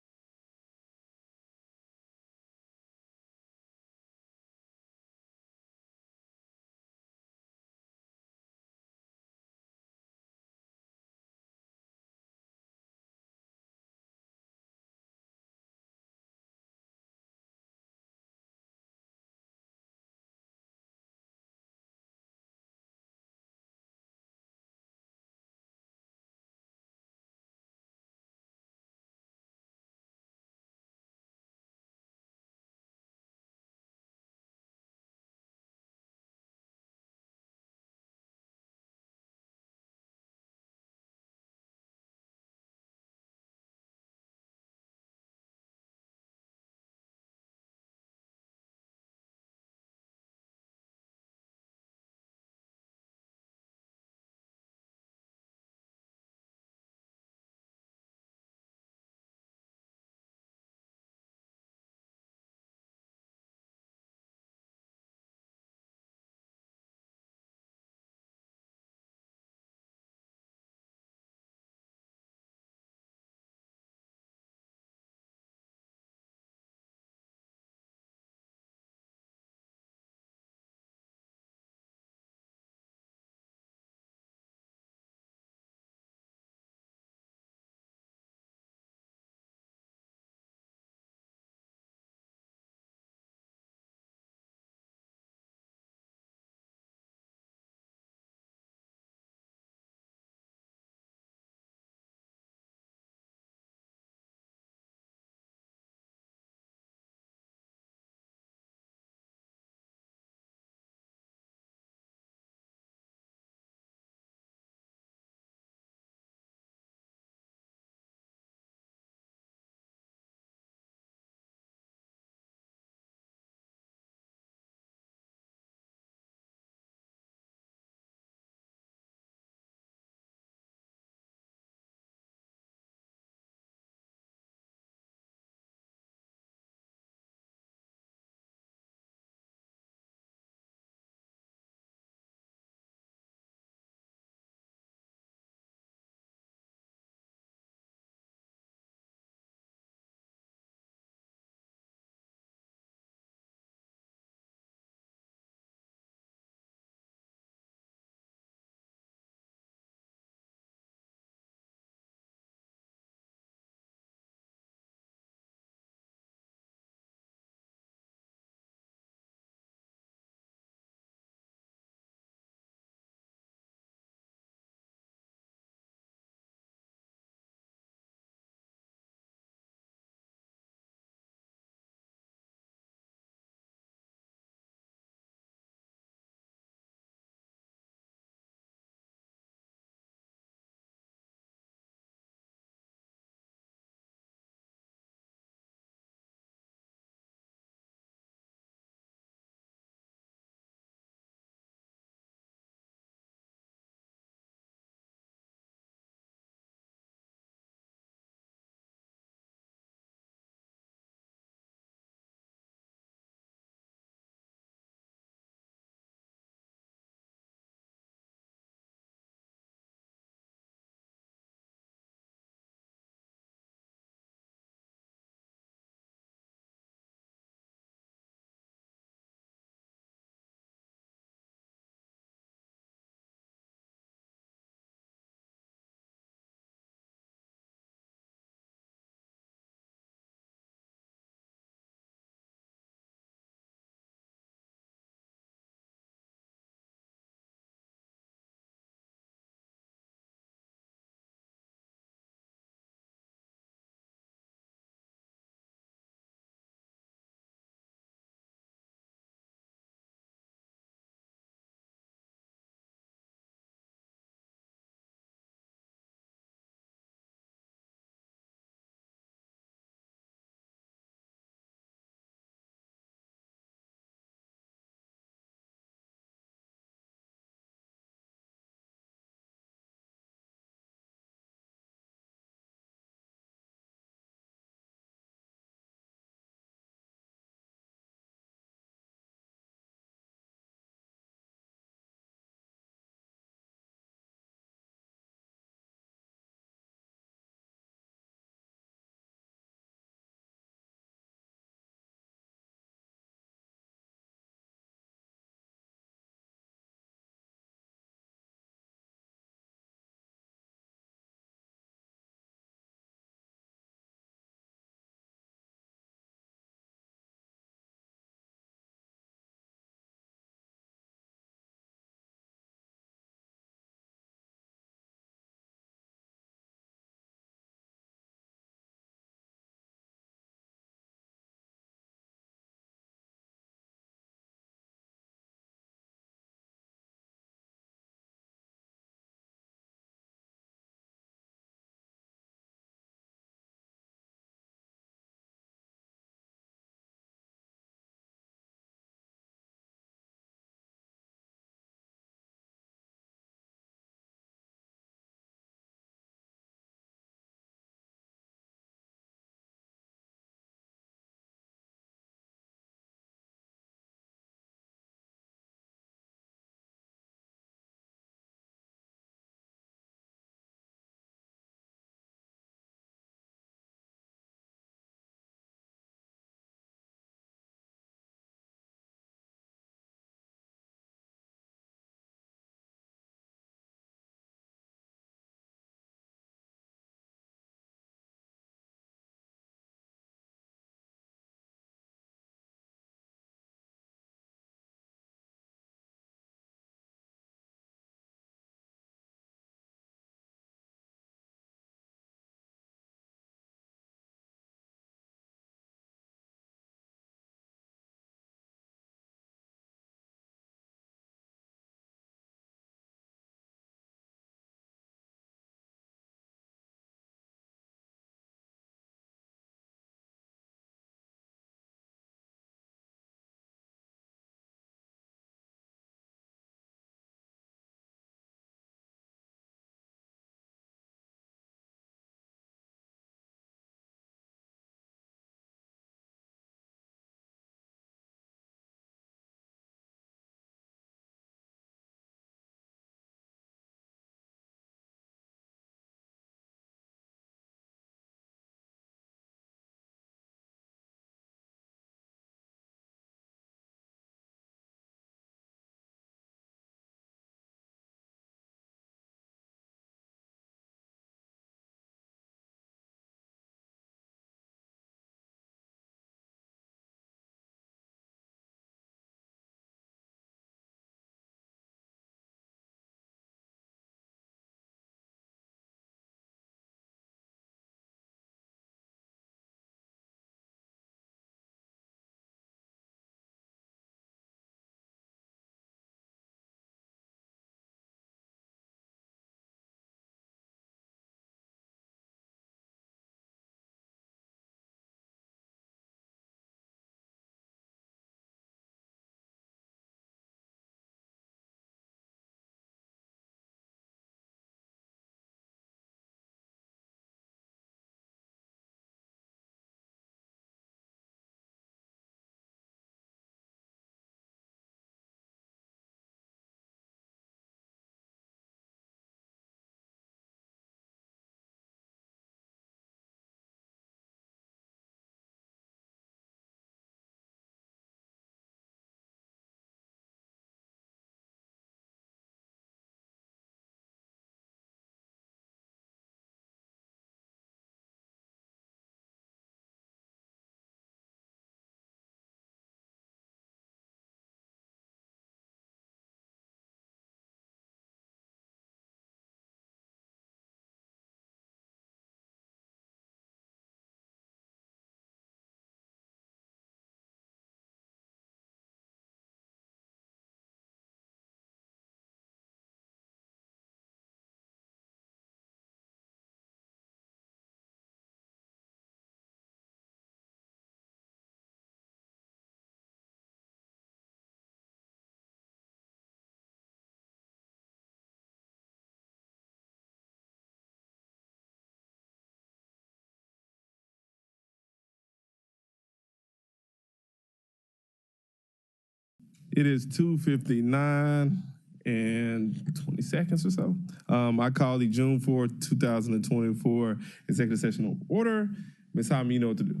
It is 2:59 and 20 seconds or so. I call the June 4th, 2024 executive session of order. Ms. Hyman, you know what to do.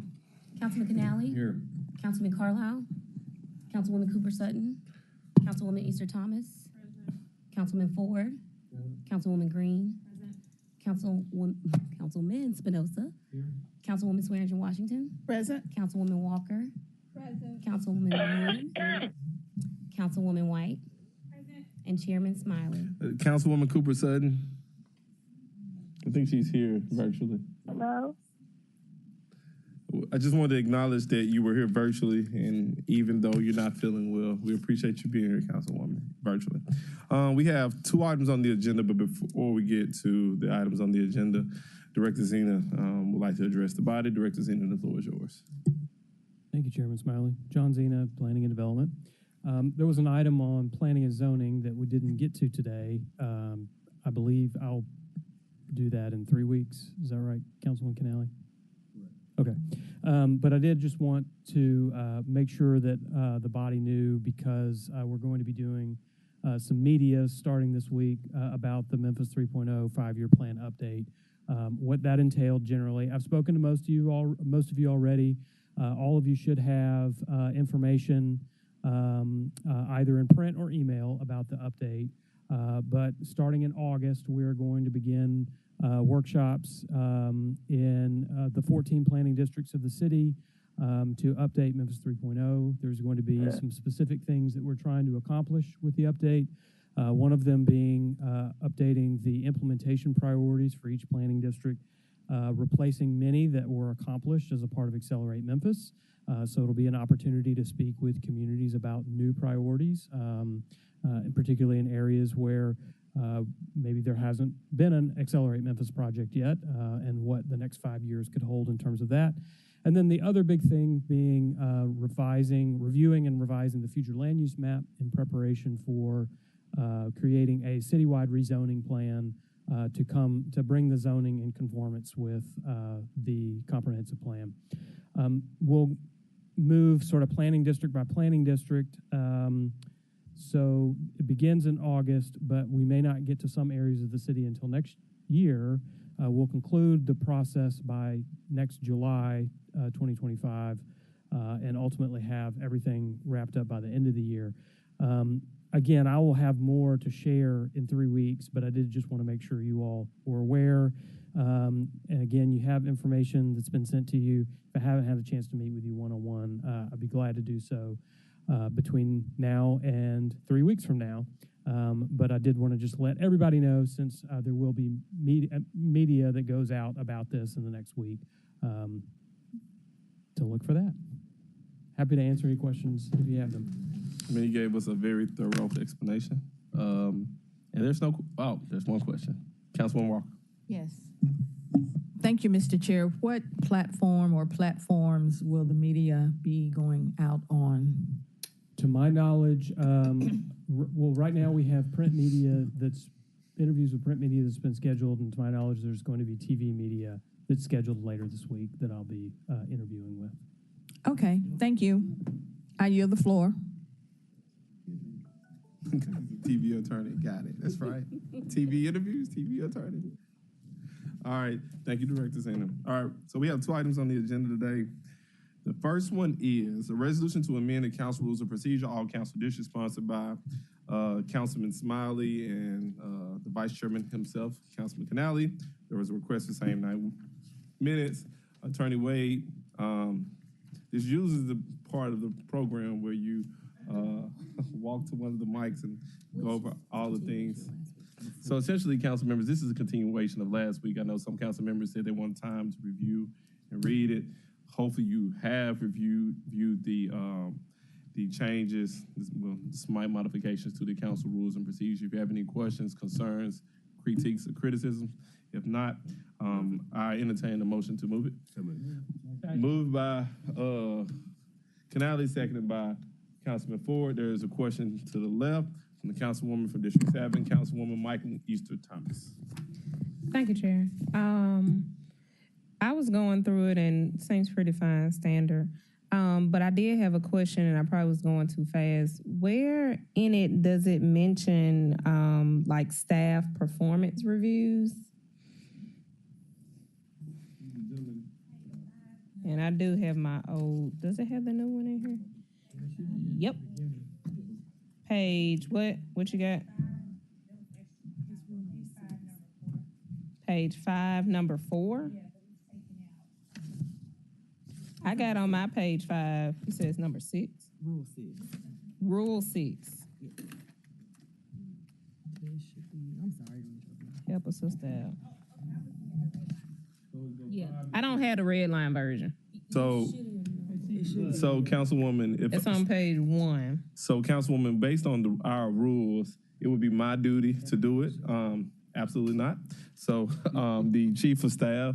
Councilman Canale? Here. Councilman Carlisle? Councilwoman Cooper Sutton? Councilwoman Easter Thomas? Councilman Ford? Councilwoman Green? Councilman Spinoza? Councilwoman Swearingen Washington? Present. Councilwoman Walker? Present. Councilwoman Moon? Councilwoman White? And Chairman Smiley. Councilwoman Cooper Sutton. I think she's here virtually. Hello? I just wanted to acknowledge that you were here virtually, and even though you're not feeling well, we appreciate you being here, Councilwoman, virtually. We have 2 items on the agenda, but before we get to the items on the agenda, Director Zena would like to address the body. Director Zena, the floor is yours. Thank you, Chairman Smiley. John Zena, Planning and Development. There was an item on planning and zoning that we didn't get to today. I believe I'll do that in 3 weeks. Is that right, Councilman Canale? Okay. But I did just want to make sure that the body knew, because we're going to be doing some media starting this week about the Memphis 3.0 5-year plan update. What that entailed generally. I've spoken to most of you already. All of you should have information either in print or email about the update. But starting in August, we're going to begin workshops in the 14 planning districts of the city to update Memphis 3.0. There's going to be some specific things that we're trying to accomplish with the update. One of them being updating the implementation priorities for each planning district, replacing many that were accomplished as a part of Accelerate Memphis. So it'll be an opportunity to speak with communities about new priorities, and particularly in areas where maybe there hasn't been an Accelerate Memphis project yet, and what the next 5 years could hold in terms of that. And then the other big thing being reviewing and revising the future land use map in preparation for creating a citywide rezoning plan to bring the zoning in conformance with the comprehensive plan. We'll move sort of planning district by planning district. So it begins in August, but we may not get to some areas of the city until next year. We'll conclude the process by next July 2025, and ultimately have everything wrapped up by the end of the year. Again, I will have more to share in 3 weeks, but I did just want to make sure you all were aware. And again, you have information that's been sent to you. If I haven't had a chance to meet with you one-on-one, I'd be glad to do so between now and 3 weeks from now. But I did want to just let everybody know, since there will be media that goes out about this in the next week, to look for that. Happy to answer any questions if you have them. I mean, you gave us a very thorough explanation. And there's one question. Councilwoman Walker. Yes. Thank you, Mr. Chair. What platform or platforms will the media be going out on? To my knowledge, well, right now we have print media interviews with print media that's been scheduled, and to my knowledge, there's going to be TV media that's scheduled later this week that I'll be interviewing with. Okay, thank you. I yield the floor. TV attorney, got it. That's right. TV interviews, TV attorney. All right, thank you, Director Zena. All right, so we have 2 items on the agenda today. The first one is a resolution to amend the council rules of procedure, all council districts, sponsored by Councilman Smiley and the Vice Chairman himself, Councilman Canale. There was a request for same night minutes. Attorney Wade, this uses the part of the program where you walk to one of the mics and go over all the things. So essentially, council members, this is a continuation of last week. I know some council members said they want time to review and read it. Hopefully you have viewed the changes, slight modifications to the council rules and procedures. If you have any questions, concerns, critiques, or criticisms, if not, I entertain a motion to move it. Moved by Canale, seconded by Councilman Ford. There is a question to the left from the councilwoman from District 7, Councilwoman Michael Easter Thomas. Thank you, Chair. I was going through it and seems pretty fine, standard. But I did have a question, and I probably was going too fast. Where in it does it mention like staff performance reviews? And I do have my old. Does it have the new one in here? Yep. Page what? What you got? Page 5, number 4. I got on my page 5. It says number 6. Rule 6. Rule 6. I'm sorry. Help a sister out. Yeah. I don't have the red line version. So Councilwoman, if It's on page 1. So, Councilwoman, based on our rules, it would be my duty to do it. Absolutely not. So, the chief of staff,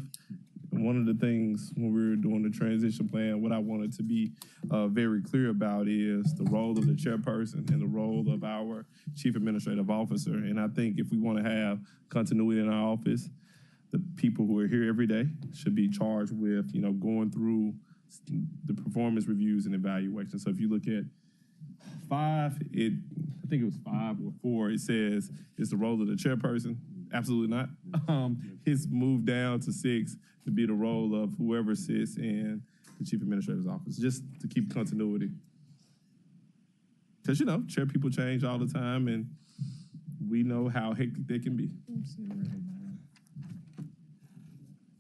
one of the things when we were doing the transition plan, what I wanted to be very clear about is the role of the chairperson and the role of our chief administrative officer. And I think if we want to have continuity in our office, the people who are here every day should be charged with, going through the performance reviews and evaluations. So if you look at 5, I think it was 5 or 4, it says it's the role of the chairperson. Absolutely not. It's moved down to 6 to be the role of whoever sits in the chief administrator's office, just to keep continuity. Because, chair people change all the time, and we know how hectic they can be.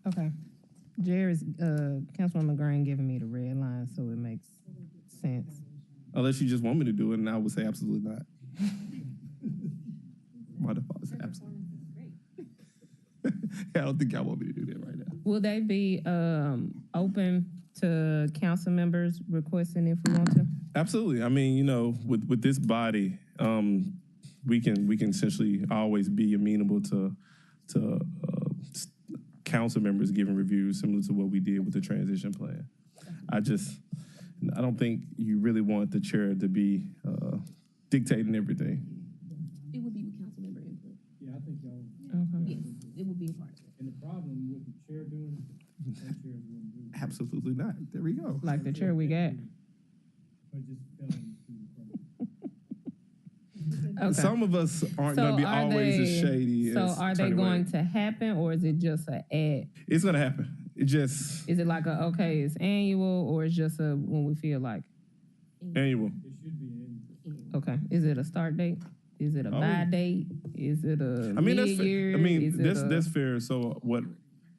Okay. Jerry's, Councilwoman Green giving me the red line, so it makes sense. Unless you just want me to do it, and I would say absolutely not. My default is absolutely. I don't think y'all want me to do that right now. Will they be open to council members requesting if we want to? Absolutely. I mean, with this body, we can essentially always be amenable to council members giving reviews similar to what we did with the transition plan. I don't think you really want the chair to be dictating everything. It would be with council member input. Yeah, I think y'all. Okay. Yes, it would be a part of it. And the problem with the chair doing it, that chair wouldn't do it. Absolutely not. There we go. Like the chair we got. But just fell into the Okay. Some of us aren't going to be always as shady. So as are they Attorney going Wade. to happen, or is it just an ad? It's going to happen. It just Is it like it's annual, or it's just a when we feel like? annual. It should be annual. Okay. Is it a start date? Is it a buy date? Is it a mid-year? That's fair. So what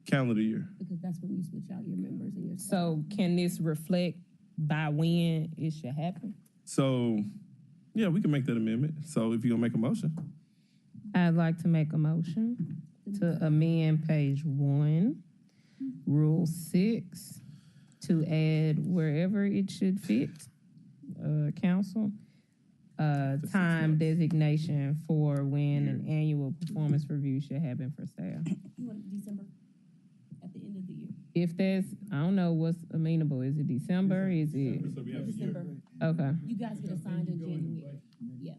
calendar year? Because that's when you switch out your members and your. So can this reflect by when it should happen? So, yeah, we can make that amendment. So if you're going to make a motion. I'd like to make a motion to amend page 1, Rule 6, to add wherever it should fit, council, time designation for when an annual performance review should happen for staff. You want December at the end of the year? If there's, I don't know what's amenable. Is it December? Is it? December. Okay. You guys get assigned in January. Yeah.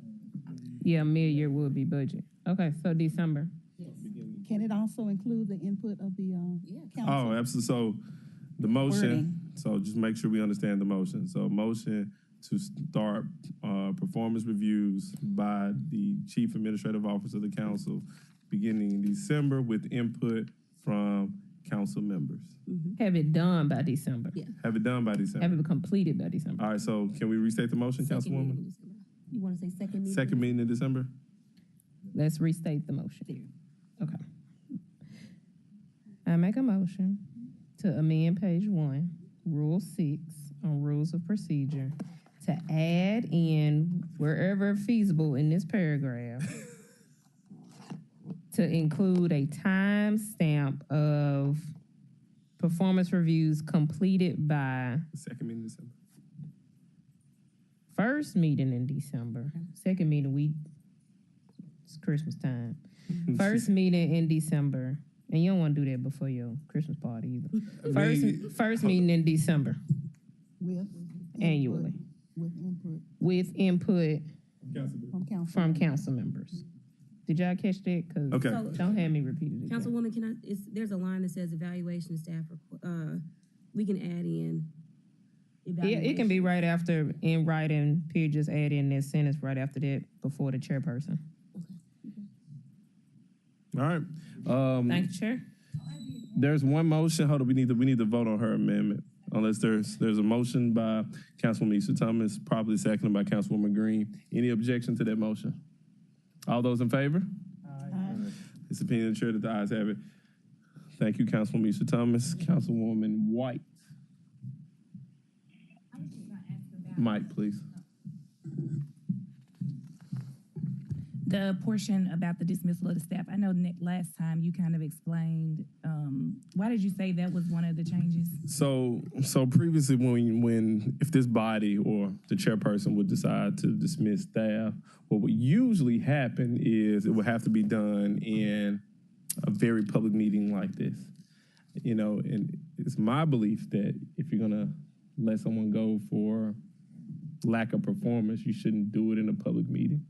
Yeah, mid-year would be budget. Okay, so December. Yes. Can it also include the input of the council? Oh, absolutely. So the motion, Wording. so just make sure we understand the motion. So motion to start performance reviews by the chief administrative officer of the council beginning in December with input from council members. Have it done by December. Yeah. Have it done by December. Have it completed by December. All right, so can we restate the motion, Second meeting Councilwoman? in December. You want to say second meeting? Second meeting in December? Let's restate the motion. Okay. I make a motion to amend page 1, Rule 6 on Rules of Procedure to add in wherever feasible in this paragraph to include a time stamp of performance reviews completed by Second meeting in December. first meeting in December. Second meeting, it's Christmas time. First meeting in December. And you don't want to do that before your Christmas party either. First meeting in December. With annually. With input From council members. Did y'all catch that? Cause Okay. Don't have me repeat it again. Councilwoman, there's a line that says evaluation staff, we can add in It can be right after, in writing, period, just add in that sentence right after that, before the chairperson. All right. Thank you, Chair. There's one motion. Hold on, we need to vote on her amendment. Unless there's a motion by Councilwoman Easter Thomas, probably seconded by Councilwoman Green. Any objection to that motion? All those in favor? Aye. It's the opinion of the chair that the ayes have it. Thank you, Councilwoman Easter Thomas. Councilwoman White. Mike, please. The portion about the dismissal of the staff, I know last time you kind of explained, why did you say that was one of the changes? So previously when if this body or the chairperson would decide to dismiss staff, what would usually happen is it would have to be done in a very public meeting like this. You know, and it's my belief that if you're gonna let someone go for lack of performance, you shouldn't do it in a public meeting.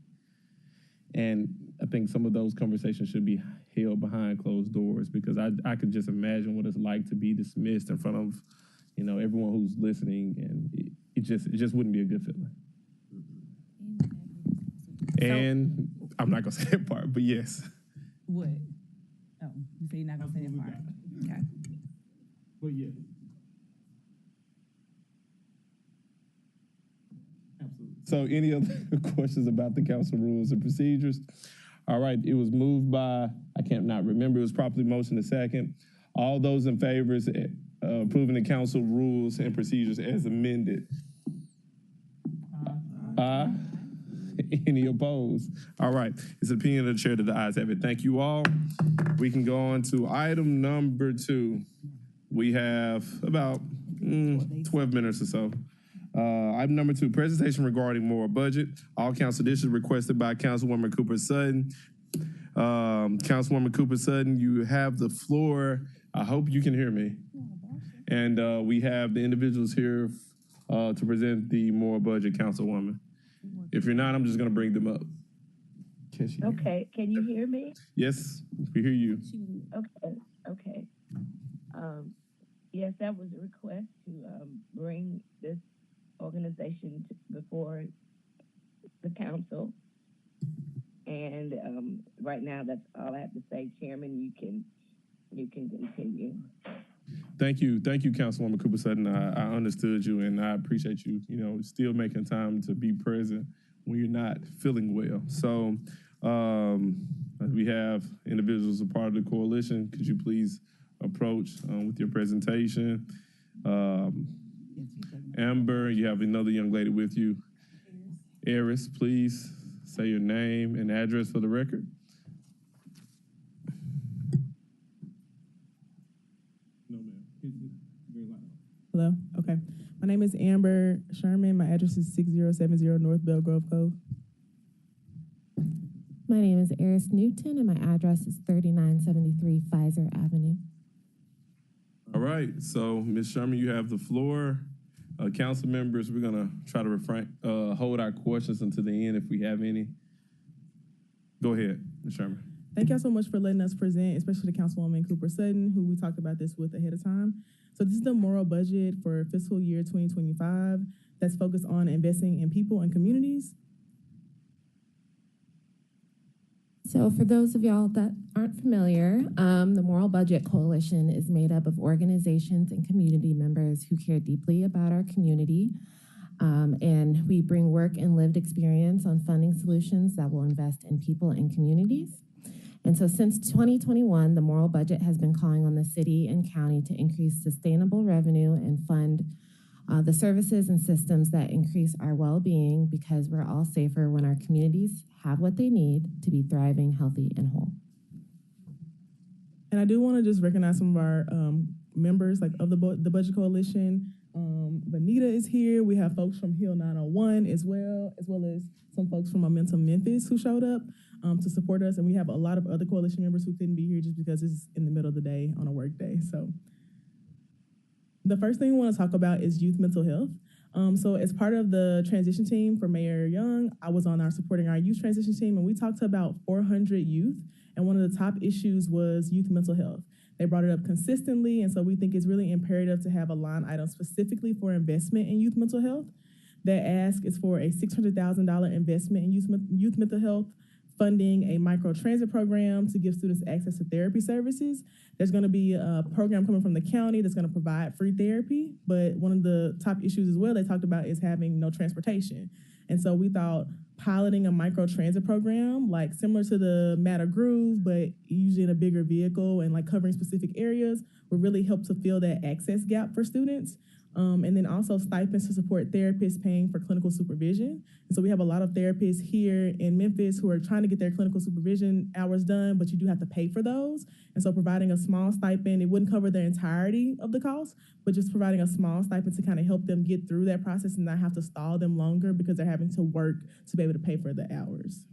And I think some of those conversations should be held behind closed doors, because I could just imagine what it's like to be dismissed in front of, you know, everyone who's listening, and it just wouldn't be a good feeling. And I'm not gonna say that part, but yes. What? Oh, you say you're not gonna say that part. Okay. But yeah. So any other questions about the council rules and procedures? All right, it was moved by, I can't not remember, it was properly motioned and second. All those in favor of approving the council rules and procedures as amended? Aye. Any opposed? All right, it's the opinion of the chair that the ayes have it. Thank you all. We can go on to item number 2. We have about 12 minutes or so. Item number 2, presentation regarding moral budget. All council dishes requested by Councilwoman Cooper Sutton. Councilwoman Cooper Sutton, you have the floor. I hope you can hear me. And we have the individuals here to present the moral budget, Councilwoman. If you're not, I'm just going to bring them up. Okay, can you hear me? Yes, we hear you. Okay. Yes, that was a request to bring this organization before the council. And right now, that's all I have to say. Chairman, you can continue. Thank you, Councilwoman Cooper Sutton. I understood you, and I appreciate you, you know, still making time to be present when you're not feeling well. So we have individuals a part of the coalition. Could you please approach with your presentation? Amber, you have another young lady with you. Eris, please say your name and address for the record. Hello, okay. My name is Amber Sherman. My address is 6070 North Belgrove Cove. My name is Eris Newton, and my address is 3973 Pfizer Avenue. All right, so Ms. Sherman, you have the floor. Council members, we're gonna try to hold our questions until the end if we have any. Go ahead, Ms. Sherman. Thank y'all so much for letting us present, especially the Councilwoman Cooper Sutton, who we talked about this with ahead of time. So this is the moral budget for fiscal year 2025 that's focused on investing in people and communities. So for those of y'all that aren't familiar, the Moral Budget Coalition is made up of organizations and community members who care deeply about our community. And we bring work and lived experience on funding solutions that will invest in people and communities. And so since 2021, the Moral Budget has been calling on the city and county to increase sustainable revenue and fund the services and systems that increase our well-being, because we're all safer when our communities have what they need to be thriving, healthy, and whole. And I do want to just recognize some of our members of the Budget Coalition. Benita is here. We have folks from Hill 901 as well as some folks from Momentum Memphis who showed up to support us. And we have a lot of other coalition members who couldn't be here just because it's in the middle of the day on a work day. So the first thing we want to talk about is youth mental health. So as part of the transition team for Mayor Young, I was on supporting our youth transition team, and we talked to about 400 youth. And one of the top issues was youth mental health. They brought it up consistently, and so we think it's really imperative to have a line item specifically for investment in youth mental health. That ask is for a $600,000 investment in youth mental health, funding a micro-transit program to give students access to therapy services. There's going to be a program coming from the county that's going to provide free therapy, but one of the top issues as well they talked about is having no transportation. And so we thought piloting a micro-transit program, like similar to the Matter Groove, but usually in a bigger vehicle and like covering specific areas, would really help to fill that access gap for students. And then also stipends to support therapists paying for clinical supervision. And so we have a lot of therapists here in Memphis who are trying to get their clinical supervision hours done, but you do have to pay for those. And so providing a small stipend, it wouldn't cover the entirety of the cost, but just providing a small stipend to kind of help them get through that process and not have to stall them longer because they're having to work to be able to pay for the hours.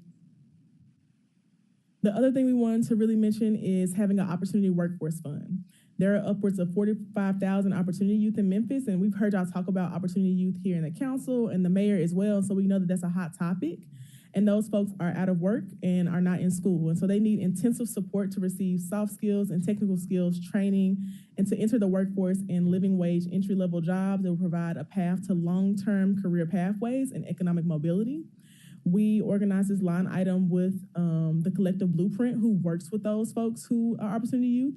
The other thing we wanted to really mention is having an opportunity workforce fund. There are upwards of 45,000 opportunity youth in Memphis, and we've heard y'all talk about opportunity youth here in the council and the mayor as well, so we know that that's a hot topic. And those folks are out of work and are not in school, and so they need intensive support to receive soft skills and technical skills training and to enter the workforce in living wage entry-level jobs that will provide a path to long-term career pathways and economic mobility. We organize this line item with the Collective Blueprint, who works with those folks who are opportunity youth.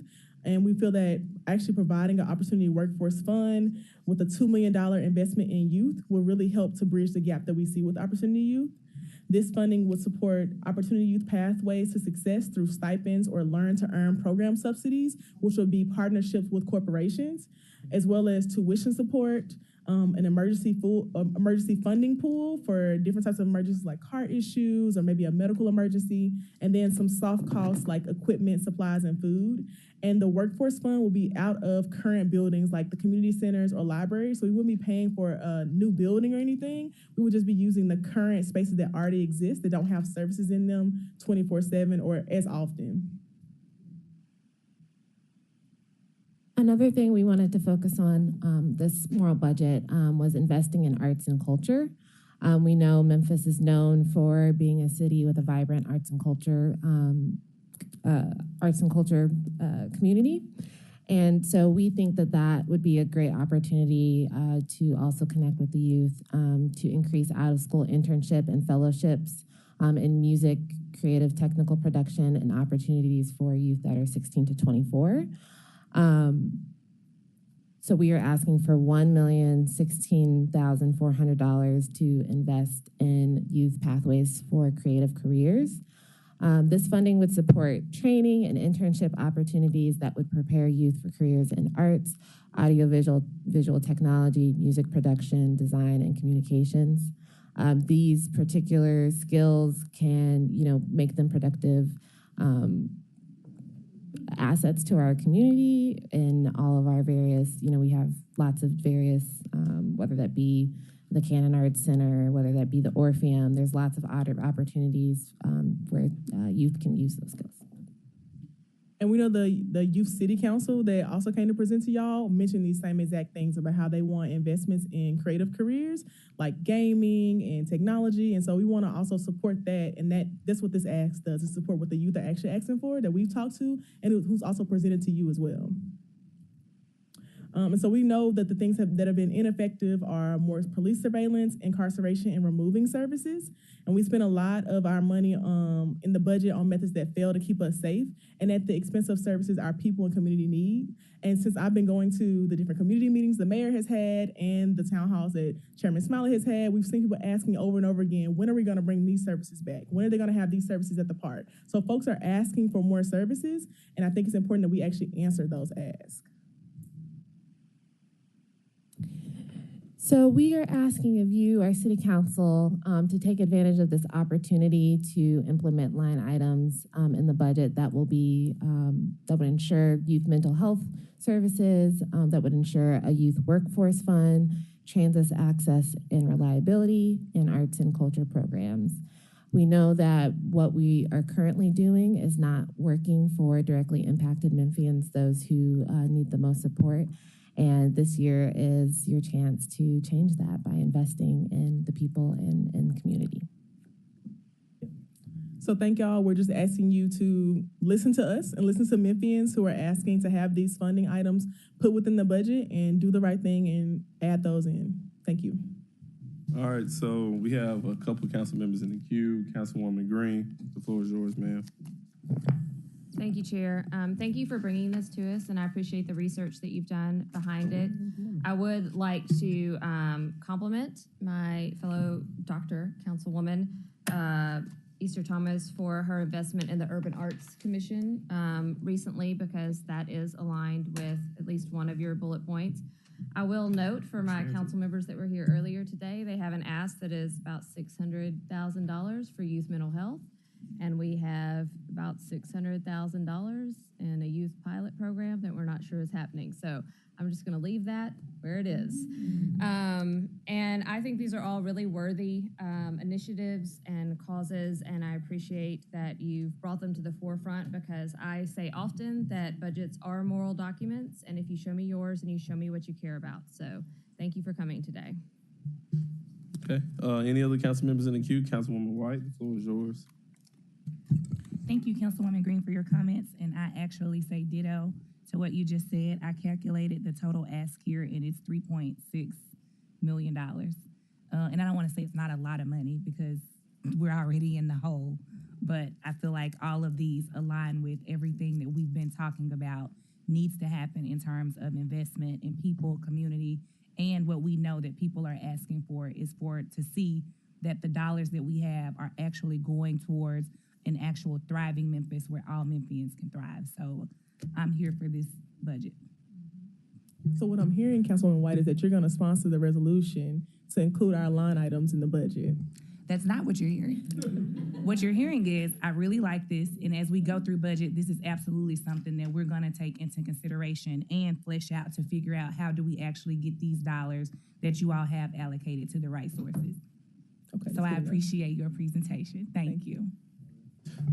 And we feel that actually providing an opportunity workforce fund with a $2 million investment in youth will really help to bridge the gap that we see with opportunity youth. This funding would support opportunity youth pathways to success through stipends or learn to earn program subsidies, which would be partnerships with corporations, as well as tuition support, an emergency funding pool for different types of emergencies like car issues or maybe a medical emergency, and then some soft costs like equipment, supplies, and food. And the workforce fund will be out of current buildings like the community centers or libraries, so we wouldn't be paying for a new building or anything. We would just be using the current spaces that already exist that don't have services in them 24/7 or as often. Another thing we wanted to focus on this moral budget was investing in arts and culture. We know Memphis is known for being a city with a vibrant arts and culture community. And so we think that that would be a great opportunity to also connect with the youth, to increase out-of-school internship and fellowships in music, creative, technical production, and opportunities for youth that are 16 to 24. So we are asking for $1,016,400 to invest in youth pathways for creative careers. This funding would support training and internship opportunities that would prepare youth for careers in arts, audiovisual, visual technology, music production, design, and communications. These particular skills can, make them productive assets to our community in all of our various, we have lots of various, whether that be the Cannon Arts Center, whether that be the Orpheum, there's lots of opportunities where youth can use those skills. And we know the Youth City Council that also came to present to y'all mentioned these same exact things about how they want investments in creative careers like gaming and technology. And so we want to also support that. And that's what this ask does, is support what the youth are actually asking for that we've talked to and who's also presented to you as well. And so we know that the things that have been ineffective are more police surveillance, incarceration, and removing services. And we spend a lot of our money in the budget on methods that fail to keep us safe and at the expense of services our people and community need. And since I've been going to the different community meetings the mayor has had and the town halls that Chairman Smiley has had, we've seen people asking over and over again, when are we going to bring these services back? When are they going to have these services at the park? So folks are asking for more services, and I think it's important that we actually answer those asks. So we are asking of you, our city council, to take advantage of this opportunity to implement line items in the budget that will be, that would ensure youth mental health services, that would ensure a youth workforce fund, transit access and reliability, and arts and culture programs. We know that what we are currently doing is not working for directly impacted Memphians, those who need the most support. And this year is your chance to change that by investing in the people and the community. So thank y'all. We're just asking you to listen to us and listen to Memphians who are asking to have these funding items put within the budget and do the right thing and add those in. Thank you. All right, so we have a couple council members in the queue. Councilwoman Green, the floor is yours, ma'am. Thank you, Chair. Thank you for bringing this to us, and I appreciate the research that you've done behind it. I would like to compliment my fellow Dr. Councilwoman Easter Thomas for her investment in the Urban Arts Commission recently, because that is aligned with at least one of your bullet points. I will note for my council members that were here earlier today, they have an ask that is about $600,000 for youth mental health. And we have about $600,000 in a youth pilot program that we're not sure is happening. So I'm just gonna leave that where it is. And I think these are all really worthy initiatives and causes, and I appreciate that you've brought them to the forefront, because I say often that budgets are moral documents, and if you show me yours and you show me what you care about. So thank you for coming today. Okay, any other council members in the queue? Councilwoman White, the floor is yours. Thank you, Councilwoman Green, for your comments, and I actually say ditto to what you just said. I calculated the total ask here, and it's $3.6 million. And I don't want to say it's not a lot of money, because we're already in the hole, but I feel like all of these align with everything that we've been talking about needs to happen in terms of investment in people, community, and what we know that people are asking for is for to see that the dollars that we have are actually going towards an actual thriving Memphis where all Memphians can thrive. So I'm here for this budget. So what I'm hearing, Councilwoman White, is that you're going to sponsor the resolution to include our line items in the budget. That's not what you're hearing. What you're hearing is, I really like this, and as we go through budget, this is absolutely something that we're gonna take into consideration and flesh out to figure out how do we actually get these dollars that you all have allocated to the right sources. Okay. So I appreciate your presentation. Thank you.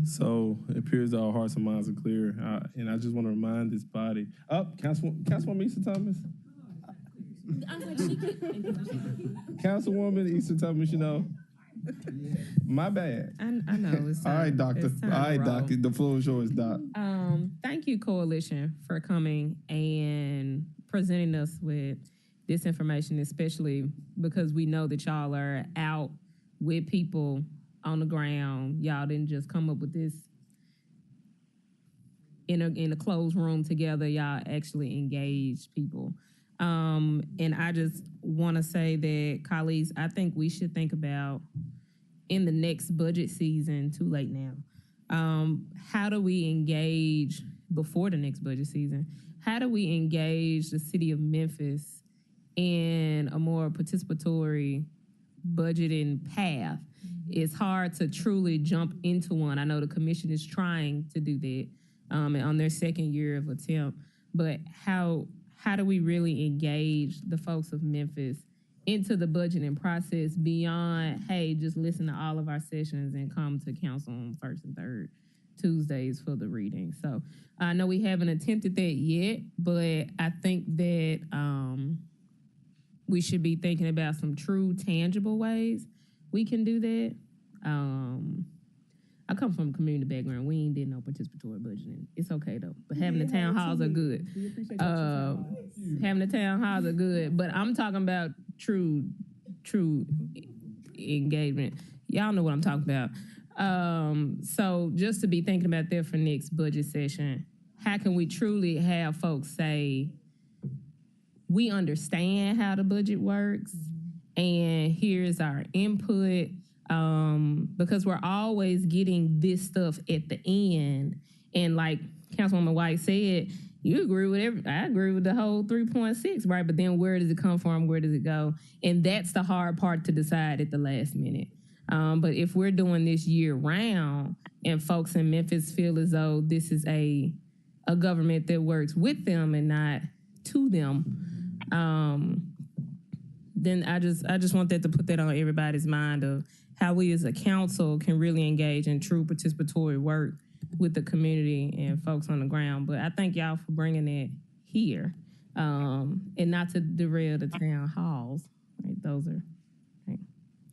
So it appears our hearts and minds are clear, and I just want to remind this body. Councilwoman Easter Thomas. Councilwoman Easter Thomas, you know. My bad. I know. It's time, all right, Doctor. All right, Doctor. The floor is yours, Doc. Thank you, Coalition, for coming and presenting us with this information, especially because we know that y'all are out with people on the ground. Y'all didn't just come up with this in a closed room together. Y'all actually engaged people. And I just want to say that, colleagues, I think we should think about in the next budget season, too late now, how do we engage before the next budget season? How do we engage the city of Memphis in a more participatory budgeting path? It's hard to truly jump into one. I know the commission is trying to do that on their second year of attempt, but how do we really engage the folks of Memphis into the budgeting process beyond, hey, just listen to all of our sessions and come to council on first and third Tuesdays for the reading? So I know we haven't attempted that yet, but I think that we should be thinking about some true, tangible ways we can do that. I come from a community background. We ain't did no participatory budgeting. It's okay though, but having the town halls are good. Having the town halls are good, but I'm talking about true engagement. Y'all know what I'm talking about. So just to be thinking about that for next budget session, how can we truly have folks say, we understand how the budget works, and here's our input, because we're always getting this stuff at the end. And like Councilwoman White said, you agree with I agree with the whole 3.6, right? But then where does it come from? Where does it go? And that's the hard part to decide at the last minute. But if we're doing this year round and folks in Memphis feel as though this is a government that works with them and not to them, then I just want that to put that on everybody's mind of how we as a council can really engage in true participatory work with the community and folks on the ground. But I thank y'all for bringing it here, and not to derail the town halls. Right? Those are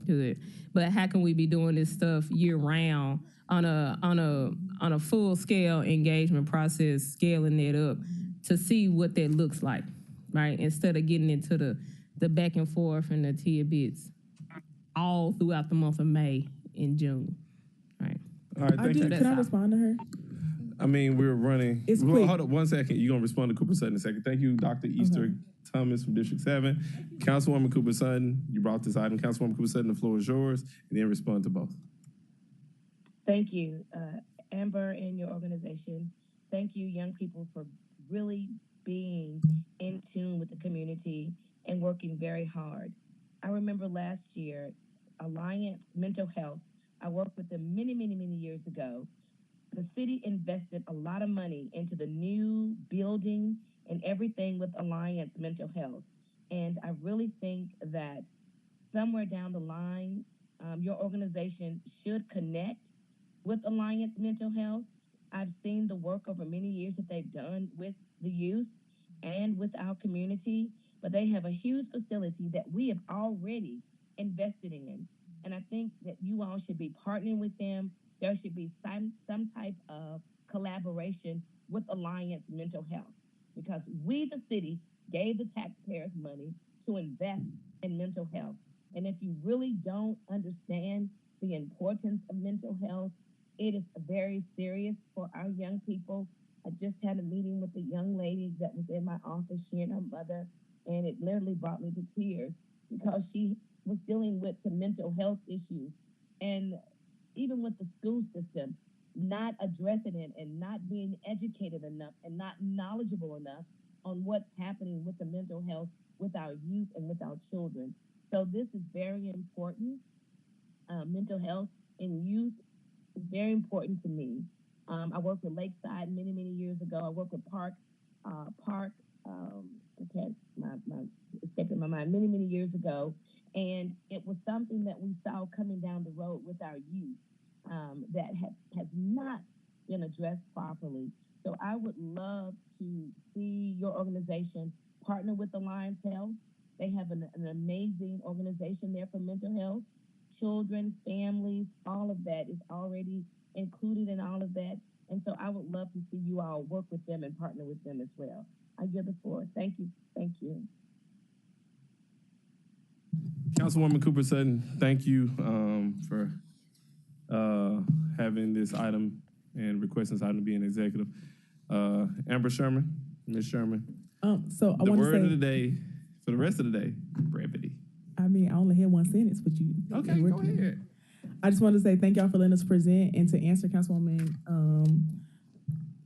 good. But how can we be doing this stuff year round on a full scale engagement process, scaling it up to see what that looks like, right? Instead of getting into the back and forth and the tidbits all throughout the month of May and June, right? All right, thank you. Can I respond to her? I mean, we're running. It's quick. Hold up 1 second. You're going to respond to Cooper Sutton in a second. Thank you, Dr. Easter Thomas from District 7. Councilwoman Cooper Sutton, you brought this item. Councilwoman Cooper Sutton, the floor is yours, and then respond to both. Thank you, Amber and your organization. Thank you, young people, for really being in tune with the community and working very hard. I remember last year, Alliance Mental Health, I worked with them many, many, many years ago. The city invested a lot of money into the new building and everything with Alliance Mental Health. And I really think that somewhere down the line, your organization should connect with Alliance Mental Health. I've seen the work over many years that they've done with the youth and with our community, but they have a huge facility that we have already invested in. And I think that you all should be partnering with them. There should be some type of collaboration with Alliance Mental Health, because we, the city, gave the taxpayers money to invest in mental health. And if you really don't understand the importance of mental health, it is very serious for our young people. I just had a meeting with a young lady that was in my office, she and her mother, and it literally brought me to tears because she was dealing with some mental health issues. And even with the school system, not addressing it and not being educated enough and not knowledgeable enough on what's happening with the mental health with our youth and with our children. So this is very important. Mental health in youth is very important to me. I worked with Lakeside many, many years ago. I worked with Park, escaping my mind, many, many years ago. And it was something that we saw coming down the road with our youth that has not been addressed properly. So I would love to see your organization partner with Alliance Health. They have an amazing organization there for mental health. Children, families, all of that is already included in all of that. And so I would love to see you all work with them and partner with them as well. I give the floor. Thank you. Thank you. Councilwoman Cooper Sutton, thank you for having this item and requesting this item to be an executive. Amber Sherman, Ms. Sherman. So I the want to word say of the day for the rest of the day, brevity. I mean, I only had one sentence, but you. Okay, go ahead. I just want to say thank y'all for letting us present and to answer Councilwoman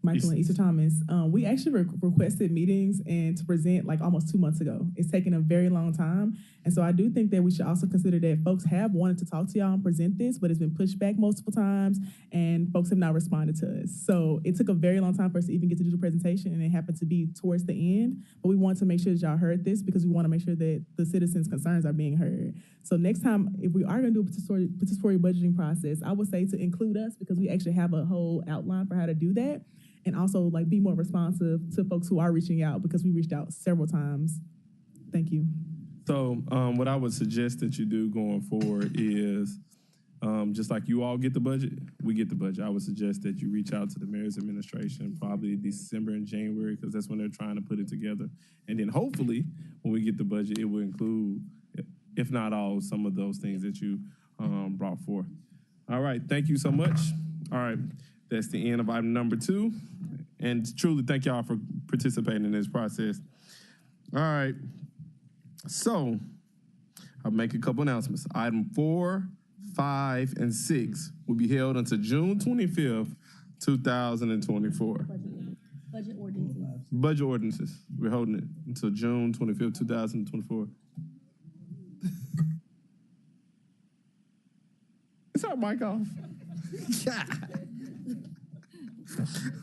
Michael and Easter Thomas. We actually requested meetings and to present like almost 2 months ago. It's taken a very long time. And so I do think that we should also consider that folks have wanted to talk to y'all and present this, but it's been pushed back multiple times and folks have not responded to us. So it took a very long time for us to even get to do the presentation, and it happened to be towards the end. But we want to make sure that y'all heard this because we want to make sure that the citizens' concerns are being heard. So next time, if we are going to do a participatory budgeting process, I would say to include us because we actually have a whole outline for how to do that. And also like be more responsive to folks who are reaching out because we reached out several times. Thank you. So what I would suggest that you do going forward is just like you all get the budget, we get the budget. I would suggest that you reach out to the mayor's administration probably December and January because that's when they're trying to put it together. And then hopefully when we get the budget, it will include, if not all, some of those things that you brought forth. All right, thank you so much. All right, that's the end of item number 2. And truly thank y'all for participating in this process. All right. So I'll make a couple announcements. Item 4, 5, and 6 will be held until June 25th, 2024. Budget ordinances. Budget ordinances. We're holding it until June 25th, 2024. Is our mic off?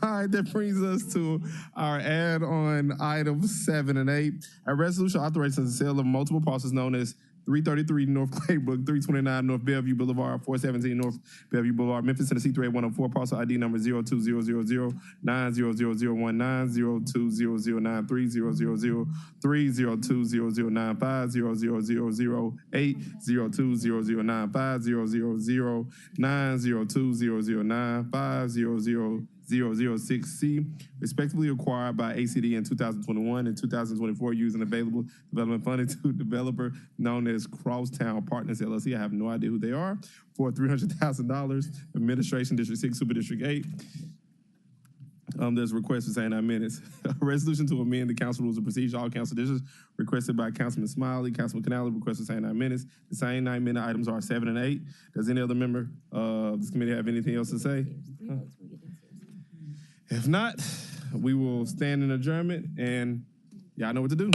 All right, that brings us to our add-on items 7 and 8. A resolution authorizing the sale of multiple parcels known as 333 North Claybrook, 329 North Bellevue Boulevard, 417 North Bellevue Boulevard, Memphis, Tennessee 38104, parcel ID number 02000900019, 0200093, 0020095, 00008, 0200095, 00090200095, 006C, respectively acquired by ACD in 2021 and 2024 using available development funding to developer known as Crosstown Partners LLC. I have no idea who they are. For $300,000, Administration District 6, Super District 8. There's a request for saying 9 minutes. A resolution to amend the council rules of procedure. All council districts requested by Councilman Smiley, Councilman Canale requested saying 9 minutes. The same 9-minute items are 7 and 8. Does any other member of this committee have anything else to say? If not, we will stand in adjournment, and y'all know what to do.